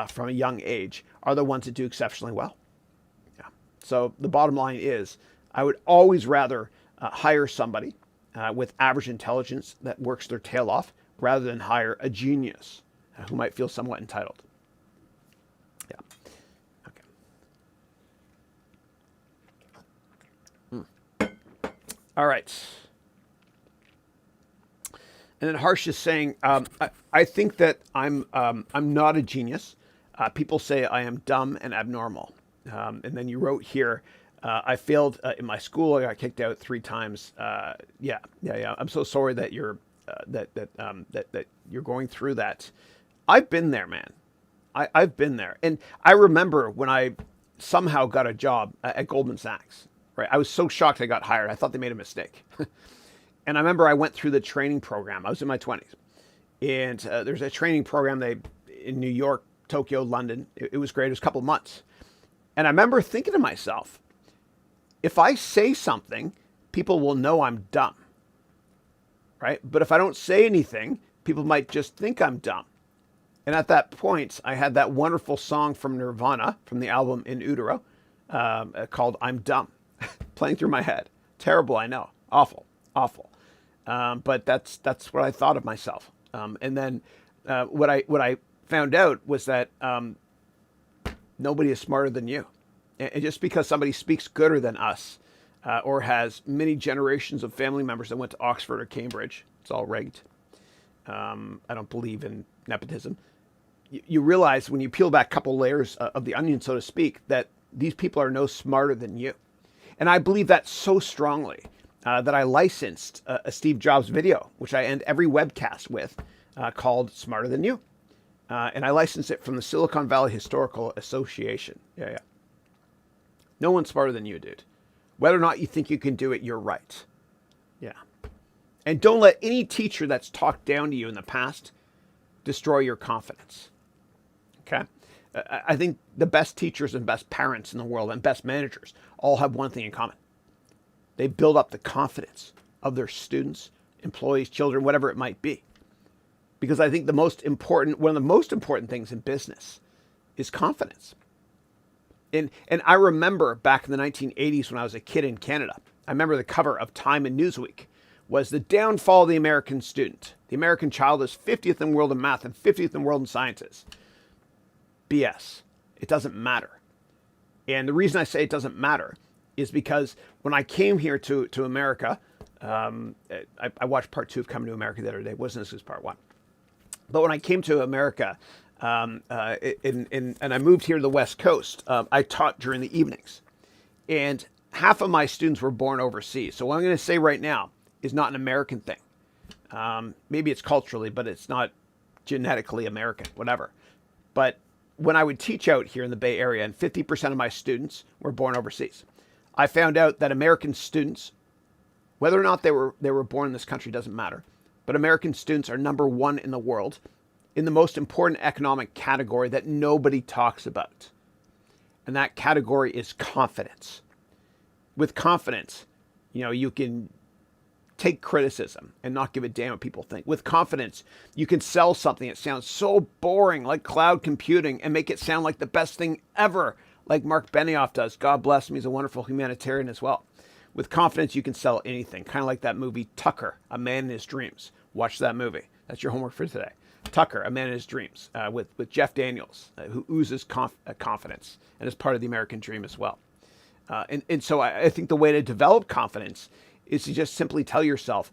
from a young age, are the ones that do exceptionally well. Yeah. So the bottom line is, I would always rather hire somebody with average intelligence that works their tail off, rather than hire a genius who might feel somewhat entitled. Yeah. Okay. All right. And then Harsh is saying, I think that I'm not a genius. People say I am dumb and abnormal. And then you wrote here, I failed in my school. I got kicked out 3 times. Yeah. I'm so sorry that you're that you're going through that. I've been there, man. I've been there, and I remember when I somehow got a job at Goldman Sachs. Right, I was so shocked I got hired. I thought they made a mistake. And I remember I went through the training program. I was in my 20s, and there's a training program in New York, Tokyo, London. It was great. It was a couple of months, and I remember thinking to myself, if I say something, people will know I'm dumb. Right, but if I don't say anything, people might just think I'm dumb. And at that point, I had that wonderful song from Nirvana, from the album In Utero, called "I'm Dumb," playing through my head. Terrible, I know. Awful. But that's what I thought of myself. And then what I found out was that nobody is smarter than you. And just because somebody speaks gooder than us, or has many generations of family members that went to Oxford or Cambridge, it's all rigged. I don't believe in nepotism. You realize when you peel back a couple layers of the onion, so to speak, that these people are no smarter than you. And I believe that so strongly that I licensed a Steve Jobs video, which I end every webcast with, called Smarter Than You. And I licensed it from the Silicon Valley Historical Association. Yeah. No one's smarter than you, dude. Whether or not you think you can do it, you're right. Yeah. And don't let any teacher that's talked down to you in the past destroy your confidence. Okay? I think the best teachers and best parents in the world and best managers all have one thing in common. They build up the confidence of their students, employees, children, whatever it might be. Because I think one of the most important things in business is confidence. And I remember back in the 1980s when I was a kid in Canada, I remember the cover of Time and Newsweek was "The Downfall of the American Student. The American Child is 50th in the world in math and 50th in the world in sciences." BS. It doesn't matter. And the reason I say it doesn't matter is because when I came here to America, I watched part 2 of Coming to America the other day. It wasn't as good as part 1. But when I came to America, and I moved here to the West Coast, I taught during the evenings. And half of my students were born overseas. So what I'm going to say right now is not an American thing. Maybe it's culturally, but it's not genetically American, whatever. But when I would teach out here in the Bay Area, and 50% of my students were born overseas, I found out that American students, whether or not they were born in this country doesn't matter, but American students are number 1 in the world in the most important economic category that nobody talks about. And that category is confidence. With confidence, you can take criticism and not give a damn what people think. With confidence, you can sell something that sounds so boring, like cloud computing, and make it sound like the best thing ever, like Mark Benioff does. God bless him. He's a wonderful humanitarian as well. With confidence, you can sell anything, kind of like that movie Tucker, A Man in His Dreams. Watch that movie. That's your homework for today. Tucker, A Man in His Dreams, with Jeff Daniels, who oozes confidence and is part of the American dream as well. And so I think the way to develop confidence is to just simply tell yourself,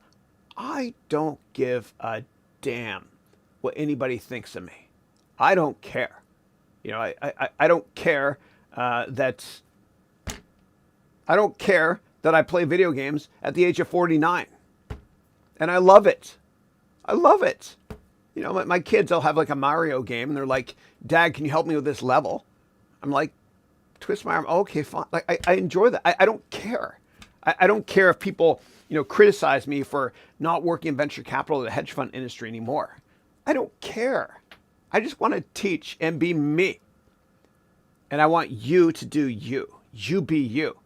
I don't give a damn what anybody thinks of me. I don't care. You know, I don't care that I play video games at the age of 49. And I love it. I love it. You know, my kids, they'll have like a Mario game and they're like, Dad, can you help me with this level? I'm like, twist my arm. Okay, fine. Like I enjoy that. I don't care. I don't care if people, you know, criticize me for not working in venture capital or the hedge fund industry anymore. I don't care. I just want to teach and be me. And I want you to do you. You be you.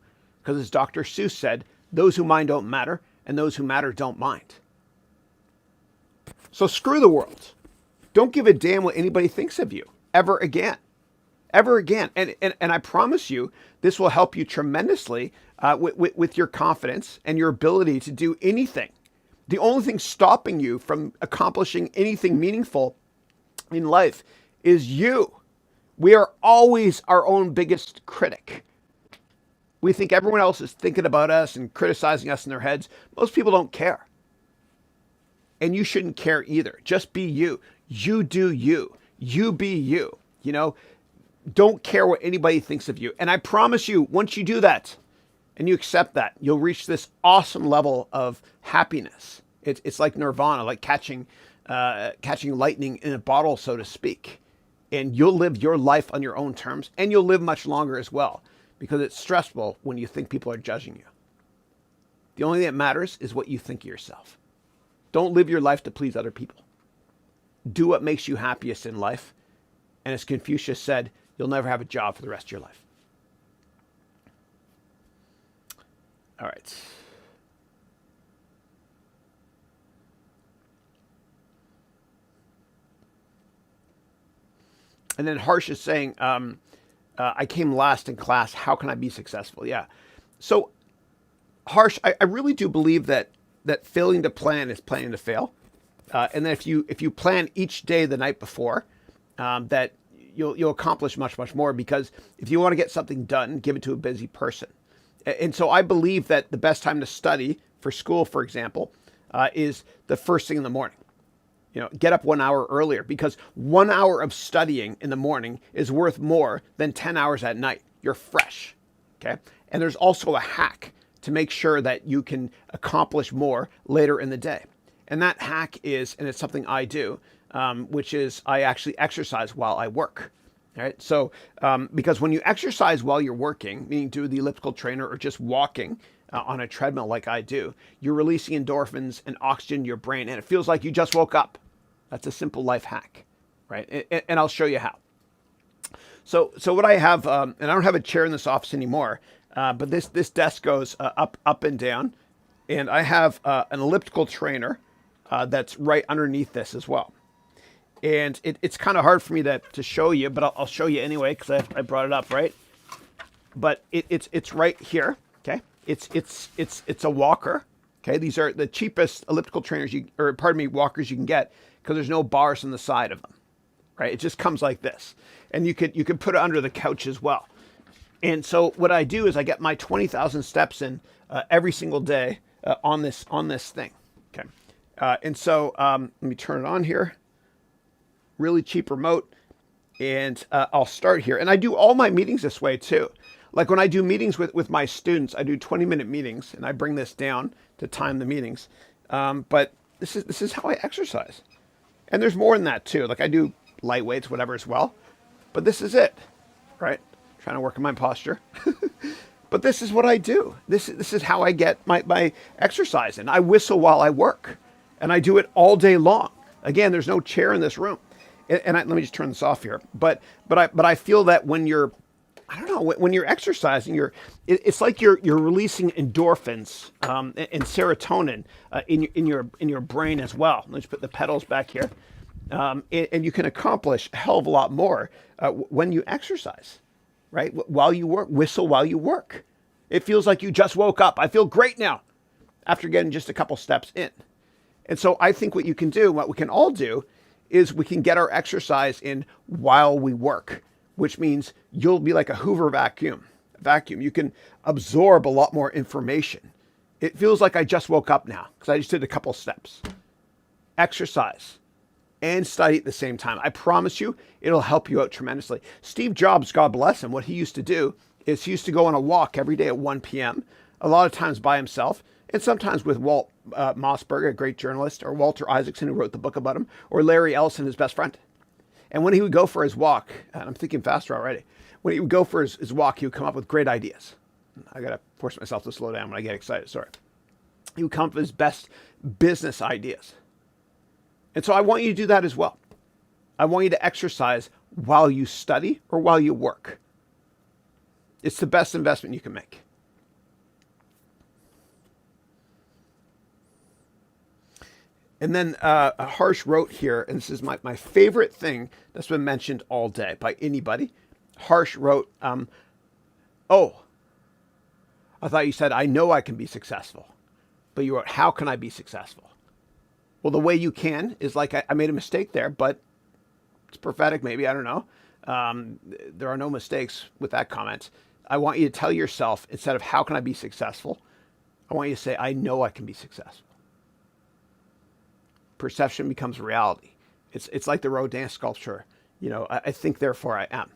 Because as Dr. Seuss said, those who mind don't matter, and those who matter don't mind. So screw the world. Don't give a damn what anybody thinks of you ever again. Ever again. And I promise you, this will help you tremendously with your confidence and your ability to do anything. The only thing stopping you from accomplishing anything meaningful in life is you. We are always our own biggest critic. We think everyone else is thinking about us and criticizing us in their heads. Most people don't care. And you shouldn't care either. Just be you. You do you. You be you. You know, don't care what anybody thinks of you. And I promise you, once you do that and you accept that, you'll reach this awesome level of happiness. It's like nirvana, like catching lightning in a bottle, so to speak. And you'll live your life on your own terms, and you'll live much longer as well, because it's stressful when you think people are judging you. The only thing that matters is what you think of yourself. Don't live your life to please other people. Do what makes you happiest in life. And as Confucius said, you'll never have a job for the rest of your life. All right. And then Harsh is saying, I came last in class. How can I be successful? Yeah. So Harsh, I really do believe that failing to plan is planning to fail. And then if you plan each day the night before, that you'll accomplish much more, because if you want to get something done, give it to a busy person. And so I believe that the best time to study for school, for example, is the first thing in the morning. You know, get up 1 hour earlier, because 1 hour of studying in the morning is worth more than 10 hours at night. You're fresh. Okay. And there's also a hack to make sure that you can accomplish more later in the day. And that hack is, and it's something I do, which is I actually exercise while I work. All right. So, because when you exercise while you're working, meaning do the elliptical trainer or just walking on a treadmill like I do, you're releasing endorphins and oxygen to your brain, and it feels like you just woke up. That's a simple life hack, right? And I'll show you how. So what I have, and I don't have a chair in this office anymore, but this desk goes up and down, and I have an elliptical trainer that's right underneath this as well. And it's kind of hard for me to show you, but I'll show you anyway, because I brought it up, right? But it's right here, okay? It's a walker, okay? These are the cheapest elliptical trainers walkers you can get, because there's no bars on the side of them, right? It just comes like this, and you could put it under the couch as well. And so what I do is I get my 20,000 steps in every single day on this thing, okay? And so let me turn it on here. Really cheap remote, and I'll start here. And I do all my meetings this way too. Like when I do meetings with my students, I do 20-minute meetings, and I bring this down to time the meetings. But this is how I exercise. And there's more than that too. Like I do light weights, whatever as well. But this is it, right? Trying to work on my posture. But this is what I do. This is how I get my exercise. And I whistle while I work. And I do it all day long. Again, there's no chair in this room. And let me just turn this off here. But I feel that when you're I don't know, when you're exercising, it's like you're releasing endorphins and serotonin in your brain as well. Let's put the pedals back here, and you can accomplish a hell of a lot more when you exercise, right? While you work, whistle while you work. It feels like you just woke up. I feel great now after getting just a couple steps in. And so I think what you can do, what we can all do, is we can get our exercise in while we work, which means you'll be like a Hoover vacuum. You can absorb a lot more information. It feels like I just woke up now because I just did a couple steps. Exercise and study at the same time. I promise you, it'll help you out tremendously. Steve Jobs, God bless him, what he used to do is he used to go on a walk every day at 1 p.m., a lot of times by himself, and sometimes with Walt Mossberg, a great journalist, or Walter Isaacson, who wrote the book about him, or Larry Ellison, his best friend. And when he would go for his walk, and I'm thinking faster already, when he would go for his walk, he would come up with great ideas. I got to force myself to slow down when I get excited, sorry. He would come up with his best business ideas. And so I want you to do that as well. I want you to exercise while you study or while you work. It's the best investment you can make. And then Harsh wrote here, and this is my favorite thing that's been mentioned all day by anybody. Harsh wrote, oh, I thought you said, I know I can be successful. But you wrote, how can I be successful? Well, the way you can is like, I made a mistake there, but it's prophetic maybe, I don't know. There are no mistakes with that comment. I want you to tell yourself, instead of how can I be successful, I want you to say, I know I can be successful. Perception becomes reality. It's like the Rodin sculpture. You know, I think, therefore I am.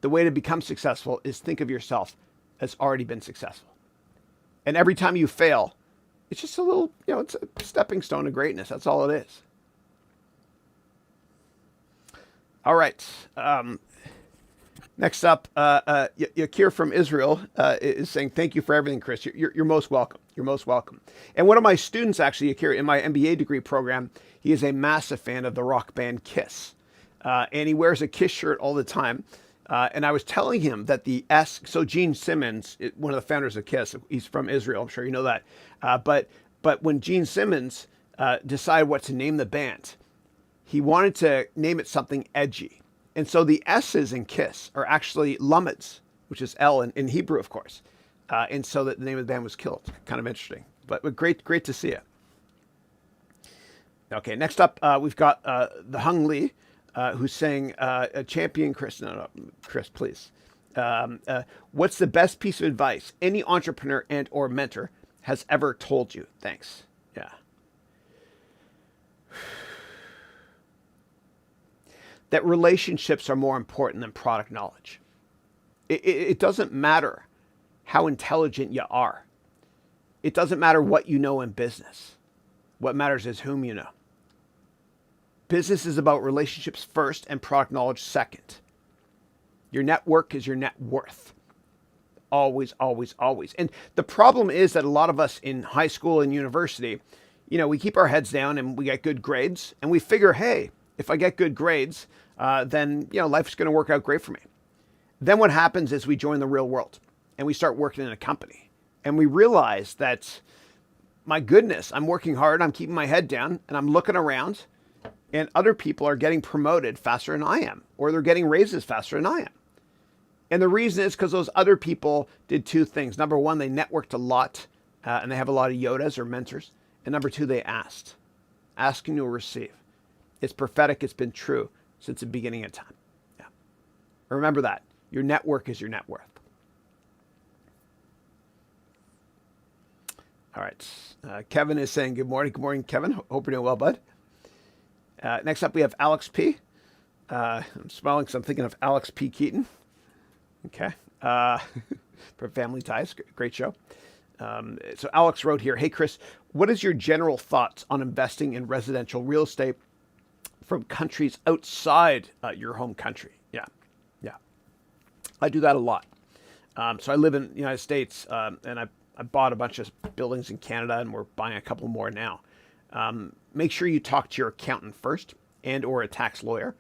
The way to become successful is think of yourself as already been successful. And every time you fail, it's just a little, it's a stepping stone to greatness. That's all it is. All right. Next up, Yakir from Israel is saying, thank you for everything, Chris. You're most welcome. You're most welcome. And one of my students, actually, Yakir, in my MBA degree program, he is a massive fan of the rock band Kiss. And he wears a Kiss shirt all the time. And I was telling him that so Gene Simmons, one of the founders of Kiss, he's from Israel. I'm sure you know that. But when Gene Simmons decided what to name the band, he wanted to name it something edgy. And so the S's in Kiss are actually Lummeds, which is L in Hebrew, of course. And so the name of the band was killed. Kind of interesting, but great to see it. Okay, next up, we've got the Hung Lee, who's saying, champion Chris. No, Chris, please. What's the best piece of advice any entrepreneur and or mentor has ever told you? Thanks. Yeah. That relationships are more important than product knowledge. It doesn't matter how intelligent you are. It doesn't matter what you know in business. What matters is whom you know. Business is about relationships first and product knowledge second. Your network is your net worth. Always, always, always. And the problem is that a lot of us in high school and university, we keep our heads down and we get good grades and we figure, hey, if I get good grades, then, life's going to work out great for me. Then what happens is we join the real world and we start working in a company and we realize that, my goodness, I'm working hard. I'm keeping my head down and I'm looking around and other people are getting promoted faster than I am, or they're getting raises faster than I am. And the reason is because those other people did two things. Number one, they networked a lot and they have a lot of Yodas or mentors. And number two, they asked. Asking you'll receive. It's prophetic. It's been true since the beginning of time. Yeah. Remember that. Your network is your net worth. All right. Kevin is saying good morning. Good morning, Kevin. Hope you're doing well, bud. Next up, we have Alex P. I'm smiling because I'm thinking of Alex P. Keaton. Okay. For Family Ties. Great show. So Alex wrote here, hey, Chris, what is your general thoughts on investing in residential real estate from countries outside your home country? Yeah. I do that a lot. So I live in the United States, and I bought a bunch of buildings in Canada, and we're buying a couple more now. Make sure you talk to your accountant first and or a tax lawyer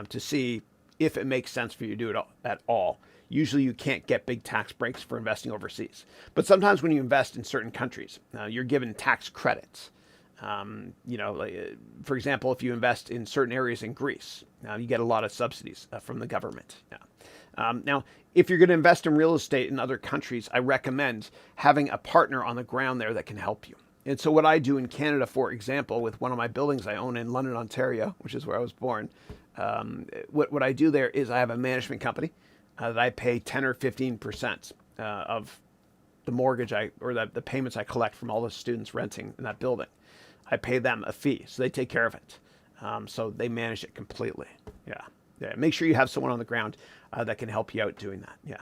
to see if it makes sense for you to do it at all. usually you can't get big tax breaks for investing overseas. But sometimes when you invest in certain countries, you're given tax credits. For example, if you invest in certain areas in Greece, you get a lot of subsidies from the government. Now, if you're going to invest in real estate in other countries, I recommend having a partner on the ground there that can help you. And so what I do in Canada, for example, with one of my buildings I own in London, Ontario, which is where I was born, what I do there is I have a management company that I pay 10 or 15% of the mortgage the payments I collect from all the students renting in that building. I pay them a fee, so they take care of it. So they manage it completely. Yeah. Make sure you have someone on the ground that can help you out doing that. Yeah.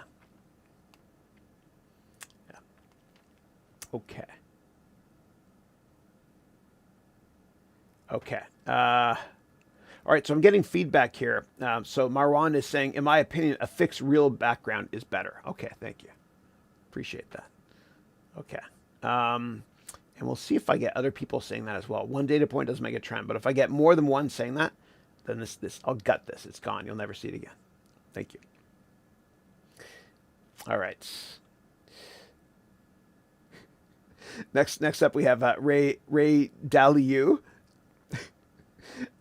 Okay. All right, so I'm getting feedback here. So Marwan is saying, in my opinion, a fixed real background is better. Okay, thank you. Appreciate that. Okay. And we'll see if I get other people saying that as well. One data point doesn't make a trend, but if I get more than one saying that, then this I'll gut this. It's gone. You'll never see it again. Thank you. All right. Next up, we have Ray Dalio.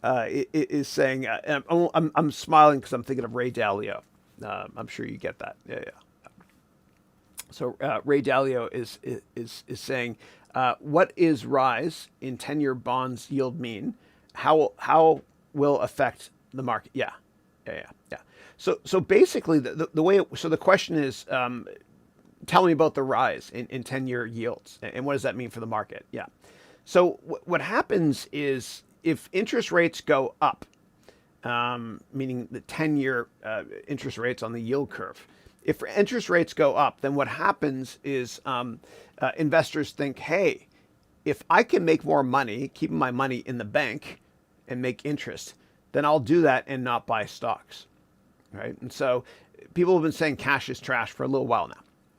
Is saying, I'm smiling because I'm thinking of Ray Dalio. I'm sure you get that. Yeah. So Ray Dalio is saying, what is rise in 10-year bonds yield mean? How will affect the market? Yeah. So basically, the way so the question is, tell me about the rise in 10-year yields and what does that mean for the market? Yeah. So what happens is, if interest rates go up, meaning the 10-year interest rates on the yield curve, if interest rates go up, then what happens is investors think, hey, if I can make more money, keeping my money in the bank and make interest, then I'll do that and not buy stocks, right? And so people have been saying cash is trash for a little while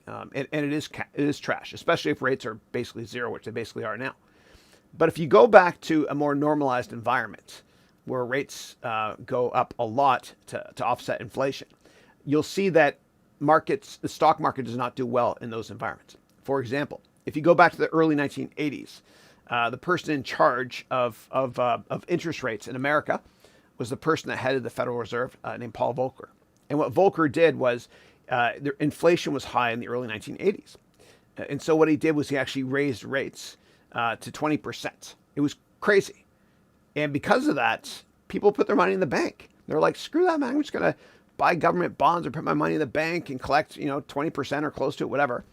now, and it is trash, especially if rates are basically zero, which they basically are now. But if you go back to a more normalized environment where rates go up a lot to offset inflation, you'll see that the stock market does not do well in those environments. For example, if you go back to the early 1980s, the person in charge of interest rates in America was the person that headed the Federal Reserve named Paul Volcker. And what Volcker did was, the inflation was high in the early 1980s. And so what he did was he actually raised rates to 20%. It was crazy. And because of that, people put their money in the bank. They're like, screw that, man. I'm just going to buy government bonds or put my money in the bank and collect, 20% or close to it, whatever.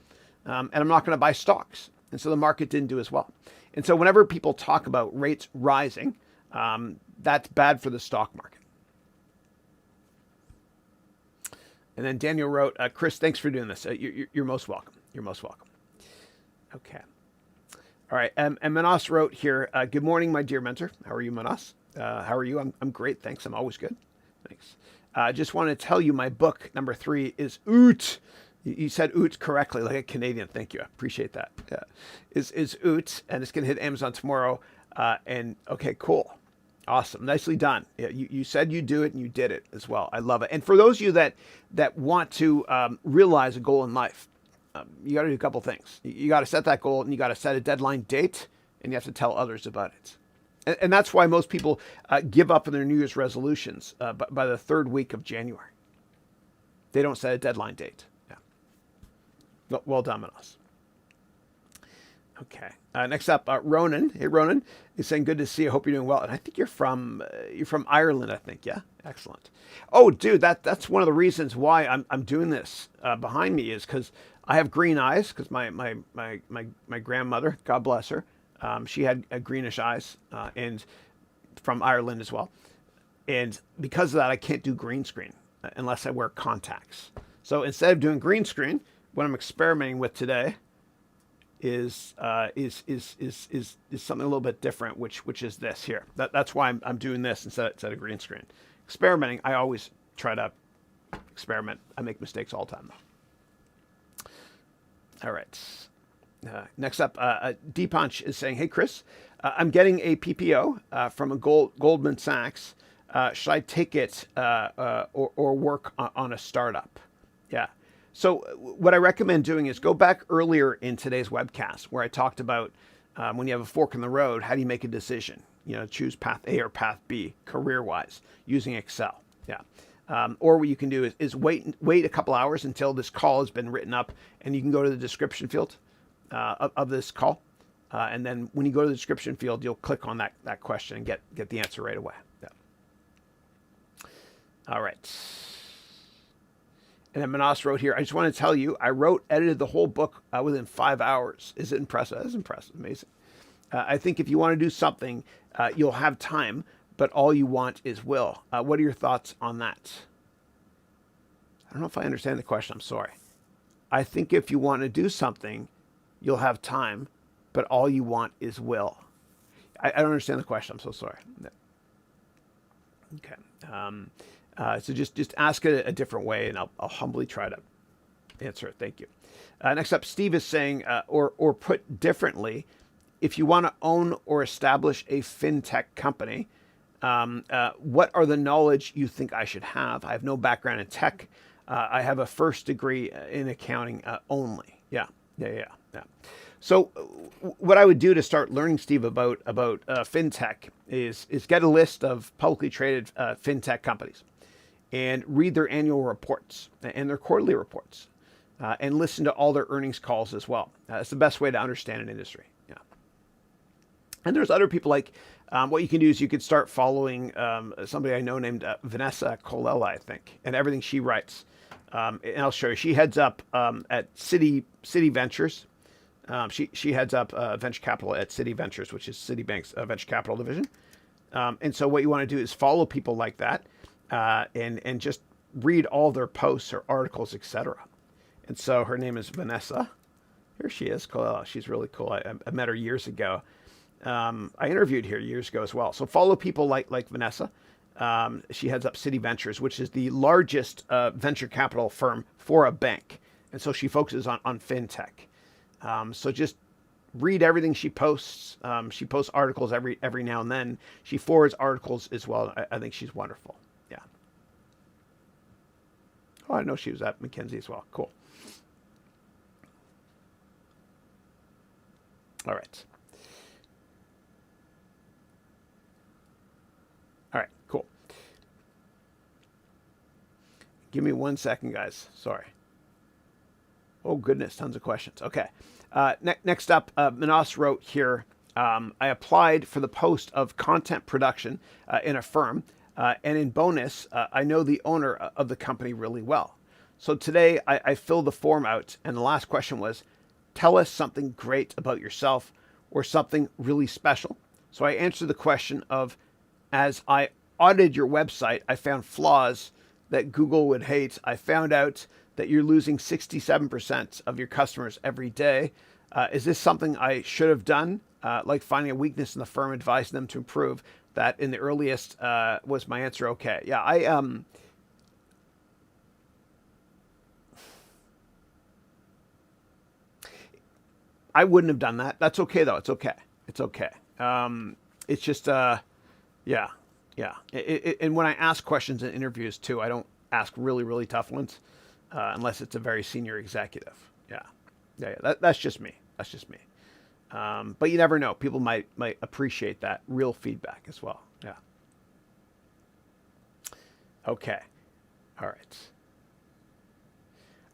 And I'm not going to buy stocks. And so the market didn't do as well. And so whenever people talk about rates rising, that's bad for the stock market. And then Daniel wrote, Chris, thanks for doing this. You're most welcome. You're most welcome. Okay. All right. And Manas wrote here, good morning, my dear mentor. How are you, Manas? How are you? I'm great. Thanks. I'm always good. Thanks. I just want to tell you my book, number 3, is Oot. You said Oot correctly, like a Canadian. Thank you. I appreciate that. Yeah. Is Oot, and it's going to hit Amazon tomorrow. And okay, cool. Awesome. Nicely done. Yeah, you said you do it and you did it as well. I love it. And for those of you that want to realize a goal in life, you got to do a couple things. You got to set that goal and you got to set a deadline date and you have to tell others about it. And that's why most people give up on their New Year's resolutions by the 3rd week of January. They don't set a deadline date. Yeah. Well done on us. Okay. Next up, Ronan. Hey, Ronan is saying, good to see you. Hope you're doing well. And I think you're from Ireland, I think. Yeah. Excellent. Oh, dude, that's one of the reasons why I'm doing this behind me is because I have green eyes because my grandmother, God bless her, she had greenish eyes and from Ireland as well. And because of that, I can't do green screen unless I wear contacts. So instead of doing green screen, what I'm experimenting with today is something a little bit different, which is this here. That's why I'm doing this instead of green screen. Experimenting, I always try to experiment. I make mistakes all the time though. All right. Next up, Deepanch is saying, hey, Chris, I'm getting a PPO from a Goldman Sachs. Should I take it or work on a startup? Yeah. So what I recommend doing is go back earlier in today's webcast where I talked about when you have a fork in the road, how do you make a decision? Choose path A or path B career-wise using Excel. Yeah. Or what you can do is wait a couple hours until this call has been written up, and you can go to the description field of this call. And then when you go to the description field, you'll click on that question and get the answer right away. Yeah. All right. And then Manas wrote here, I just want to tell you, edited the whole book within 5 hours. Is it impressive? That is impressive. Amazing. I think if you want to do something, you'll have time, but all you want is will. What are your thoughts on that? I don't know if I understand the question. I'm sorry. I think if you want to do something, you'll have time, but all you want is will. I don't understand the question. I'm so sorry. Okay. So just ask it a different way, and I'll humbly try to answer it. Thank you. Next up, Steve is saying, or put differently, if you want to own or establish a fintech company, what are the knowledge you think I should have? I have no background in tech. I have a first degree in accounting only. Yeah. So what I would do to start learning, Steve, about fintech is get a list of publicly traded fintech companies and read their annual reports and their quarterly reports and listen to all their earnings calls as well. It's the best way to understand an industry. Yeah. And there's other people like what you can do is you could start following somebody I know named Vanessa Colella, I think, and everything she writes. And I'll show you. She heads up at City Ventures. She heads up venture capital at City Ventures, which is Citibank's venture capital division. And so what you want to do is follow people like that and just read all their posts or articles, etc. And so her name is Vanessa. Here she is. Cool. She's really cool. I met her years ago. I interviewed her years ago as well. So follow people like Vanessa. She heads up City Ventures, which is the largest venture capital firm for a bank. And so she focuses on fintech. So just read everything she posts. She posts articles every now and then. She forwards articles as well. I think she's wonderful. Yeah. Oh, I know she was at McKinsey as well. Cool. All right. Cool. Give me 1 second, guys. Sorry. Oh, goodness. Tons of questions. Okay. Next up, Manas wrote here, I applied for the post of content production in a firm. And in bonus, I know the owner of the company really well. So today I filled the form out. And the last question was, tell us something great about yourself or something really special. So I answered the question of, as I audited your website, I found flaws that Google would hate. I found out that you're losing 67% of your customers every day. Is this something I should have done? Like finding a weakness in the firm, advising them to improve. That in the earliest was my answer. Okay. Yeah, I wouldn't have done that. That's okay though. It's okay. It's okay. It's just yeah. And when I ask questions in interviews too, I don't ask really, really tough ones unless it's a very senior executive. Yeah. That's just me. But you never know. People might appreciate that real feedback as well. Yeah. Okay. All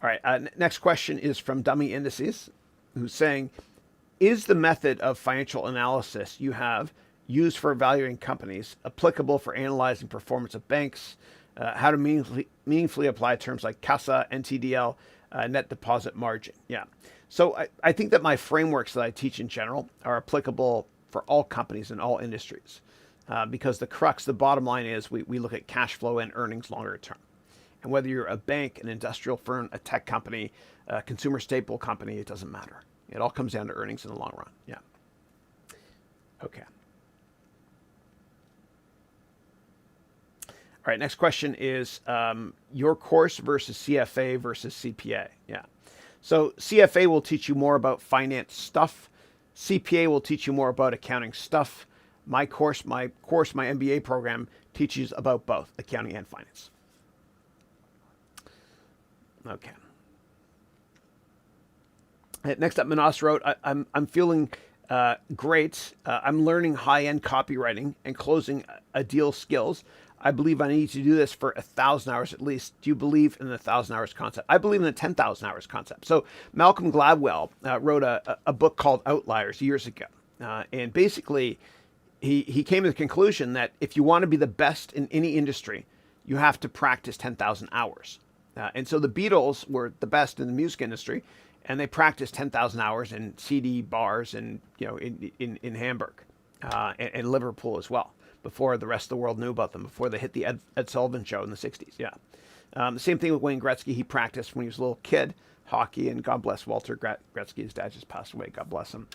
right. Next question is from Dummy Indices, who's saying, is the method of financial analysis you have used for evaluating companies applicable for analyzing performance of banks, how to meaningfully apply terms like CASA, NTDL, net deposit margin? Yeah. So I think that my frameworks that I teach in general are applicable for all companies in all industries because the bottom line is we look at cash flow and earnings longer term. And whether you're a bank, an industrial firm, a tech company, a consumer staple company, it doesn't matter. It all comes down to earnings in the long run. Yeah. Okay. All right, next question is your course versus CFA versus CPA. Yeah. So CFA will teach you more about finance stuff. CPA will teach you more about accounting stuff. My MBA program teaches about both accounting and finance. Okay. Next up, Manas wrote, I'm feeling great. I'm learning high-end copywriting and closing a deal skills. I believe I need to do this for 1,000 hours at least. Do you believe in the 1,000 hours concept? I believe in the 10,000 hours concept. So Malcolm Gladwell wrote a book called Outliers years ago. And basically, he came to the conclusion that if you want to be the best in any industry, you have to practice 10,000 hours. And so the Beatles were the best in the music industry, and they practiced 10,000 hours in CD bars and in Hamburg and Liverpool as well, before the rest of the world knew about them, before they hit the Ed Sullivan Show in the 60s. Yeah. The same thing with Wayne Gretzky. He practiced when he was a little kid, hockey, and God bless Walter Gretzky. His dad just passed away. God bless him.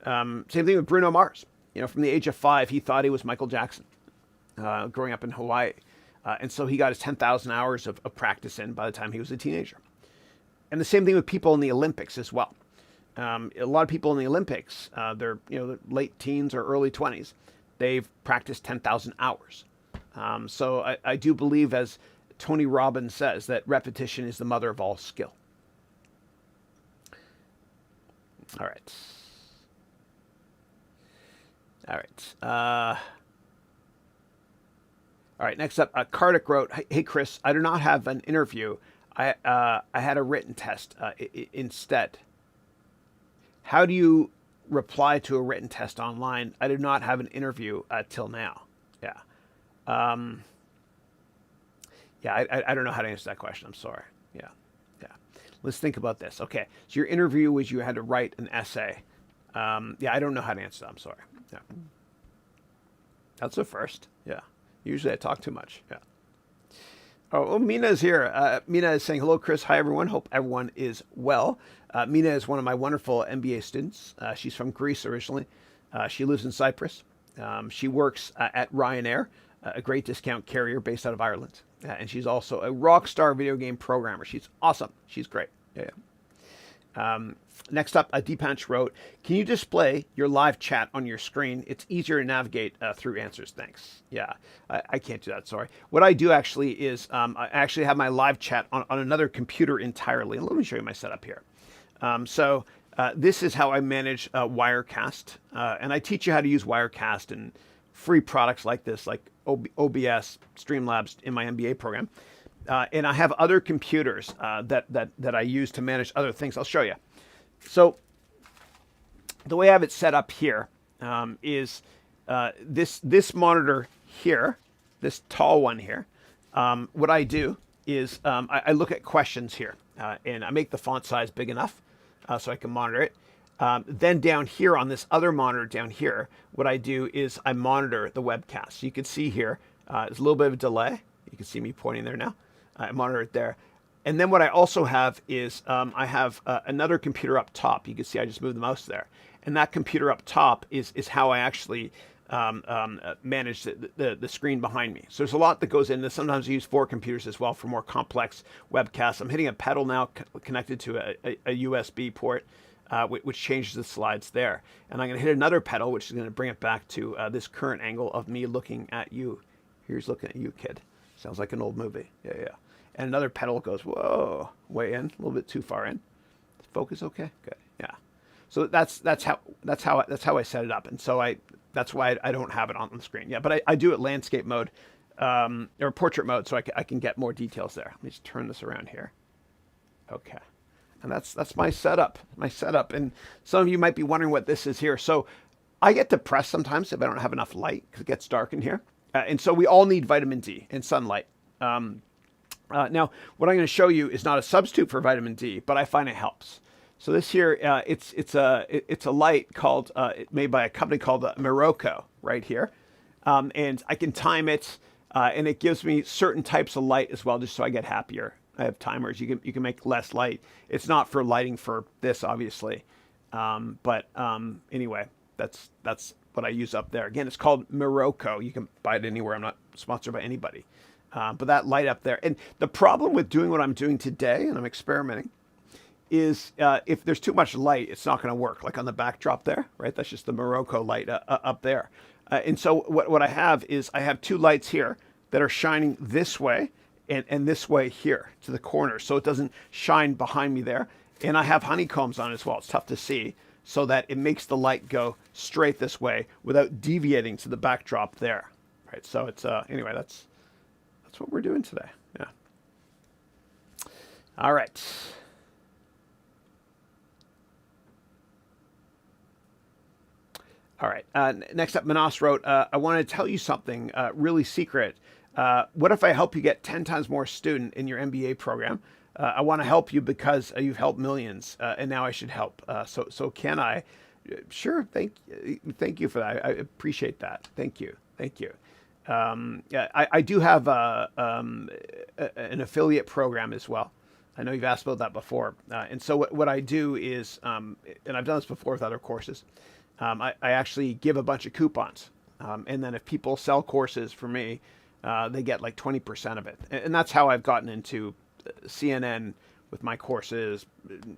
Same thing with Bruno Mars. From the age of 5, he thought he was Michael Jackson growing up in Hawaii. And so he got his 10,000 hours of practice in by the time he was a teenager. And the same thing with people in the Olympics as well. A lot of people in the Olympics, they're late teens or early 20s. They've practiced 10,000 hours. So I do believe, as Tony Robbins says, that repetition is the mother of all skill. All right. All right, next up, Kartik wrote, "Hey Chris, I do not have an interview. I had a written test instead. How do you reply to a written test online? I did not have an interview till now." Yeah. I don't know how to answer that question. I'm sorry. Yeah. Let's think about this. Okay, so your interview was you had to write an essay. I don't know how to answer that. I'm sorry. Yeah. That's a first. Yeah. Usually I talk too much. Yeah. Oh, Mina is here. Mina is saying, "Hello, Chris. Hi, everyone. Hope everyone is well." Mina is one of my wonderful MBA students. She's from Greece originally. She lives in Cyprus. She works at Ryanair, a great discount carrier based out of Ireland. And she's also a rock star video game programmer. She's awesome. She's great. Yeah. Next up, Deepanch wrote, "Can you display your live chat on your screen? It's easier to navigate through answers. Thanks." Yeah, I can't do that. Sorry. What I do actually is I actually have my live chat on another computer entirely. And let me show you my setup here. This is how I manage Wirecast. And I teach you how to use Wirecast and free products like this, like OBS, Streamlabs in my MBA program. And I have other computers that I use to manage other things. I'll show you. So the way I have it set up here is this monitor here, this tall one here. What I do is I look at questions here, and I make the font size big enough so I can monitor it. Then down here on this other monitor down here, what I do is I monitor the webcast. So you can see here, there's a little bit of a delay. You can see me pointing there now. I monitor it there. And then what I also have is I have another computer up top. You can see I just moved the mouse there. And that computer up top is how I actually manage the screen behind me. So there's a lot that goes in this. Sometimes I use 4 computers as well for more complex webcasts. I'm hitting a pedal now connected to a USB port, which changes the slides there. And I'm going to hit another pedal, which is going to bring it back to this current angle of me looking at you. Here's looking at you, kid. Sounds like an old movie. Yeah. And another pedal goes, whoa, way in, a little bit too far in. Focus, okay, good, yeah. So that's how I set it up, and so that's why I don't have it on the screen. Yeah, but I do it landscape mode or portrait mode, so I can get more details there. Let me just turn this around here. Okay, and that's my setup. And some of you might be wondering what this is here. So I get depressed sometimes if I don't have enough light because it gets dark in here, and so we all need vitamin D and sunlight. Now, what I'm going to show you is not a substitute for vitamin D, but I find it helps. So this here, it's a light called made by a company called Meritocracy right here, and I can time it, and it gives me certain types of light as well, just so I get happier. I have timers. You can make less light. It's not for lighting for this, obviously, but anyway, that's what I use up there. Again, it's called Meritocracy. You can buy it anywhere. I'm not sponsored by anybody. But that light up there. And the problem with doing what I'm doing today, and I'm experimenting, is if there's too much light, it's not going to work. Like on the backdrop there, right? That's just the Meritocracy light up there. And so what I have is I have 2 lights here that are shining this way and this way here to the corner, so it doesn't shine behind me there. And I have honeycombs on as well. It's tough to see, so that it makes the light go straight this way without deviating to the backdrop there. Right. So it's anyway, that's what we're doing today. Yeah. All right. All right. Next up, Manas wrote, I want to tell you something really secret. What if I help you get 10 times more student in your MBA program? I want to help you because you've helped millions, and now I should help. So can I? Sure. Thank you for that. I appreciate that. Thank you. Yeah, I do have an affiliate program as well. I know you've asked about that before. And so what I do is, and I've done this before with other courses, I actually give a bunch of coupons. And then if people sell courses for me, they get like 20% of it. And that's how I've gotten into CNN with my courses,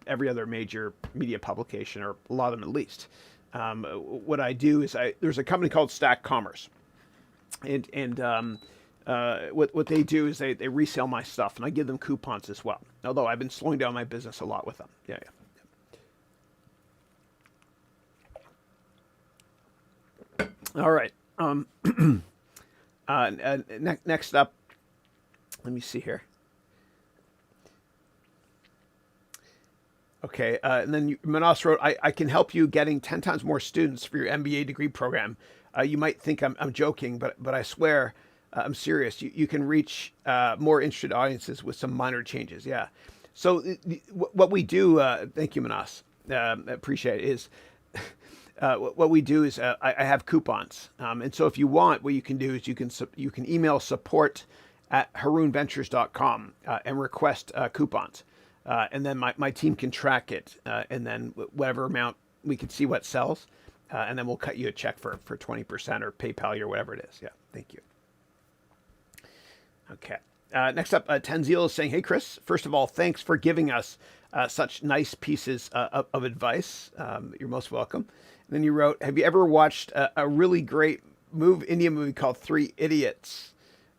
every other major media publication, or a lot of them at least. What I do is there's a company called Stack Commerce. And what they do is they resell my stuff, and I give them coupons as well. Although I've been slowing down my business a lot with them. Yeah. All right. Next up, let me see here. Okay, and then Manas wrote, I can help you getting 10 times more students for your MBA degree program. You might think I'm joking, but I swear I'm serious. You can reach more interested audiences with some minor changes. Yeah. So what we do, thank you, Manas, appreciate it, is what we do is I have coupons. And so if you want, what you can do is you can email support@harounventures.com and request coupons. And then my team can track it, and then whatever amount, we can see what sells, and then we'll cut you a check for 20% or PayPal or whatever it is. Yeah, thank you. Okay. Next up, Tenzil is saying, hey, Chris, first of all, thanks for giving us such nice pieces of advice. You're most welcome. And then you wrote, have you ever watched a really great Indian movie called 3 Idiots?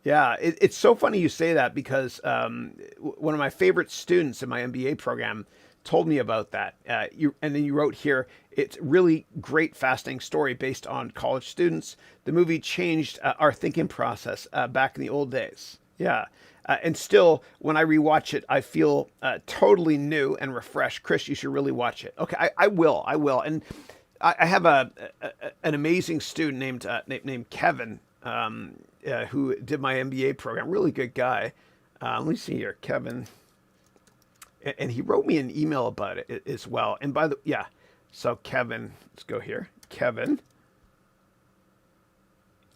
Yeah, it's so funny you say that, because one of my favorite students in my MBA program told me about that. And then you wrote here, it's really great, fascinating story based on college students. The movie changed our thinking process back in the old days. Yeah. And still, when I rewatch it, I feel totally new and refreshed. Chris, you should really watch it. Okay, I will. And I have an amazing student named Kevin, who did my MBA program. Really good guy. Let me see here, Kevin. And he wrote me an email about it as well. And so Kevin, let's go here. Kevin.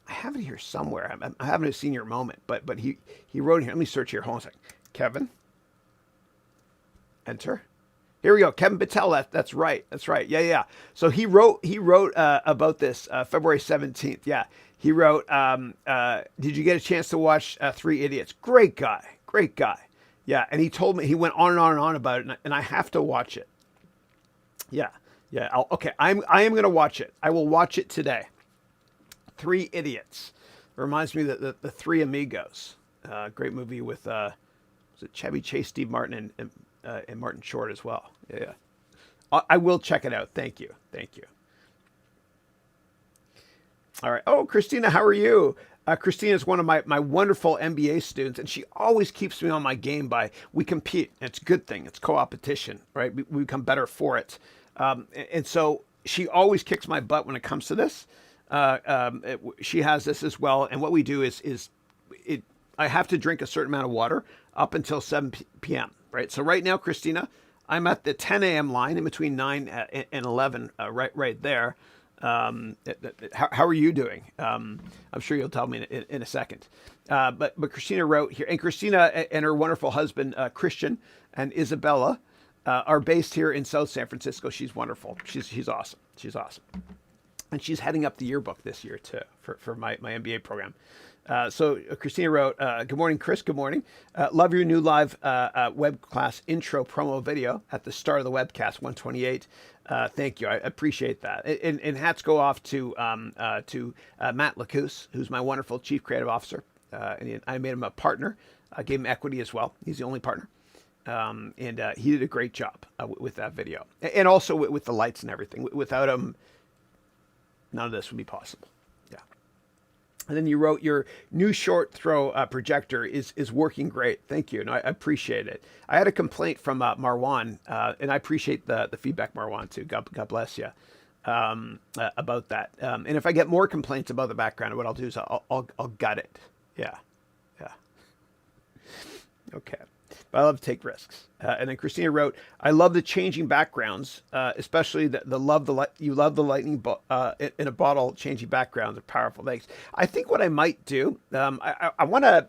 I have it here somewhere. I haven't a senior moment, but he wrote here. Let me search here. Hold on a second. Kevin. Enter. Here we go. Kevin Patel. That's right. Yeah. So he wrote about this February 17th. Yeah. He wrote, did you get a chance to watch 3 Idiots? Great guy. Yeah. And he told me, he went on and on and on about it, and I have to watch it. Yeah. I am going to watch it. I will watch it today. 3 Idiots. It reminds me that the Three Amigos, great movie with was it Chevy Chase, Steve Martin, and Martin Short as well. Yeah. I will check it out. Thank you. All right. Oh, Christina, how are you? Christina is one of my wonderful MBA students, and she always keeps me on my game we compete. It's a good thing. It's co-opetition, right? We become better for it. And so she always kicks my butt when it comes to this. She has this as well. And what we do is I have to drink a certain amount of water up until 7 p.m., right? So right now, Christina, I'm at the 10 a.m. line in between 9 and 11, right there. How are you doing? I'm sure you'll tell me in a second. But Christina wrote here, and Christina and her wonderful husband, Christian and Isabella, are based here in South San Francisco. She's wonderful. She's awesome. And she's heading up the yearbook this year too for my MBA program. So Christina wrote, good morning, Chris. Good morning. Love your new live web class intro promo video at the start of the webcast 128. Thank you. I appreciate that. And hats go off to Matt Lacuse, who's my wonderful chief creative officer. and I made him a partner. I gave him equity as well. He's the only partner. He did a great job with that video. And also with the lights and everything. Without him, none of this would be possible. Yeah. And then you wrote, your new short throw projector is working great. Thank you. And I appreciate it. I had a complaint from Marwan, and I appreciate the feedback, Marwan, too. God bless you. About that. And if I get more complaints about the background, what I'll do is I'll gut it. Yeah. Okay. But I love to take risks. And then Christina wrote, I love the changing backgrounds, especially you love the lightning in a bottle changing backgrounds are powerful. Thanks. I think what I might do, I want to,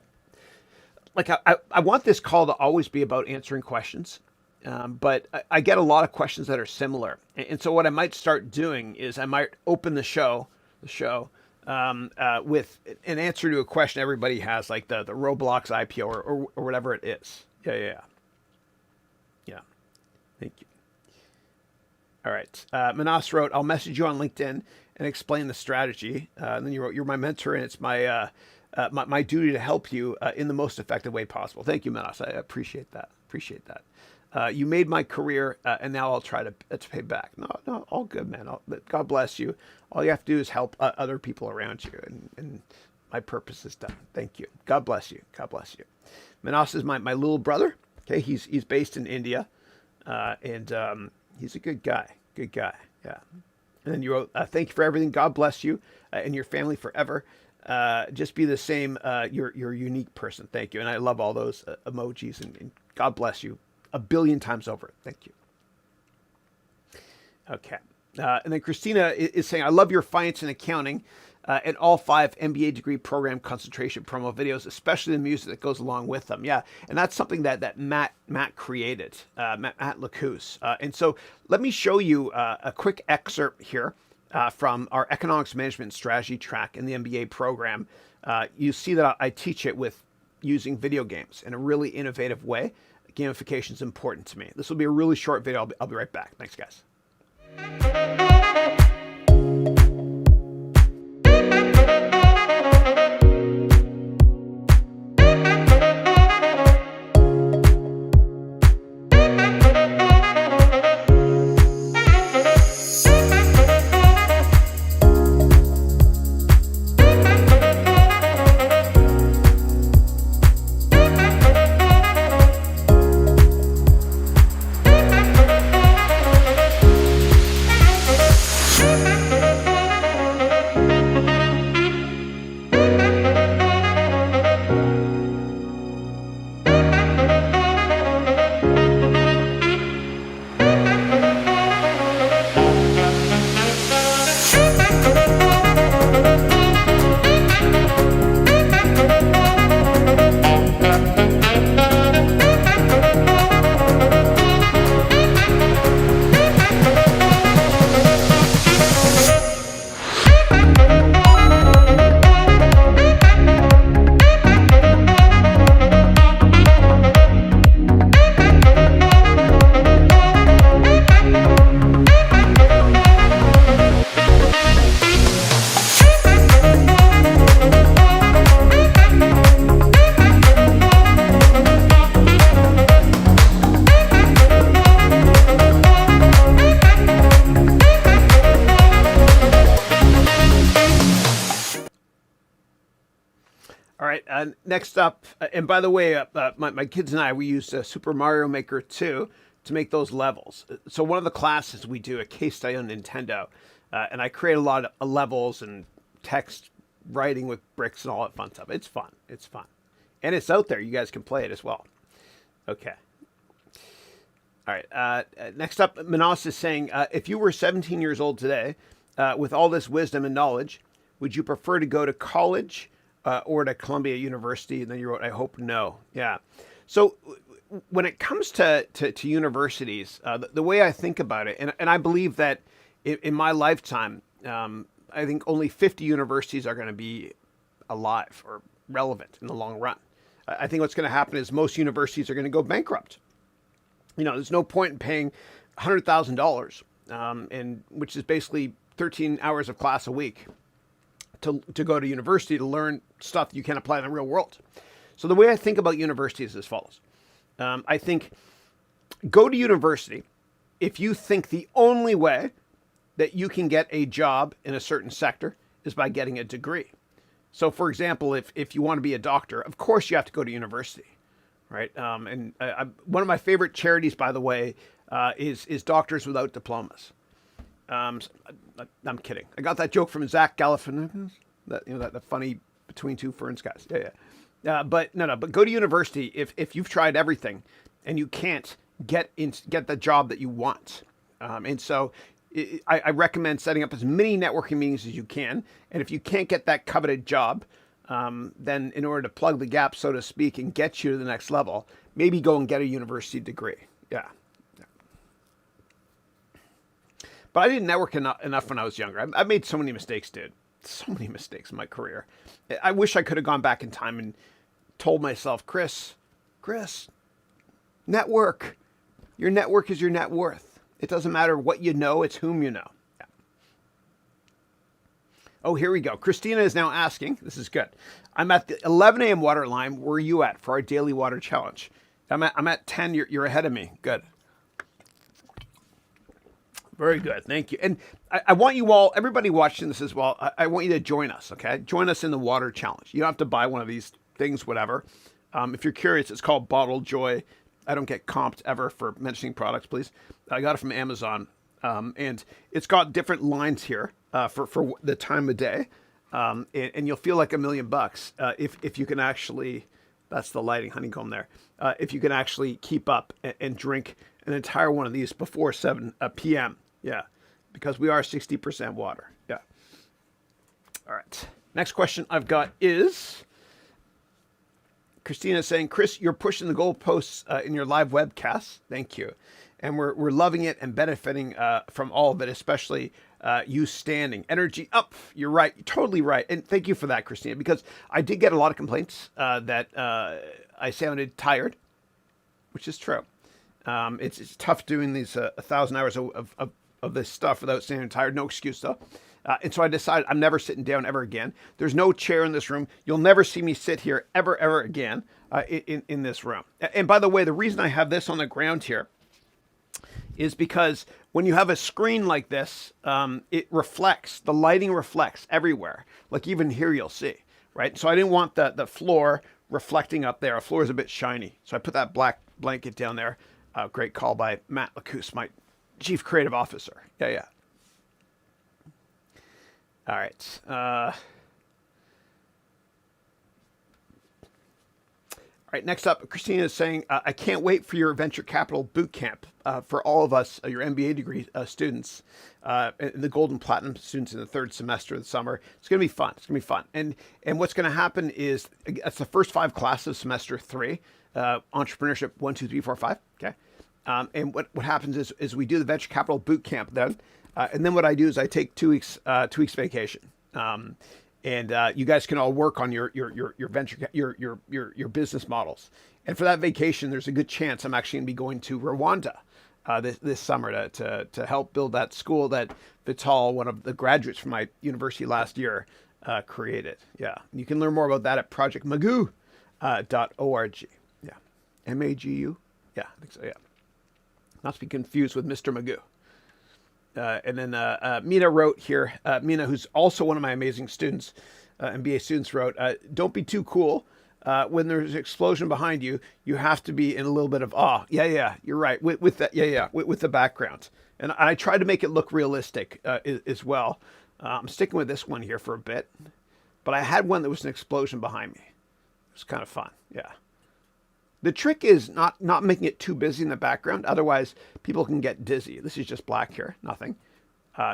I want this call to always be about answering questions. But I get a lot of questions that are similar. And so what I might start doing is I might open the show, with an answer to a question everybody has, like the Roblox IPO or whatever it is. Yeah. Thank you. All right. Manas wrote, I'll message you on LinkedIn and explain the strategy. And then you wrote, you're my mentor and it's my duty to help you in the most effective way possible. Thank you, Manas. I appreciate that. You made my career, and now I'll try to pay back. No, all good, man. God bless you. All you have to do is help other people around you, and my purpose is done. Thank you. God bless you. Manas is my little brother. Okay, he's based in India, and he's a good guy. Yeah. And then you wrote, thank you for everything. God bless you and your family forever. Just be the same. You're a unique person. Thank you. And I love all those emojis, and God bless you 1 billion times over. Thank you. Okay. And then Christina is saying, I love your finance and accounting and all 5 MBA degree program concentration promo videos, especially the music that goes along with them. Yeah. And that's something that Matt created, Matt Lacuse. And so let me show you a quick excerpt here from our economics management strategy track in the MBA program. You see that I teach it with using video games in a really innovative way. Gamification is important to me. This will be a really short video. I'll be right back. Thanks, guys. Next up, and by the way, my kids and I, we use Super Mario Maker 2 to make those levels. So one of the classes we do a case study on Nintendo, and I create a lot of levels and text writing with bricks and all that fun stuff. It's fun. And it's out there. You guys can play it as well. Okay. All right. Next up, Manas is saying, if you were 17 years old today, with all this wisdom and knowledge, would you prefer to go to college or to Columbia University? And then you wrote, I hope no. Yeah. So when it comes to universities, the way I think about it, and I believe that in my lifetime, I think only 50 universities are going to be alive or relevant in the long run. I think what's going to happen is most universities are going to go bankrupt. You know, there's no point in paying $100,000, and which is basically 13 hours of class a week, to go to university to learn stuff you can apply in the real world. So the way I think about university is as follows. I think go to university if you think the only way that you can get a job in a certain sector is by getting a degree. So, for example, if you want to be a doctor, of course you have to go to university, right? One of my favorite charities, by the way, is Doctors Without Diplomas. I'm kidding. I got that joke from Zach Galifianakis, that funny Between Two Ferns guys. But go to university if you've tried everything and you can't get the job that you want. I recommend setting up as many networking meetings as you can. And if you can't get that coveted job, then in order to plug the gap, so to speak, and get you to the next level, maybe go and get a university degree. Yeah. But I didn't network enough when I was younger. I made so many mistakes, dude. So many mistakes in my career. I wish I could have gone back in time and told myself, Chris, network. Your network is your net worth. It doesn't matter what you know, it's whom you know. Yeah. Oh, here we go. Christina is now asking, this is good. I'm at the 11 a.m. water line. Where are you at for our daily water challenge? I'm at 10. You're ahead of me. Good. Very good. Thank you. And I want you all, everybody watching this as well, I want you to join us, okay? Join us in the water challenge. You don't have to buy one of these things, whatever. If you're curious, it's called Bottled Joy. I don't get comped ever for mentioning products, please. I got it from Amazon. And it's got different lines here for the time of day. And you'll feel like $1 million if you can actually, that's the lighting honeycomb there, if you can actually keep up and drink an entire one of these before 7 p.m. Yeah, because we are 60% water. Yeah. All right. Next question I've got is, Christina saying, Chris, you're pushing the goalposts in your live webcasts. Thank you. And we're loving it and benefiting from all of it, especially you standing. Energy up. You're right. You're totally right. And thank you for that, Christina, because I did get a lot of complaints that I sounded tired, which is true. It's tough doing these 1,000 hours of this stuff without sounding tired. No excuse, though. And so I decided I'm never sitting down ever again. There's no chair in this room. You'll never see me sit here ever again in this room. And by the way, the reason I have this on the ground here is because when you have a screen like this, it reflects, the lighting reflects everywhere. Like even here you'll see, right? So I didn't want the floor reflecting up there. The floor is a bit shiny. So I put that black blanket down there. Great call by Matt Lacousse, my Chief Creative Officer. Yeah. All right. All right, next up, Christina is saying, I can't wait for your Venture Capital Bootcamp for all of us, your MBA degree students, and the Gold and Platinum students in the third semester of the summer. It's going to be fun. It's going to be fun. And what's going to happen is, it's the first 5 classes of semester 3, Entrepreneurship 1, 2, 3, 4, 5. Okay. And what happens is we do the Venture Capital Bootcamp then. And then what I do is I take 2 weeks vacation. And you guys can all work on your venture, your business models. And for that vacation, there's a good chance I'm actually going to be going to Rwanda this summer to help build that school that Vital, one of the graduates from my university last year, created. Yeah, you can learn more about that at projectmagoo.org. Yeah, MAGU. Yeah, I think so. Yeah, not to be confused with Mr. Magoo. And then Mina wrote here, Mina, who's also one of my amazing students, MBA students, wrote, don't be too cool. When there's an explosion behind you, you have to be in a little bit of awe. Yeah, you're right. With that, with the background. And I try to make it look realistic as well. I'm sticking with this one here for a bit. But I had one that was an explosion behind me. It was kind of fun. Yeah. The trick is not making it too busy in the background. Otherwise, people can get dizzy. This is just black here, nothing.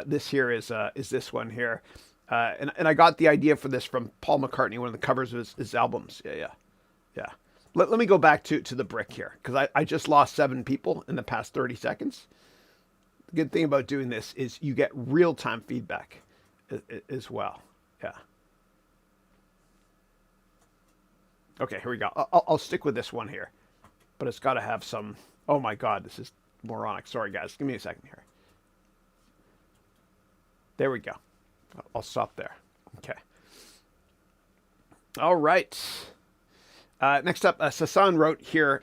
This here is this one here. And I got the idea for this from Paul McCartney, one of the covers of his albums. Yeah. Let me go back to the brick here, because I just lost 7 people in the past 30 seconds. The good thing about doing this is you get real-time feedback as well. Yeah. Okay, here we go. I'll stick with this one here, but it's got to have some, oh my God, this is moronic. Sorry, guys. Give me a second here. There we go. I'll stop there. Okay. All right. Next up, Sasan wrote here,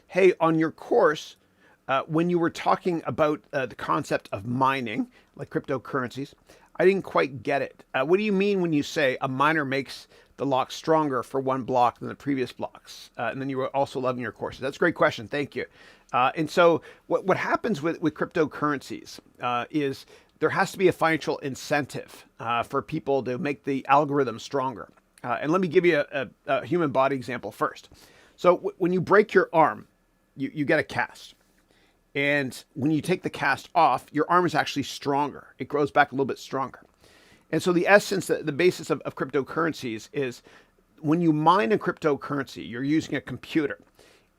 hey, on your course, when you were talking about the concept of mining, like cryptocurrencies, I didn't quite get it. What do you mean when you say a miner makes the lock stronger for one block than the previous blocks? And then you were also loving your courses. That's a great question. Thank you. And so what happens with cryptocurrencies is there has to be a financial incentive for people to make the algorithm stronger. And let me give you a human body example first. So when you break your arm, you get a cast. And when you take the cast off, your arm is actually stronger. It grows back a little bit stronger. And so the essence, the basis of cryptocurrencies is when you mine a cryptocurrency, you're using a computer.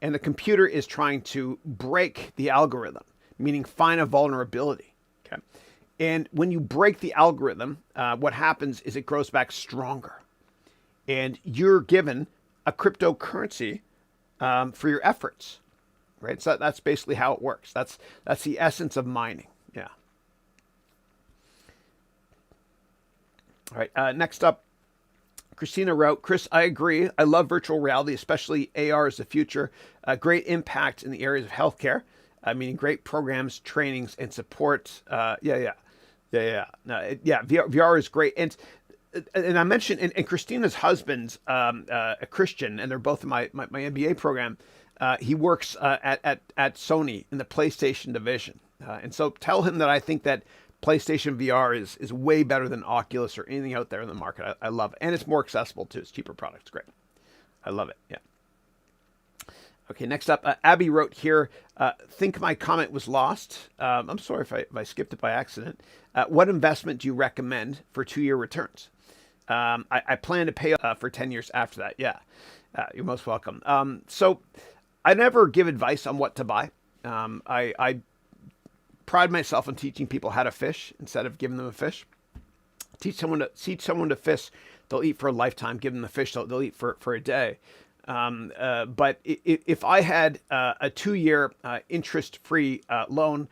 And the computer is trying to break the algorithm, meaning find a vulnerability. Okay. And when you break the algorithm, what happens is it grows back stronger. And you're given a cryptocurrency for your efforts. Right, so that's basically how it works. That's the essence of mining. Yeah. All right. Next up, Christina wrote, Chris, I agree. I love virtual reality, especially AR is the future. Great impact in the areas of healthcare, meaning great programs, trainings, and support. Yeah. VR is great. And I mentioned, and Christina's husband's a Christian, and they're both in my MBA program. He works at Sony in the PlayStation division. And so tell him that I think that PlayStation VR is way better than Oculus or anything out there in the market. I love it. And it's more accessible too. It's cheaper products. Great. I love it. Yeah. Okay, next up, Abby wrote here, think my comment was lost. I'm sorry if I skipped it by accident. What investment do you recommend for 2-year returns? I plan to pay for 10 years after that. Yeah, you're most welcome. So I never give advice on what to buy. I pride myself on teaching people how to fish instead of giving them a fish. Teach someone to fish, they'll eat for a lifetime. Give them the fish, they'll eat for a day. But if I had a 2-year interest-free loan,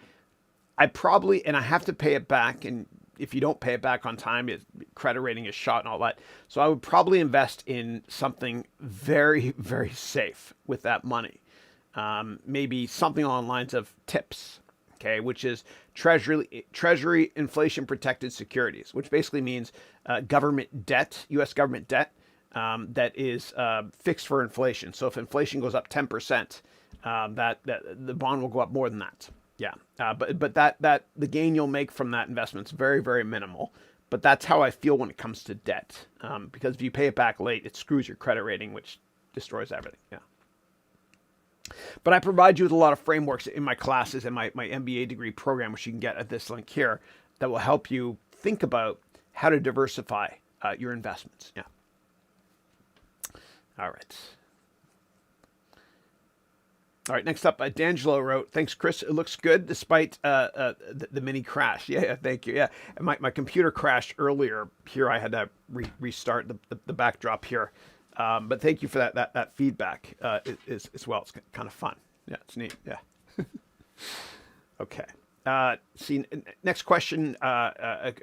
I probably, and I have to pay it back, and if you don't pay it back on time, credit rating is shot and all that. So I would probably invest in something very, very safe with that money. Maybe something along the lines of TIPS, okay, which is Treasury inflation protected securities, which basically means government debt, U.S. government debt that is fixed for inflation. So if inflation goes up 10%, that the bond will go up more than that. Yeah, but that the gain you'll make from that investment is very, very minimal. But that's how I feel when it comes to debt, because if you pay it back late, it screws your credit rating, which destroys everything. Yeah. But I provide you with a lot of frameworks in my classes and my MBA degree program, which you can get at this link here, that will help you think about how to diversify your investments. Yeah. All right. All right, next up, D'Angelo wrote, thanks, Chris. It looks good despite the mini crash. Yeah, thank you. Yeah, and my computer crashed earlier here. I had to restart the backdrop here. But thank you for that feedback as well. It's kind of fun. Yeah, it's neat. Yeah. Okay. See, next question.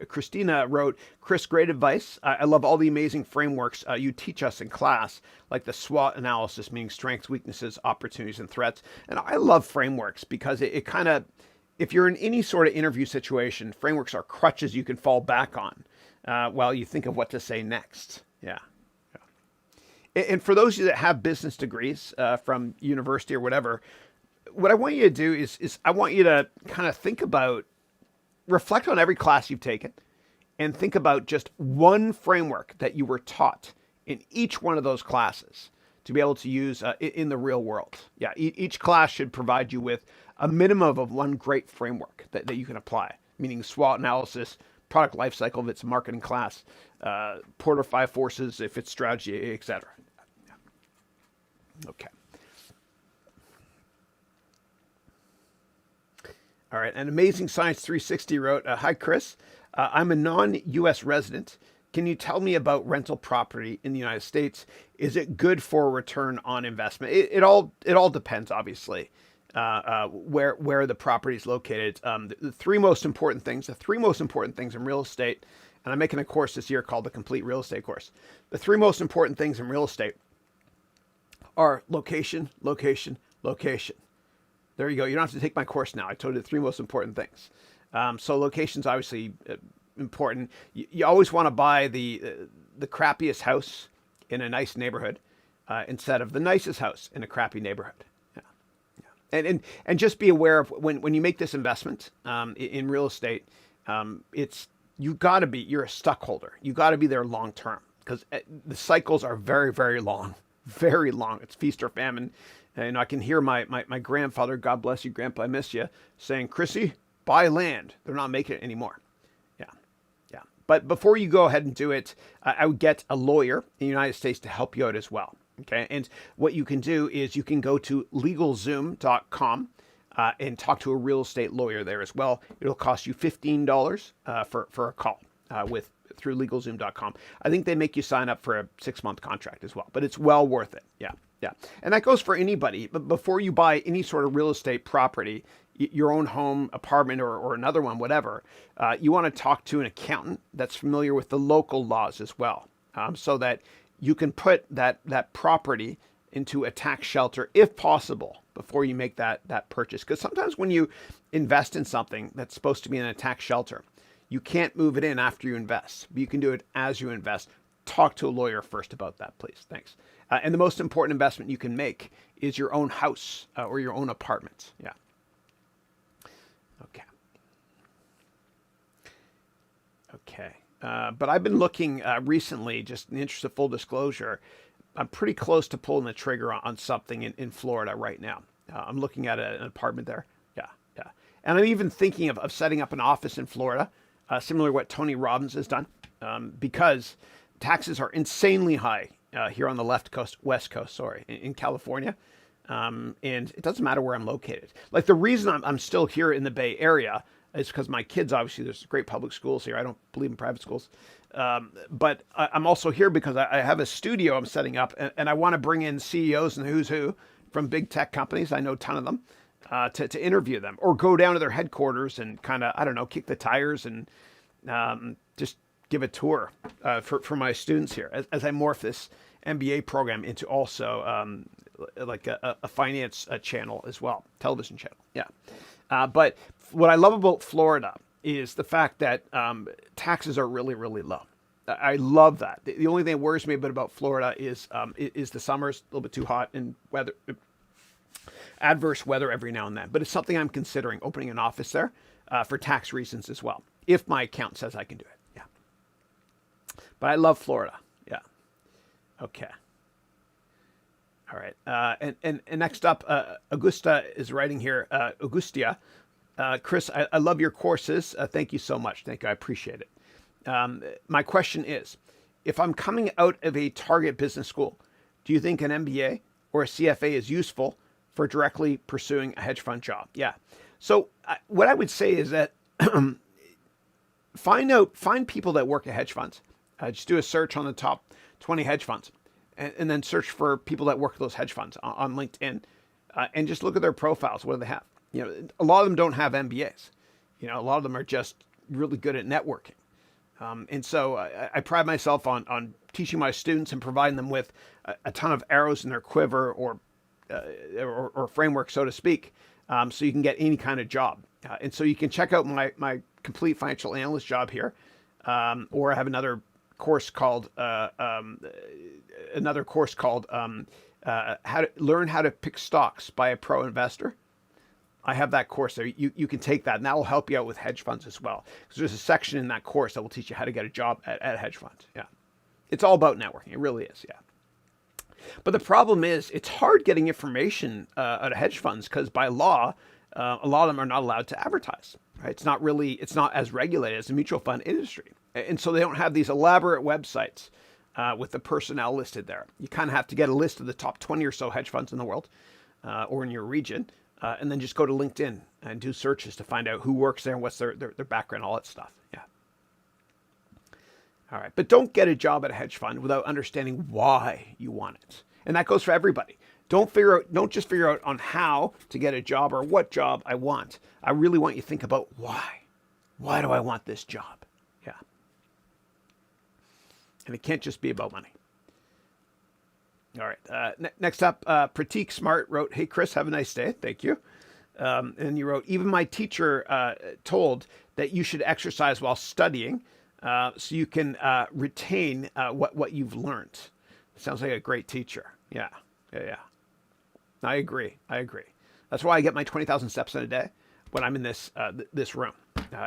Christina wrote, Chris, great advice. I love all the amazing frameworks you teach us in class, like the SWOT analysis, meaning strengths, weaknesses, opportunities, and threats. And I love frameworks because it kind of, if you're in any sort of interview situation, frameworks are crutches you can fall back on while you think of what to say next. Yeah. And for those of you that have business degrees from university or whatever, what I want you to do is I want you to kind of reflect on every class you've taken and think about just one framework that you were taught in each one of those classes to be able to use in the real world. Yeah, each class should provide you with a minimum of one great framework that you can apply, meaning SWOT analysis, product lifecycle if it's a marketing class, Porter 5 forces if it's strategy, etc. Okay. All right, and Amazing Science 360 wrote, hi, Chris. I'm a non-U.S. resident. Can you tell me about rental property in the United States? Is it good for a return on investment? It all depends, obviously, where the property is located. The three most important things in real estate and I'm making a course this year called the Complete Real Estate Course. The 3 most important things in real estate are location, location, location. There you go. You don't have to take my course now. I told you the 3 most important things. So location's obviously important. You always want to buy the crappiest house in a nice neighborhood instead of the nicest house in a crappy neighborhood. And just be aware of when you make this investment in real estate, you're a stockholder. You got to be there long term because the cycles are very, very long, very long. It's feast or famine. And I can hear my grandfather, God bless you, Grandpa, I miss you, saying, Chrissy, buy land. They're not making it anymore. Yeah. But before you go ahead and do it, I would get a lawyer in the United States to help you out as well. Okay. And what you can do is you can go to LegalZoom.com and talk to a real estate lawyer there as well. It'll cost you $15 for a call through LegalZoom.com. I think they make you sign up for a 6-month contract as well, but it's well worth it. Yeah. And that goes for anybody. But before you buy any sort of real estate property, your own home, apartment, or another one, whatever, you want to talk to an accountant that's familiar with the local laws as well, so that you can put that property into a tax shelter if possible before you make that purchase. Because sometimes when you invest in something that's supposed to be in a tax shelter, you can't move it in after you invest, but you can do it as you invest. Talk to a lawyer first about that, please. Thanks. And the most important investment you can make is your own house or your own apartment. Yeah. Okay. But I've been looking recently, just in the interest of full disclosure, I'm pretty close to pulling the trigger on something in Florida right now. I'm looking at an apartment there. Yeah. And I'm even thinking of setting up an office in Florida, similar to what Tony Robbins has done, because taxes are insanely high here on the west coast, in California. And it doesn't matter where I'm located. Like the reason I'm still here in the Bay Area is because my kids, obviously, there's great public schools here. I don't believe in private schools. But I'm also here because I have a studio I'm setting up, and I want to bring in CEOs and who's who from big tech companies. I know a ton of them to interview them or go down to their headquarters and kind of, I don't know, kick the tires and just give a tour for my students here as I morph this MBA program into also like a finance channel as well, television channel. Yeah. But what I love about Florida is the fact that taxes are really, really low. I love that. The only thing that worries me a bit about Florida is the summers, a little bit too hot and adverse weather every now and then. But it's something I'm considering, opening an office there for tax reasons as well, if my accountant says I can do it. Yeah. But I love Florida. Yeah. Okay. All right. And next up, Augusta is writing here. Augustia. Chris, I love your courses. Thank you so much. Thank you. I appreciate it. My question is, if I'm coming out of a target business school, do you think an MBA or a CFA is useful for directly pursuing a hedge fund job? Yeah. So what I would say is that find people that work at hedge funds. Just do a search on the top 20 hedge funds and then search for people that work at those hedge funds on LinkedIn and just look at their profiles. What do they have? A lot of them don't have MBAs. A lot of them are just really good at networking. And so I pride myself on teaching my students and providing them with a ton of arrows in their quiver or framework, so to speak, so you can get any kind of job. And so you can check out my complete financial analyst job here, or I have another course called how to learn how to pick stocks by a pro investor. I have that course there. You can take that, and that will help you out with hedge funds as well. Because there's a section in that course that will teach you how to get a job at a hedge fund. Yeah. It's all about networking. It really is. Yeah. But the problem is it's hard getting information out of hedge funds because by law, a lot of them are not allowed to advertise. Right? It's not as regulated as the mutual fund industry. And so they don't have these elaborate websites with the personnel listed there. You kind of have to get a list of the top 20 or so hedge funds in the world or in your region. And then just go to LinkedIn and do searches to find out who works there and what's their background, all that stuff. Yeah. All right. But don't get a job at a hedge fund without understanding why you want it. And that goes for everybody. Don't just figure out on how to get a job or what job I want. I really want you to think about why. Why do I want this job? Yeah. And it can't just be about money. All right. Next up, Pratik Smart wrote, "Hey, Chris, have a nice day." Thank you. And you wrote, "Even my teacher told that you should exercise while studying so you can retain what you've learned." Sounds like a great teacher. Yeah. I agree. That's why I get my 20,000 steps in a day when I'm in this room.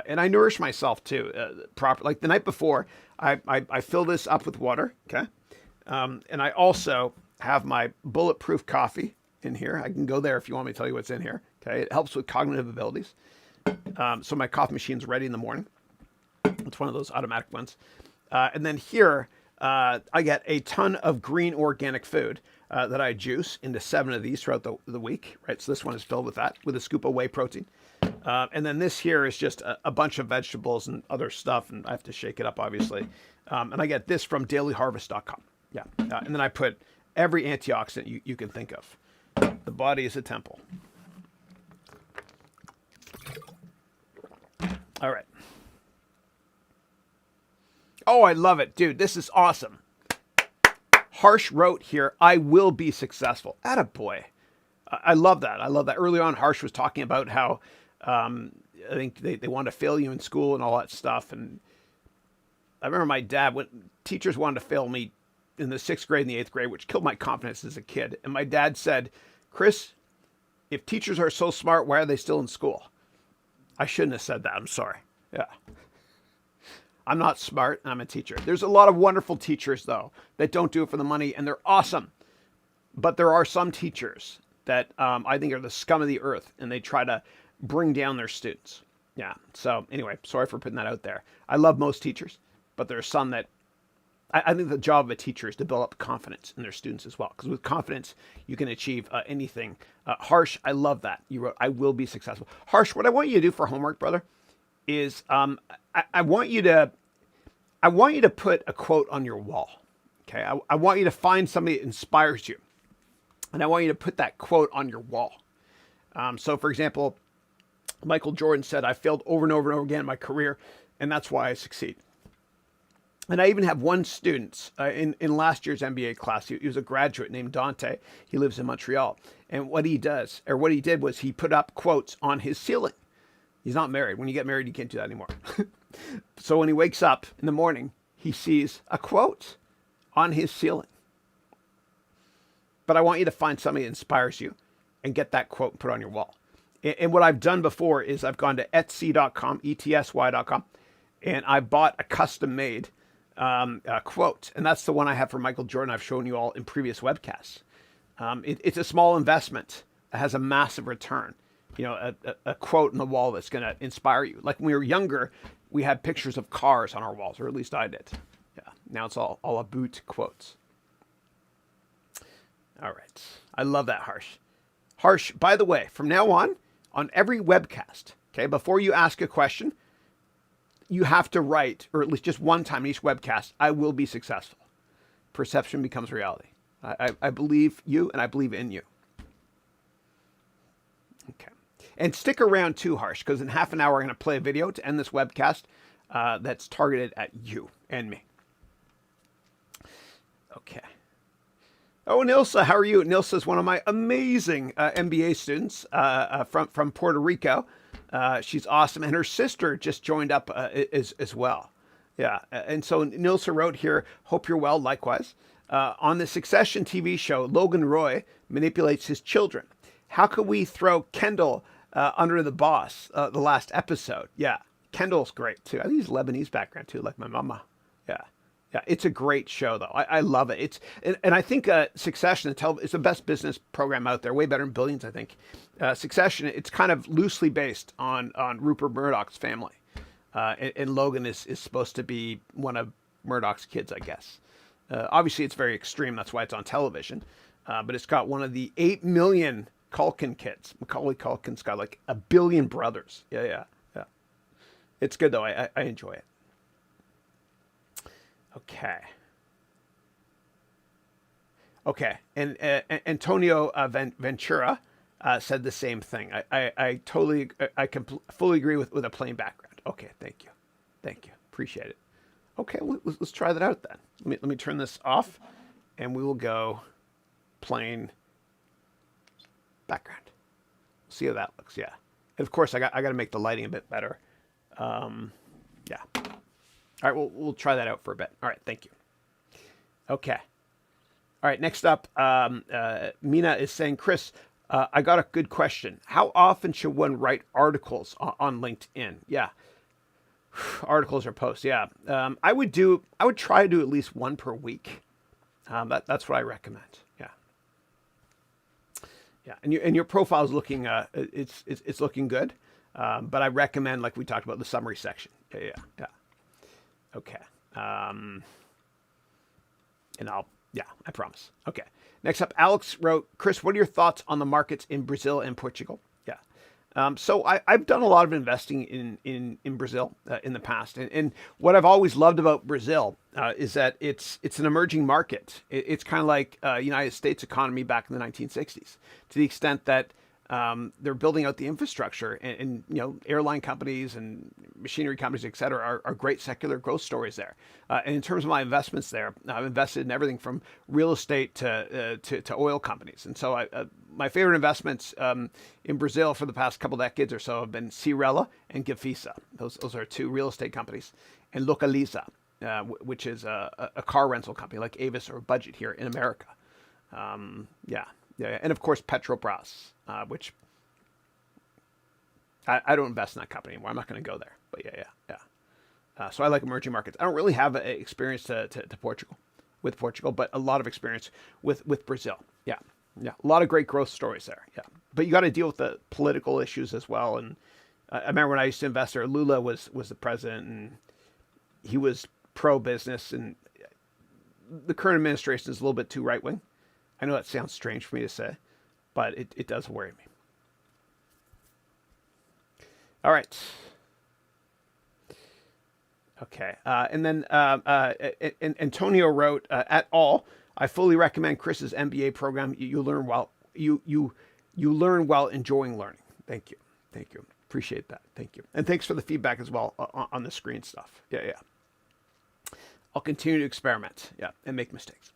And I nourish myself too, proper. Like the night before, I fill this up with water, okay? And I also have my bulletproof coffee in here. I can go there if you want me to tell you what's in here, okay? It helps with cognitive abilities. So my coffee machine's ready in the morning. It's one of those automatic ones. And then here, I get a ton of green organic food that I juice into 7 of these throughout the week, right? So this one is filled with that, with a scoop of whey protein. And then this here is just a bunch of vegetables and other stuff, and I have to shake it up, obviously. And I get this from dailyharvest.com. Yeah. And then I put every antioxidant you can think of. The body is a temple. All right. Oh, I love it. Dude, this is awesome. Harsh wrote here, "I will be successful." Attaboy. I love that. Earlier on, Harsh was talking about how I think they want to fail you in school and all that stuff. And I remember my dad, when teachers wanted to fail me in the 6th grade and the 8th grade, which killed my confidence as a kid. And my dad said, "Chris, if teachers are so smart, why are they still in school?" I shouldn't have said that. I'm sorry. Yeah. I'm not smart, and I'm a teacher. There's a lot of wonderful teachers, though, that don't do it for the money, and they're awesome. But there are some teachers that I think are the scum of the earth, and they try to bring down their students. Yeah. So anyway, sorry for putting that out there. I love most teachers, but there are some that I think the job of a teacher is to build up confidence in their students as well. Because with confidence, you can achieve anything. Harsh, I love that. You wrote, "I will be successful." Harsh, what I want you to do for homework, brother, is I want you to put a quote on your wall. Okay. I want you to find somebody that inspires you. And I want you to put that quote on your wall. So for example, Michael Jordan said, "I failed over and over and over again in my career, and that's why I succeed." And I even have one student in last year's MBA class. He was a graduate named Dante. He lives in Montreal. And what he did was he put up quotes on his ceiling. He's not married. When you get married, you can't do that anymore. So when he wakes up in the morning, he sees a quote on his ceiling. But I want you to find somebody that inspires you and get that quote and put it on your wall. And what I've done before is I've gone to Etsy.com, ETSY.com, and I bought a custom-made quote. And that's the one I have for Michael Jordan I've shown you all in previous webcasts. It's a small investment. It has a massive return. You know, a quote on the wall that's going to inspire you. Like when we were younger, we had pictures of cars on our walls, or at least I did. Yeah. Now it's all about quotes. All right. I love that, Harsh. Harsh, by the way, from now on every webcast, okay, before you ask a question, you have to write, or at least just one time in each webcast, "I will be successful." Perception becomes reality. I believe you, and I believe in you. Okay. And stick around too, Harsh, because in half an hour, we're going to play a video to end this webcast that's targeted at you and me. Okay. Oh, Nilsa, how are you? Nilsa is one of my amazing MBA students from Puerto Rico. She's awesome. And her sister just joined up as well. Yeah. And so Nilsa wrote here, "Hope you're well, likewise. On the Succession TV show, Logan Roy manipulates his children. How could we throw Kendall under the bus, the last episode?" Yeah. Kendall's great too. I think he's Lebanese background too, like my mama. Yeah. Yeah, it's a great show, though. I love it. And I think Succession, it's the best business program out there. Way better than Billions, I think. Succession, it's kind of loosely based on Rupert Murdoch's family. And Logan is supposed to be one of Murdoch's kids, I guess. Obviously, it's very extreme. That's why it's on television. But it's got one of the 8 million Culkin kids. Macaulay Culkin's got like 1 billion brothers. Yeah. It's good, though. I enjoy it. Okay. And Antonio Ventura said the same thing. I totally, fully agree with a plain background. Okay, thank you. Appreciate it. Okay, let's try that out then. Let me turn this off, and we will go plain background. See how that looks. Yeah, and of course I got to make the lighting a bit better. Yeah. All right, we'll try that out for a bit. All right, thank you. Okay. All right, next up, Mina is saying, Chris, I got a good question. How often should one write articles on LinkedIn? Yeah. Articles or posts, yeah. I would try to do at least one per week. That's what I recommend. Yeah. Yeah, and your profile is looking, it's looking good. But I recommend, like we talked about, the summary section. Yeah. Okay. And I promise. Okay. Next up, Alex wrote, Chris, what are your thoughts on the markets in Brazil and Portugal? Yeah. So I've done a lot of investing in Brazil in the past. And what I've always loved about Brazil is that it's an emerging market. It's kind of like United States economy back in the 1960s, to the extent that they're building out the infrastructure, and airline companies and machinery companies, et cetera, are great secular growth stories there. And in terms of my investments there, I've invested in everything from real estate to oil companies. And so my favorite investments in Brazil for the past couple decades or so have been Cirela and Gafisa. Those are two real estate companies, and Localiza, which is a car rental company like Avis or Budget here in America. Yeah, and of course Petrobras, which I don't invest in that company anymore. I'm not going to go there. But yeah. So I like emerging markets. I don't really have experience to Portugal, but a lot of experience with Brazil. Yeah. A lot of great growth stories there. Yeah. But you got to deal with the political issues as well. And I remember when I used to invest there, Lula was the president, and he was pro-business, and the current administration is a little bit too right-wing. I know that sounds strange for me to say, but it does worry me. All right. Okay. And then Antonio wrote, at all, I fully recommend Chris's MBA program. You learn while you learn while enjoying learning. Thank you. Appreciate that. Thank you. And thanks for the feedback as well on the screen stuff. Yeah. I'll continue to experiment. Yeah, and make mistakes.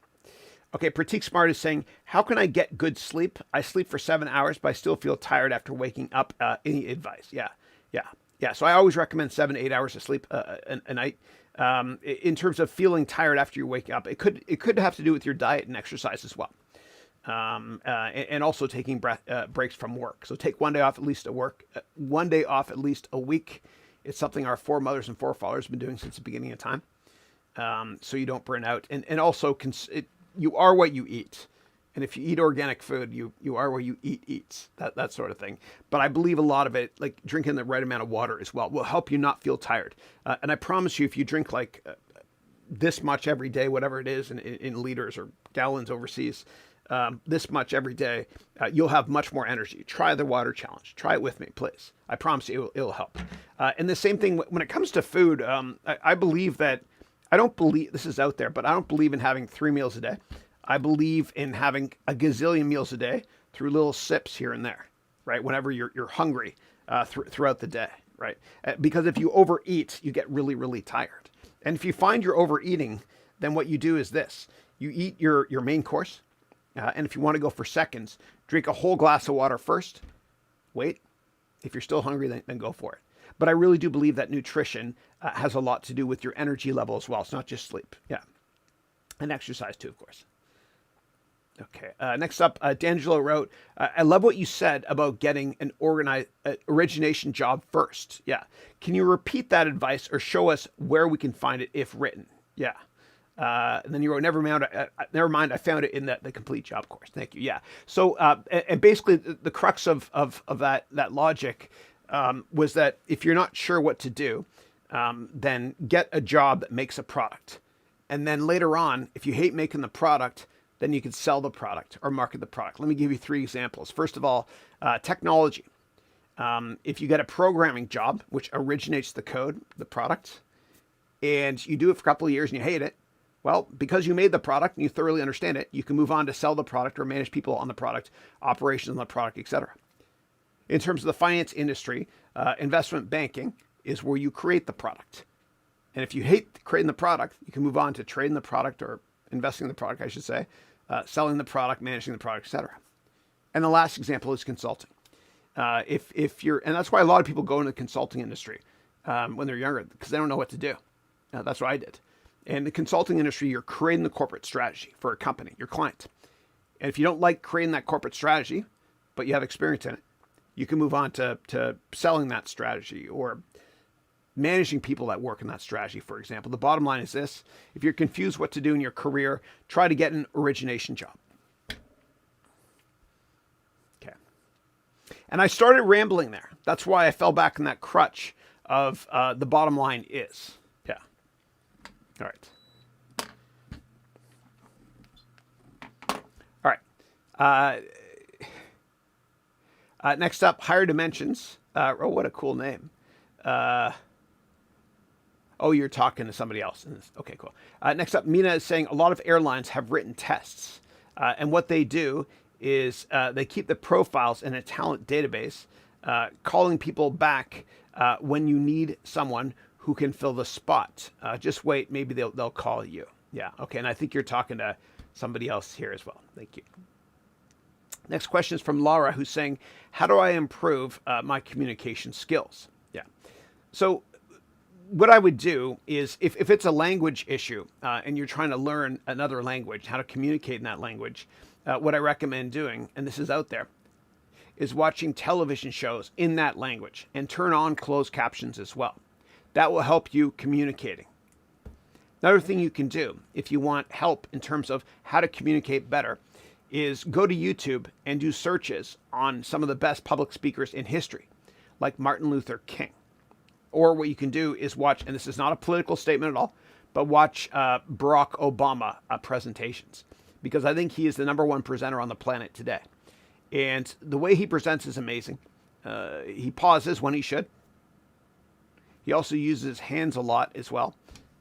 Okay, Pratik Smart is saying, how can I get good sleep? I sleep for 7 hours, but I still feel tired after waking up. Any advice? Yeah. So I always recommend 7 to 8 hours of sleep a night. In terms of feeling tired after you wake up, it could have to do with your diet and exercise as well. And also taking breaks from work. So take 1 day off at least at work, 1 day off at least a week. It's something our foremothers and forefathers have been doing since the beginning of time. So you don't burn out. And also, you are what you eat. And if you eat organic food, you are what you eats, that sort of thing. But I believe a lot of it, like drinking the right amount of water as well, will help you not feel tired. And I promise you, if you drink like this much every day, whatever it is in liters or gallons overseas, this much every day, you'll have much more energy. Try the water challenge. Try it with me, please. I promise you it'll help. And the same thing when it comes to food, I believe that, I don't believe, this is out there, but I don't believe in having 3 meals a day. I believe in having a gazillion meals a day through little sips here and there, right? Whenever you're hungry throughout the day, right? Because if you overeat, you get really, really tired. And if you find you're overeating, then what you do is this. You eat your main course, and if you want to go for seconds, drink a whole glass of water first. Wait. If you're still hungry, then go for it. But I really do believe that nutrition has a lot to do with your energy level as well. It's not just sleep. Yeah. And exercise too, of course. Okay. Next up, D'Angelo wrote, I love what you said about getting an origination job first. Yeah. Can you repeat that advice or show us where we can find it if written? Yeah. And then you wrote, never mind, I found it in the complete job course. Thank you. Yeah. So, and basically the crux of that logic was that if you're not sure what to do, then get a job that makes a product. And then later on, if you hate making the product, then you can sell the product or market the product. Let me give you 3 examples. First of all, technology. If you get a programming job, which originates the code, the product, and you do it for a couple of years and you hate it, well, because you made the product and you thoroughly understand it, you can move on to sell the product or manage people on the product, operations on the product, etc. In terms of the finance industry, investment banking is where you create the product. And if you hate creating the product, you can move on to trading the product, or investing in the product, I should say, selling the product, managing the product, etc. And the last example is consulting. If you're, and that's why a lot of people go into the consulting industry when they're younger, because they don't know what to do. That's what I did. In the consulting industry, you're creating the corporate strategy for a company, your client. And if you don't like creating that corporate strategy, but you have experience in it, you can move on to selling that strategy or managing people that work in that strategy, for example. The bottom line is this: if you're confused what to do in your career, try to get an origination job. Okay. And I started rambling there. That's why I fell back in that crutch of the bottom line is. Yeah. All right. All right. Next up, Higher Dimensions. Oh, what a cool name. Oh, you're talking to somebody else. Okay, cool. Next up, Mina is saying a lot of airlines have written tests. And what they do is they keep the profiles in a talent database, calling people back when you need someone who can fill the spot. Just wait, maybe they'll call you. Yeah, okay, and I think you're talking to somebody else here as well. Thank you. Next question is from Laura, who's saying, how do I improve my communication skills? Yeah. So what I would do is if it's a language issue and you're trying to learn another language, how to communicate in that language, what I recommend doing, and this is out there, is watching television shows in that language and turn on closed captions as well. That will help you communicating. Another thing you can do if you want help in terms of how to communicate better is go to YouTube and do searches on some of the best public speakers in history, like Martin Luther King. Or what you can do is watch, and this is not a political statement at all, but watch Barack Obama presentations, because I think he is the #1 presenter on the planet today. And the way he presents is amazing. He pauses when he should. He also uses his hands a lot as well.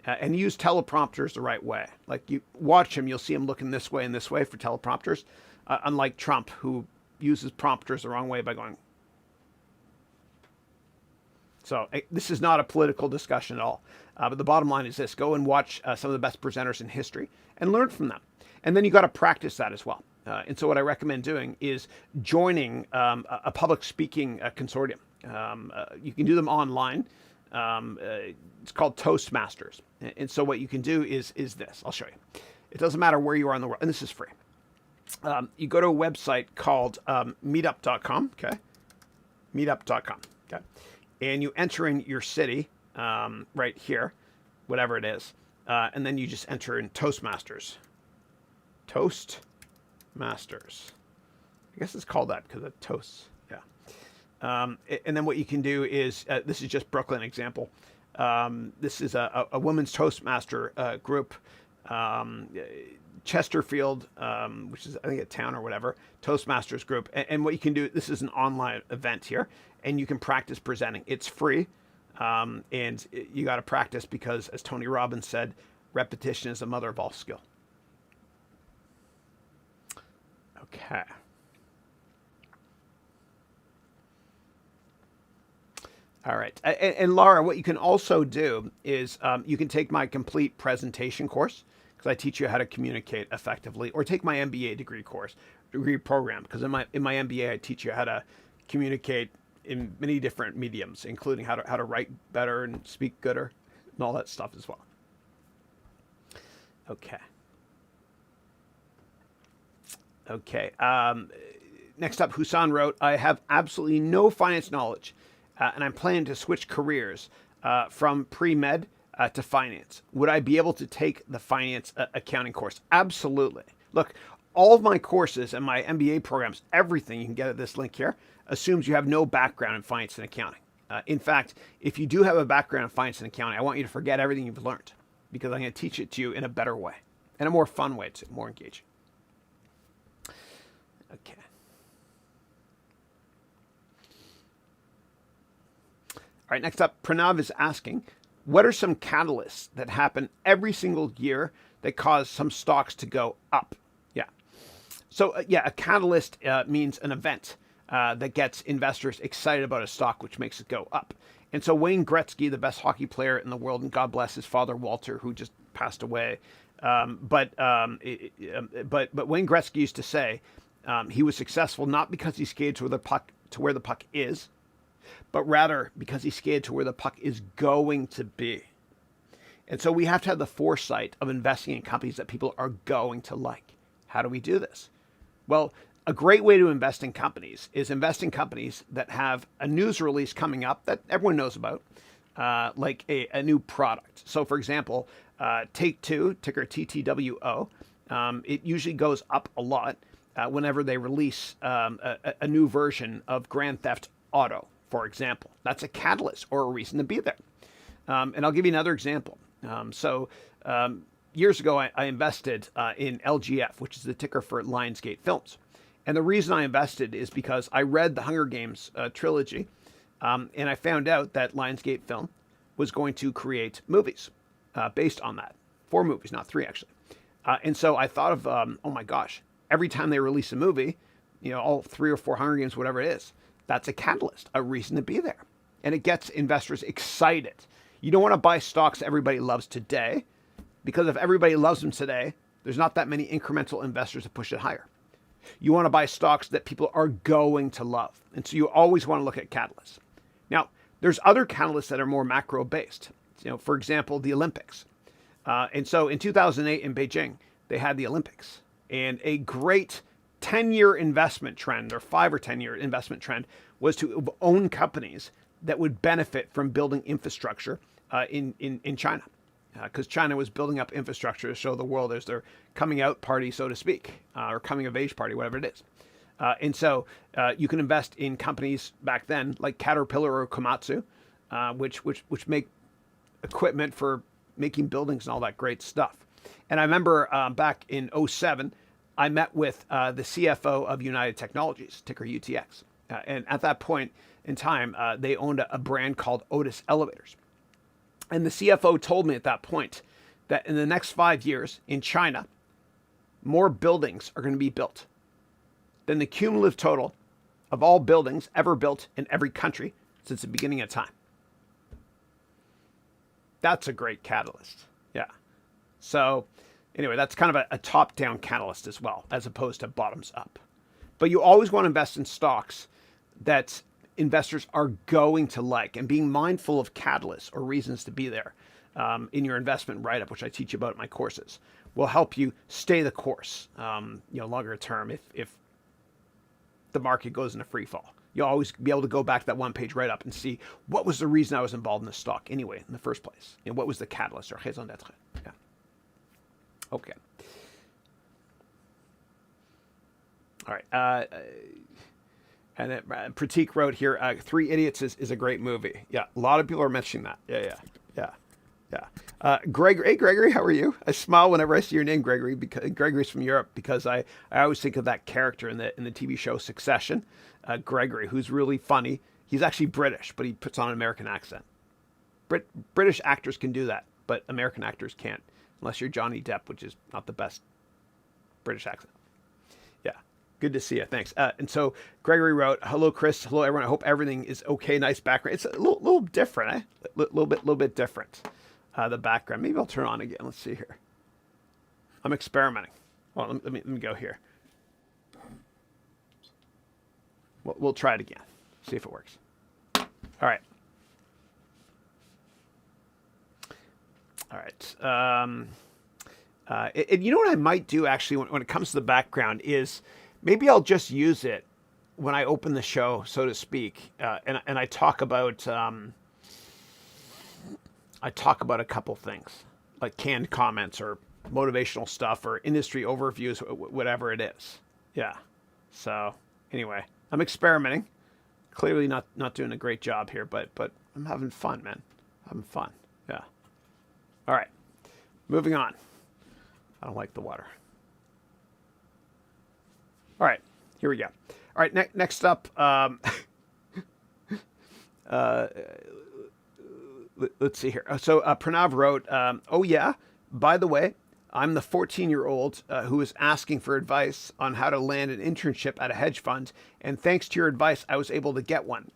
And he used teleprompters the right way. Like, you watch him, you'll see him looking this way and this way for teleprompters, unlike Trump, who uses prompters the wrong way by going. So this is not a political discussion at all. But the bottom line is this: go and watch some of the best presenters in history and learn from them. And then you got to practice that as well. And so what I recommend doing is joining a public speaking consortium. You can do them online. It's called Toastmasters. And so what you can do is this. I'll show you. It doesn't matter where you are in the world, and this is free. You go to a website called meetup.com, okay? Meetup.com, okay? And you enter in your city right here, whatever it is, and then you just enter in Toastmasters. Toastmasters. I guess it's called that because of toasts. Yeah. And then what you can do is, this is just Brooklyn example. This is a women's Toastmaster group, Chesterfield, which is, I think, a town or whatever, Toastmasters group. And what you can do, this is an online event here, and you can practice presenting. It's free, and you got to practice because, as Tony Robbins said, repetition is the mother of all skill. Okay. All right. And Laura, what you can also do is you can take my complete presentation course, because I teach you how to communicate effectively, or take my MBA degree program, because in my MBA I teach you how to communicate in many different mediums, including how to write better and speak gooder and all that stuff as well. Okay. Okay. Next up, Husan wrote, I have absolutely no finance knowledge, and I'm planning to switch careers from pre-med to finance. Would I be able to take the finance accounting course? Absolutely. Look, all of my courses and my MBA programs, everything you can get at this link here, assumes you have no background in finance and accounting. In fact, if you do have a background in finance and accounting, I want you to forget everything you've learned, because I'm going to teach it to you in a better way, in a more fun way, too, more engaging. Okay. All right, next up, Pranav is asking, what are some catalysts that happen every single year that cause some stocks to go up? Yeah. So, a catalyst means an event that gets investors excited about a stock, which makes it go up. And so Wayne Gretzky, the best hockey player in the world, and God bless his father Walter, who just passed away. But Wayne Gretzky used to say he was successful not because he skated to where the puck is, but rather because he skated to where the puck is going to be. And so we have to have the foresight of investing in companies that people are going to like. How do we do this? Well, a great way to invest in companies is invest in companies that have a news release coming up that everyone knows about, like a new product. So, for example, Take-Two, ticker TTWO, it usually goes up a lot whenever they release a new version of Grand Theft Auto, for example. That's a catalyst or a reason to be there. And I'll give you another example. Years ago, I invested in LGF, which is the ticker for Lionsgate Films. And the reason I invested is because I read the Hunger Games trilogy, and I found out that Lionsgate Film was going to create movies based on that. 4 movies, not 3 actually. And so I thought of, oh my gosh, every time they release a movie, all 3 or 4 Hunger Games, whatever it is, that's a catalyst, a reason to be there. And it gets investors excited. You don't want to buy stocks everybody loves today, because if everybody loves them today, there's not that many incremental investors to push it higher. You want to buy stocks that people are going to love. And so you always want to look at catalysts. Now, there's other catalysts that are more macro based. For example, the Olympics. And so in 2008 in Beijing, they had the Olympics. And a great 10-year investment trend, or 5 or 10-year investment trend, was to own companies that would benefit from building infrastructure in China. Because China was building up infrastructure to show the world as their coming out party, so to speak, or coming of age party, whatever it is. And so you can invest in companies back then like Caterpillar or Komatsu, which make equipment for making buildings and all that great stuff. And I remember back in 2007, I met with the CFO of United Technologies, ticker UTX. And at that point in time, they owned a brand called Otis Elevators. And the CFO told me at that point that in the next 5 years in China, more buildings are going to be built than the cumulative total of all buildings ever built in every country since the beginning of time. That's a great catalyst. Yeah. So anyway, that's kind of a top-down catalyst as well, as opposed to bottoms up. But you always want to invest in stocks that investors are going to like, and being mindful of catalysts or reasons to be there in your investment write-up, which I teach you about in my courses, will help you stay the course, longer term. If the market goes into free fall, you'll always be able to go back to that one-page write-up and see what was the reason I was involved in this stock anyway in the first place. What was the catalyst or raison d'être? Yeah. Okay. All right. And Pratik wrote here, 3 Idiots is a great movie. Yeah, a lot of people are mentioning that. Yeah. Gregory, hey Gregory, how are you? I smile whenever I see your name, Gregory, because Gregory's from Europe, because I always think of that character in the TV show Succession, Gregory, who's really funny. He's actually British, but he puts on an American accent. British actors can do that, but American actors can't, unless you're Johnny Depp, which is not the best British accent. Yeah. Good to see you. Thanks. And so Gregory wrote, "Hello, Chris. Hello, everyone. I hope everything is okay. Nice background." It's a little different, eh? Little bit different. The background. Maybe I'll turn on again. Let's see here. I'm experimenting. Well, let me go here. We'll try it again. See if it works. All right. You know what I might do actually when it comes to the background is, maybe I'll just use it when I open the show, so to speak, and I talk about a couple things like canned comments or motivational stuff or industry overviews, whatever it is. Yeah. So anyway, I'm experimenting. Clearly not doing a great job here, but I'm having fun, man. Having fun. Yeah. All right. Moving on. I don't like the water. All right, here we go. All right, next up, let's see here. So Pranav wrote, "Oh yeah, by the way, I'm the 14-year-old who is asking for advice on how to land an internship at a hedge fund, and thanks to your advice, I was able to get one."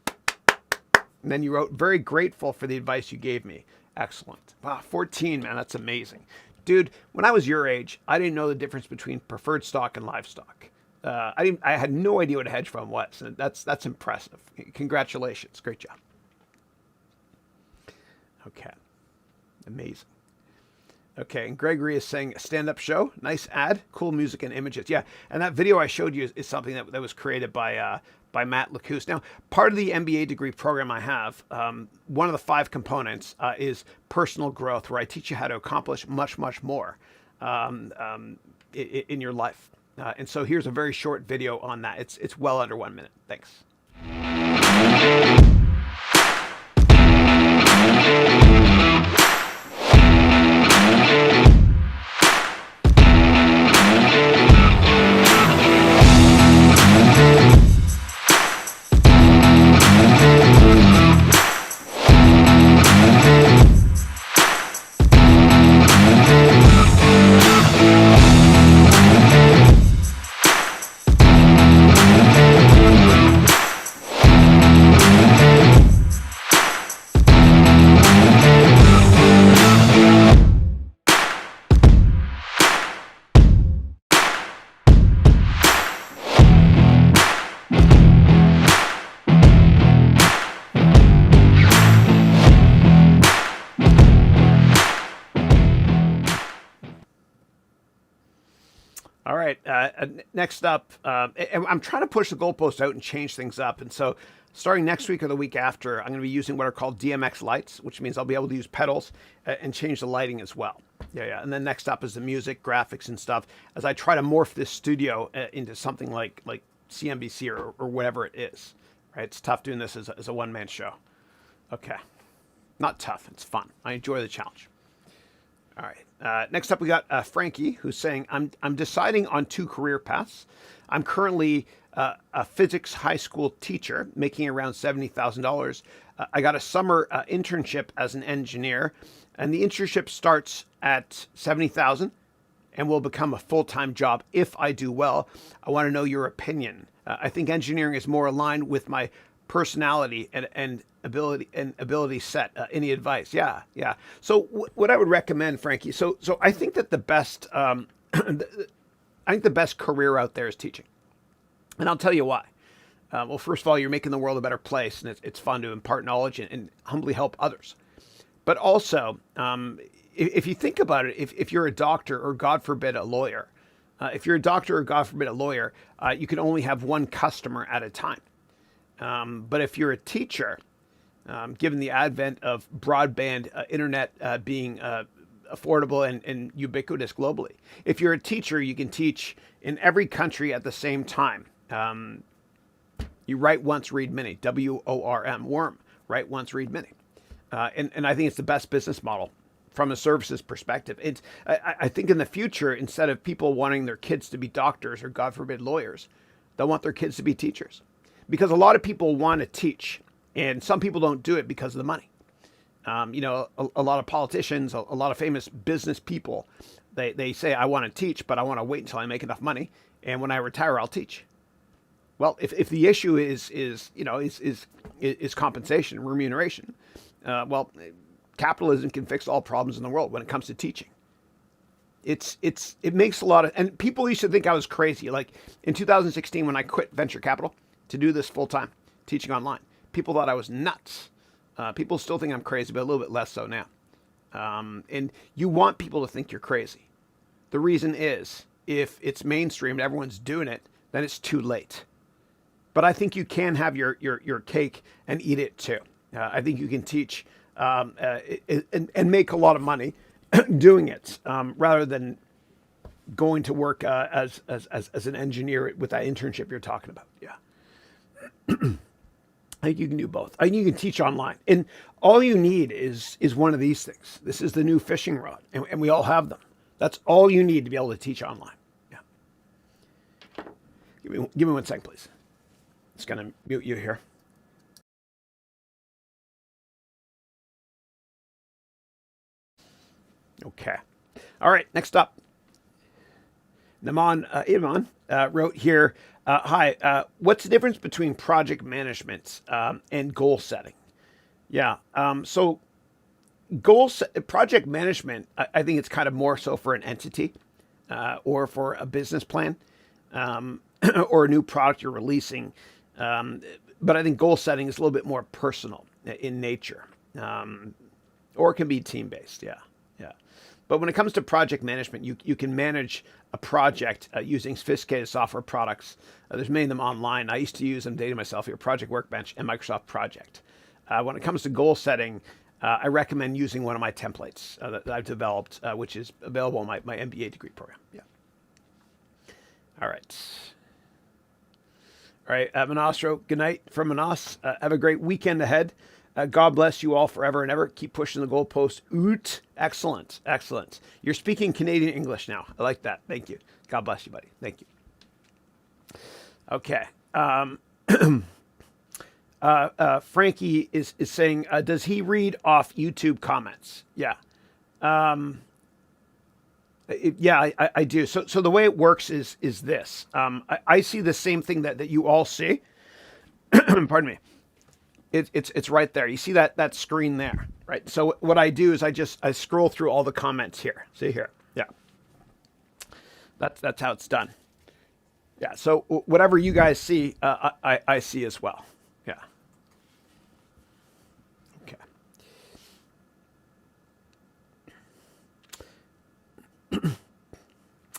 And then you wrote, very grateful for the advice you gave me. Excellent. Wow, 14, man, that's amazing. Dude, when I was your age, I didn't know the difference between preferred stock and live stock. I had no idea what a hedge fund was. And that's impressive. Congratulations. Great job. Okay. Amazing. Okay, and Gregory is saying a stand-up show. Nice ad. Cool music and images. Yeah, and that video I showed you is something that was created by Matt Lacousse. Now, part of the MBA degree program I have, one of the 5 components is personal growth, where I teach you how to accomplish much, much more in your life. And so here's a very short video on that. It's well under 1 minute. Thanks. All right. Next up, I'm trying to push the goalposts out and change things up. And so starting next week or the week after, I'm going to be using what are called DMX lights, which means I'll be able to use pedals and change the lighting as well. Yeah. And then next up is the music, graphics, and stuff as I try to morph this studio into something like CNBC or whatever it is. Right? It's tough doing this as a one-man show. Okay. Not tough. It's fun. I enjoy the challenge. All right. Next up, we got Frankie, who's saying, I'm deciding on 2 career paths. I'm currently a physics high school teacher, making around $70,000. I got a summer internship as an engineer, and the internship starts at $70,000 and will become a full-time job if I do well. I want to know your opinion. I think engineering is more aligned with my personality and ability set. Any advice? Yeah. So what I would recommend, Frankie. So I think that the best, I think the best career out there is teaching, and I'll tell you why. Well, first of all, you're making the world a better place, and it's fun to impart knowledge and humbly help others. But also, if you think about it, if you're a doctor or God forbid a lawyer, if you're a doctor or God forbid a lawyer, you can only have one customer at a time. But if you're a teacher, given the advent of broadband internet being affordable and ubiquitous globally, if you're a teacher, you can teach in every country at the same time. You write once, read many. WORM, worm. Write once, read many. And I think it's the best business model from a services perspective. I think in the future, instead of people wanting their kids to be doctors or God forbid lawyers, they'll want their kids to be teachers. Because a lot of people want to teach, and some people don't do it because of the money. A lot of politicians, a lot of famous business people, they say, I want to teach, but I want to wait until I make enough money, and when I retire, I'll teach. Well, if the issue is compensation, remuneration, well, capitalism can fix all problems in the world when it comes to teaching. It makes a lot of, and people used to think I was crazy. Like in 2016, when I quit Venture Capital to do this full time, teaching online, people thought I was nuts. People still think I'm crazy, but a little bit less so now. And you want people to think you're crazy. The reason is, if it's mainstream and everyone's doing it, then it's too late. But I think you can have your cake and eat it too. I think you can teach and make a lot of money doing it, rather than going to work as an engineer with that internship you're talking about. Yeah. I think you can do both. I think you can teach online, and all you need is one of these things. This is the new fishing rod, and we all have them. That's all you need to be able to teach online. Yeah. Give me 1 second, please. It's gonna mute you here. Okay. All right. Next up, Iman wrote here. Hi. What's the difference between project management and goal setting? Yeah. So project management, I think it's kind of more so for an entity or for a business plan or a new product you're releasing. But I think goal setting is a little bit more personal in nature, or it can be team based. Yeah. Yeah. But when it comes to project management, you can manage a project using sophisticated software products. There's many of them online. I used to use them, dating myself here, Project Workbench and Microsoft Project. When it comes to goal setting, I recommend using one of my templates that I've developed, which is available in my MBA degree program. Yeah. All right. All right, Manastro, good night from Manas. Have a great weekend ahead. God bless you all forever and ever. Keep pushing the goalpost. Oot. Excellent. Excellent. You're speaking Canadian English now. I like that. Thank you. God bless you, buddy. Thank you. Okay. Frankie is saying, does he read off YouTube comments? Yeah. Yeah, I do. So the way it works is this. I see the same thing that you all see. Pardon me. It's right there. You see that screen there, right? So what I do is I scroll through all the comments here. See here. Yeah. That's how it's done. Yeah. So whatever you guys see, I see as well. Yeah. Okay.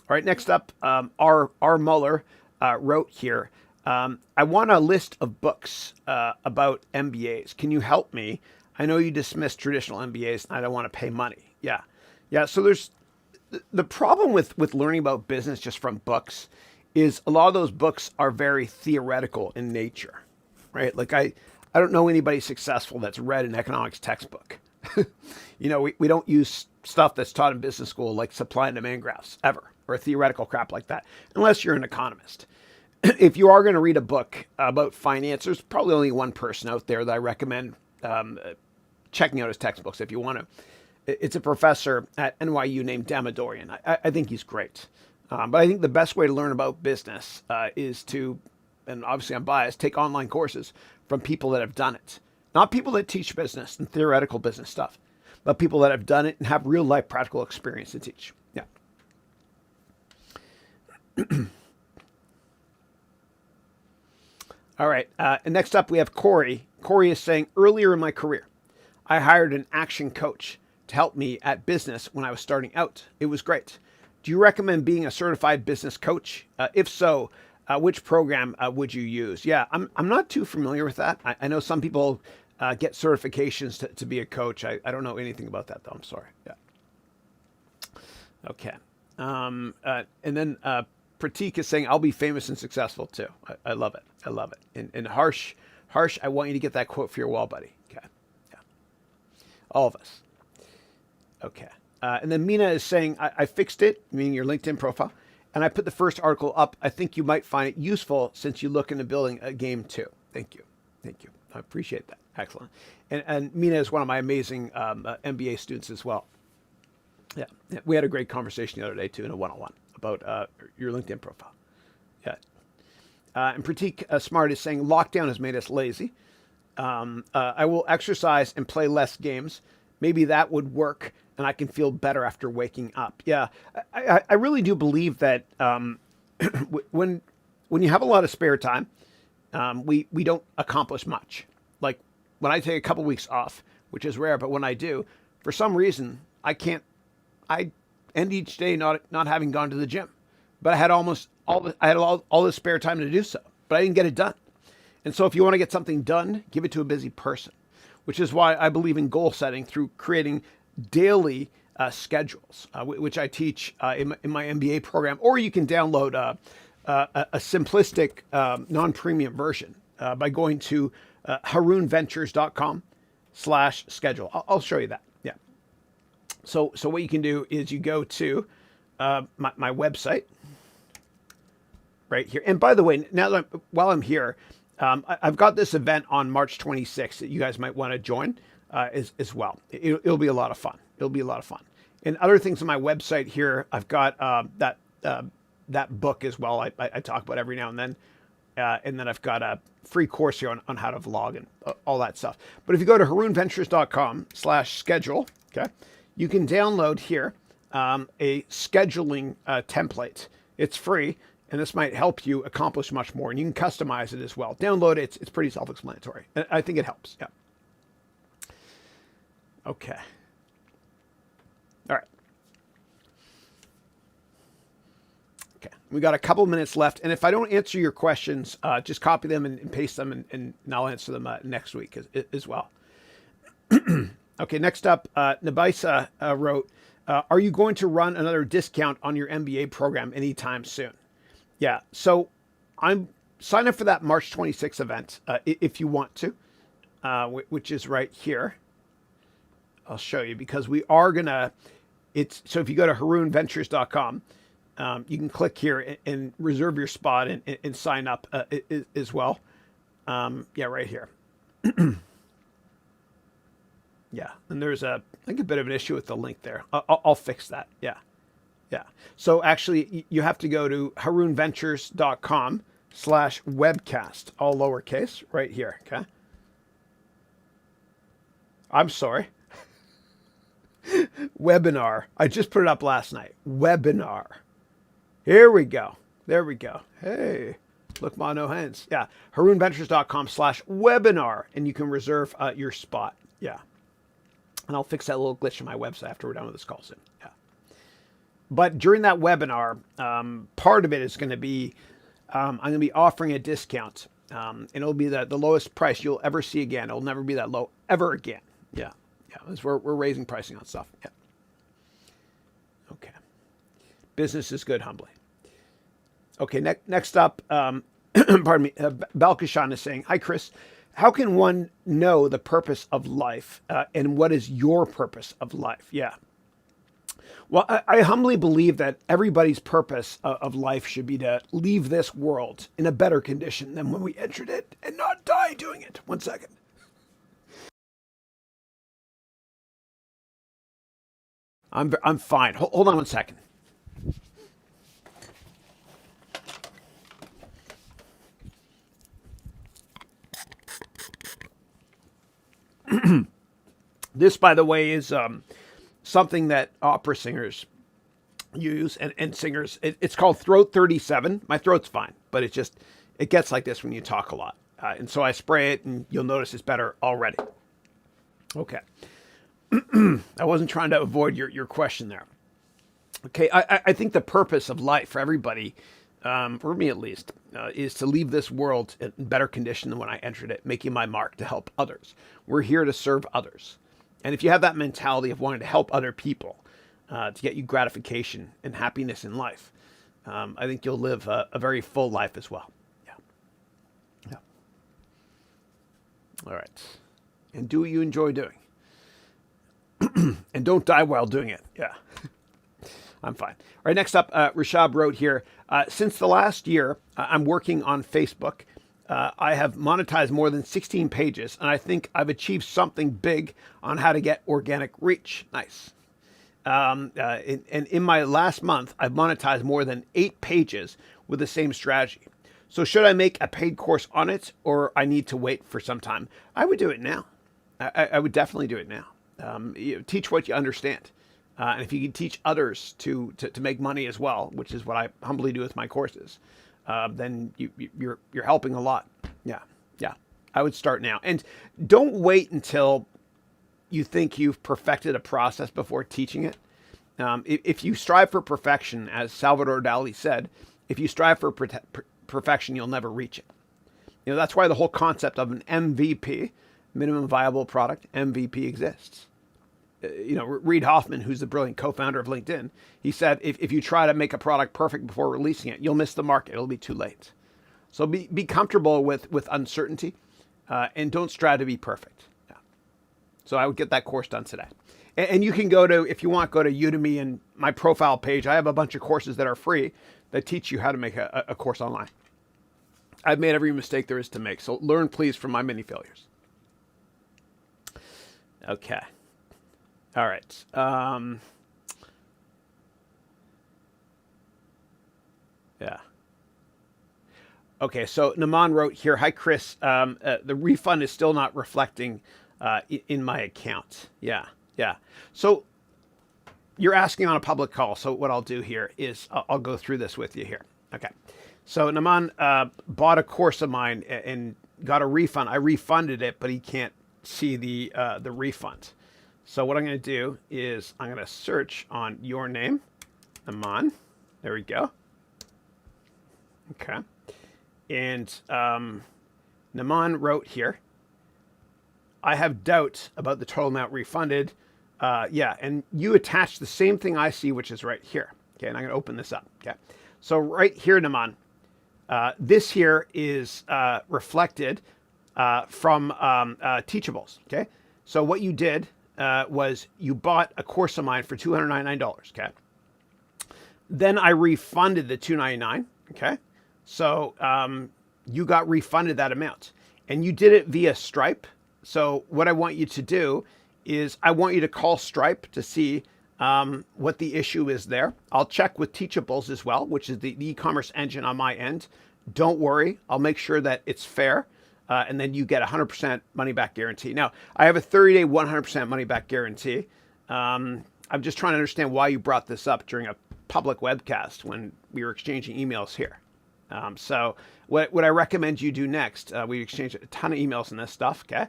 All right, next up, R. Muller wrote here, I want a list of books about MBAs. Can you help me? I know you dismiss traditional MBAs and I don't want to pay money. Yeah. Yeah, so there's the problem with learning about business just from books is a lot of those books are very theoretical in nature, right? Like I don't know anybody successful that's read an economics textbook. We don't use stuff that's taught in business school like supply and demand graphs ever, or theoretical crap like that, unless you're an economist. If you are going to read a book about finance, there's probably only one person out there that I recommend checking out his textbooks if you want to. It's a professor at NYU named Damodaran. I think he's great. But I think the best way to learn about business is to, and obviously I'm biased, take online courses from people that have done it. Not people that teach business and theoretical business stuff, but people that have done it and have real life practical experience to teach. Yeah. All right. And next up, we have Corey. Corey is saying, earlier in my career, I hired an action coach to help me at business when I was starting out. It was great. Do you recommend being a certified business coach? If so, which program would you use? Yeah, I'm not too familiar with that. I know some people get certifications to be a coach. I don't know anything about that, though. I'm sorry. Yeah. Okay. And then Pratik is saying, I'll be famous and successful, too. I love it. I love it. And Harsh, I want you to get that quote for your wall, buddy. Okay. Yeah. All of us. Okay. And then Mina is saying, I fixed it, meaning your LinkedIn profile, and I put the first article up. I think you might find it useful since you look into building a game too. Thank you. Thank you. I appreciate that. Excellent. And Mina is one of my amazing MBA students as well. Yeah. We had a great conversation the other day too in a one-on-one about your LinkedIn profile. Yeah. And Pratik Smart is saying, lockdown has made us lazy. I will exercise and play less games. Maybe that would work and I can feel better after waking up. Yeah, I really do believe that when you have a lot of spare time, we don't accomplish much. Like when I take a couple weeks off, which is rare, but when I do, for some reason, I end each day not having gone to the gym. But I had almost all the spare time to do so, but I didn't get it done. And so if you want to get something done, give it to a busy person, which is why I believe in goal setting through creating daily schedules, which I teach in my MBA program, or you can download a simplistic non-premium version by going to harounventures.com/schedule. I'll show you that. Yeah. So what you can do is you go to my website right here. And by the way, while I'm here, I've got this event on March 26th that you guys might want to join as well. It'll be a lot of fun. It'll be a lot of fun. And other things on my website here, I've got that book as well. I talk about every now and then. and then I've got a free course here on how to vlog and all that stuff. But if you go to harounventures.com/schedule, okay, you can download here a scheduling template. It's free, and this might help you accomplish much more. And you can customize it as well. Download it. It's pretty self-explanatory. I think it helps. Yeah. Okay. All right. Okay. We got a couple minutes left. And if I don't answer your questions, just copy them and paste them, and I'll answer them next week as well. Okay. Next up, Nabaisa wrote, are you going to run another discount on your MBA program anytime soon? Yeah. So I'm sign up for that March 26th event if you want to, which is right here. I'll show you, because we are going to, so if you go to harounventures.com, you can click here and reserve your spot and sign up as well. Yeah, right here. Yeah. And there's I think a bit of an issue with the link there. I'll fix that. Yeah. Yeah. So actually you have to go to harounventures.com/webcast, all lowercase, right here. Okay. I'm sorry. Webinar. I just put it up last night. Webinar. Here we go. There we go. Hey, look, ma, no hands. Yeah. harounventures.com/webinar, and you can reserve your spot. Yeah. And I'll fix that little glitch in my website after we're done with this call soon. Yeah. But during that webinar, part of it is going to be, I'm going to be offering a discount, and it'll be the lowest price you'll ever see again. It'll never be that low ever again. Yeah. Yeah. We're raising pricing on stuff. Yeah. Okay. Business is good, humbly. Okay. Next up, pardon me. Balkishan is saying, hi, Chris. How can one know the purpose of life, and what is your purpose of life? Yeah. Well, I humbly believe that everybody's purpose of life should be to leave this world in a better condition than when we entered it, and not die doing it. 1 second. I'm fine. Hold on 1 second. This, by the way, is something that opera singers use and singers. It's called Throat 37. My throat's fine, but it gets like this when you talk a lot. And so I spray it, and you'll notice it's better already. Okay. I wasn't trying to avoid your question there. Okay. I think the purpose of life for everybody, for me at least, is to leave this world in better condition than when I entered it, making my mark to help others. We're here to serve others. And if you have that mentality of wanting to help other people to get you gratification and happiness in life, I think you'll live a very full life as well. Yeah. Yeah. All right. And do what you enjoy doing. And don't die while doing it. Yeah. I'm fine. All right, next up, Rashab wrote here, since the last year, I'm working on Facebook. I have monetized more than 16 pages, and I think I've achieved something big on how to get organic reach. Nice. And in my last month, I've monetized more than 8 pages with the same strategy. So should I make a paid course on it, or I need to wait for some time? I would do it now. I would definitely do it now. Teach what you understand. And if you can teach others to make money as well, which is what I humbly do with my courses, then you're helping a lot. Yeah. I would start now. And don't wait until you think you've perfected a process before teaching it. If you strive for perfection, as Salvador Dali said, if you strive for perfection, you'll never reach it. That's why the whole concept of an MVP, minimum viable product, MVP, exists. Reid Hoffman, who's the brilliant co-founder of LinkedIn, he said, if you try to make a product perfect before releasing it, you'll miss the market. It'll be too late. So be comfortable with uncertainty, and don't strive to be perfect. Yeah. So I would get that course done today. And you can if you want, go to Udemy and my profile page. I have a bunch of courses that are free that teach you how to make a course online. I've made every mistake there is to make. So learn, please, from my many failures. Okay. All right. Yeah. Okay, so Naman wrote here, hi, Chris. The refund is still not reflecting in my account. Yeah, yeah. So you're asking on a public call. So what I'll do here is I'll go through this with you here. Okay. So Naman bought a course of mine and got a refund. I refunded it, but he can't see the refund. So what I'm going to do is I'm going to search on your name, Naman. There we go. Okay. And Naman wrote here, I have doubt about the total amount refunded. Yeah, and you attached the same thing I see, which is right here. Okay, and I'm going to open this up. Okay, so right here, Naman, this here is reflected from Teachables. Okay, so what you did was you bought a course of mine for $299. Okay, then I refunded the $299. Okay, so you got refunded that amount, and you did it via Stripe. So what I want you to do is I want you to call Stripe to see what the issue is there. I'll check with Teachables as well, which is the e-commerce engine on my end. Don't worry, I'll make sure that it's fair, and then you get 100% money back guarantee. Now, I have a 30-day 100% money back guarantee. I'm just trying to understand why you brought this up during a public webcast when we were exchanging emails here. So what I recommend you do next, we exchanged a ton of emails on this stuff, okay?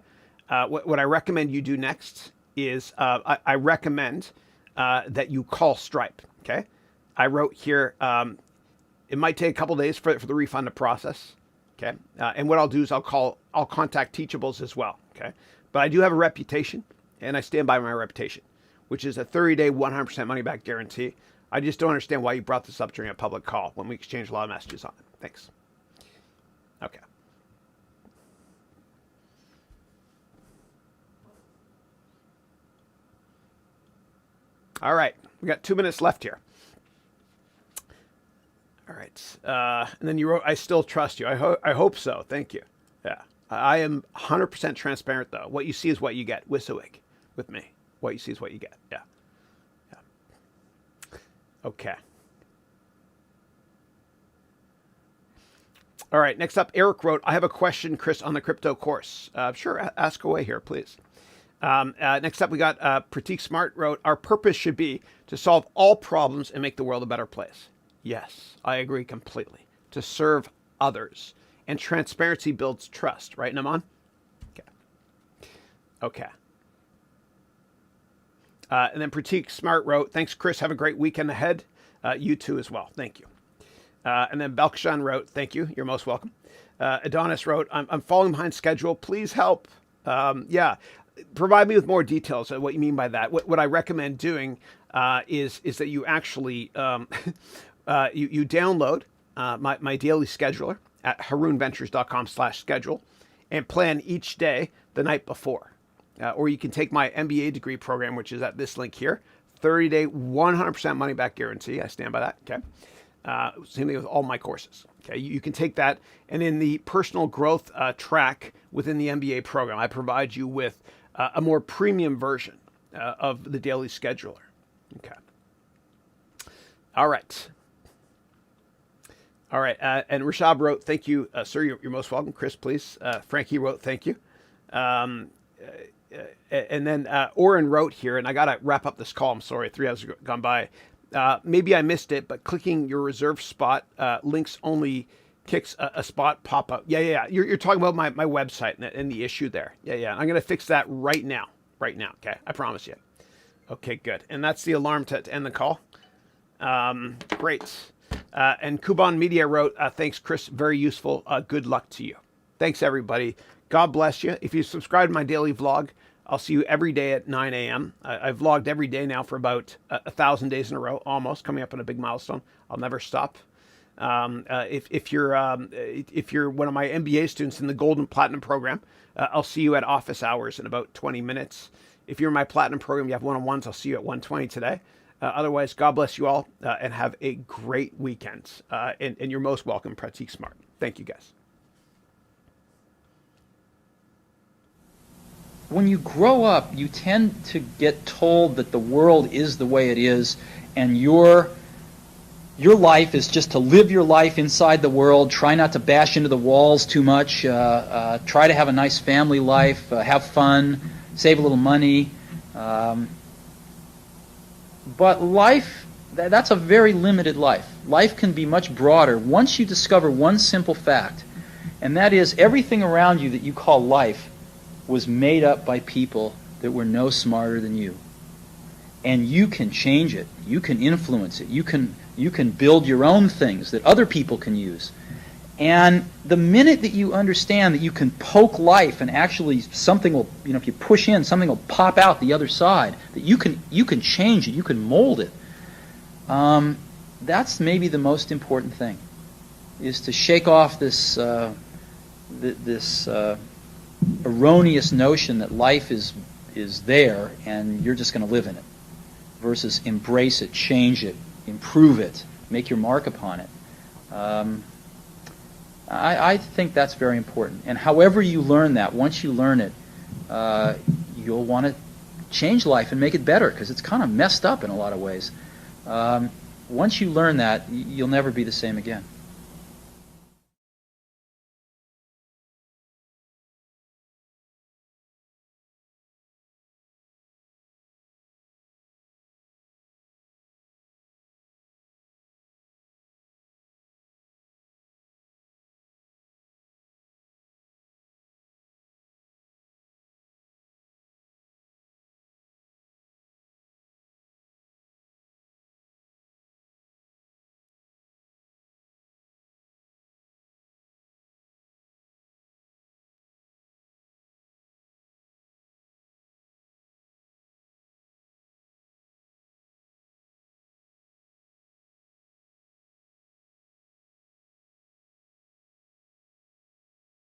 What I recommend you do next is I recommend that you call Stripe, okay? I wrote here, it might take a couple days for the refund to process, okay? And what I'll do is I'll contact Teachables as well, okay? But I do have a reputation, and I stand by my reputation, which is a 30-day 100% money back guarantee. I just don't understand why you brought this up during a public call when we exchanged a lot of messages on it. Thanks. Okay. All right, we got 2 minutes left here. All right, and then you wrote, I still trust you. I hope so. Thank you. Yeah, I am 100% transparent though. What you see is what you get. Wisawig with me. What you see is what you get. Yeah. Yeah. Okay. All right, next up, Eric wrote, I have a question, Chris, on the crypto course. Sure, ask away here, please. Next up, we got Pratik Smart wrote, our purpose should be to solve all problems and make the world a better place. Yes, I agree completely. To serve others. And transparency builds trust, right, Naman? Okay. Okay. And then Pratik Smart wrote, thanks, Chris. Have a great weekend ahead. You too as well. Thank you. And then Belkshan wrote, thank you. You're most welcome. Adonis wrote, I'm falling behind schedule. Please help. Yeah. Provide me with more details of what you mean by that. What I recommend doing is that you actually you download my daily scheduler at harounventures.com/schedule and plan each day the night before. Or you can take my MBA degree program, which is at this link here, 30-day 100% money back guarantee. I stand by that. Okay. Same thing with all my courses. Okay, you can take that, and in the personal growth track within the MBA program, I provide you with a more premium version of the daily scheduler. Okay. All right. All right. And Rashab wrote, thank you, sir. You're most welcome. Chris, please. Frankie wrote, thank you. And then Oren wrote here, and I got to wrap up this call. I'm sorry, 3 hours gone by. Maybe I missed it, but clicking your reserve spot links only kicks a spot pop up. Yeah. You're talking about my website and the issue there. Yeah. I'm going to fix that right now. Okay. I promise you. Okay, good. And that's the alarm to end the call. Great. And Kuban Media wrote, thanks, Chris. Very useful. Good luck to you. Thanks, everybody. God bless you. If you subscribe to my daily vlog, I'll see you every day at 9 a.m. I've vlogged every day now for about 1,000 days in a row, almost coming up on a big milestone. I'll never stop. If you're one of my MBA students in the Gold and Platinum program, I'll see you at Office Hours in about 20 minutes. If you're in my Platinum program, you have one-on-ones, I'll see you at 1:20 today. Otherwise, God bless you all and have a great weekend. And you're most welcome, Pratik Smart. Thank you, guys. When you grow up, you tend to get told that the world is the way it is, and your your life is just to live your life inside the world, try not to bash into the walls too much, try to have a nice family life, have fun, save a little money. But life, that's a very limited life. Life can be much broader once you discover one simple fact, and that is everything around you that you call life was made up by people that were no smarter than you. And you can change it. You can influence it. You can build your own things that other people can use. And the minute that you understand that you can poke life and actually something will, if you push in, something will pop out the other side, that you can change it, you can mold it, that's maybe the most important thing, is to shake off this erroneous notion that life is there and you're just going to live in it, versus embrace it, change it, improve it, make your mark upon it. I think that's very important. And however you learn that, once you learn it, you'll want to change life and make it better, because it's kind of messed up in a lot of ways. Once you learn that, you'll never be the same again.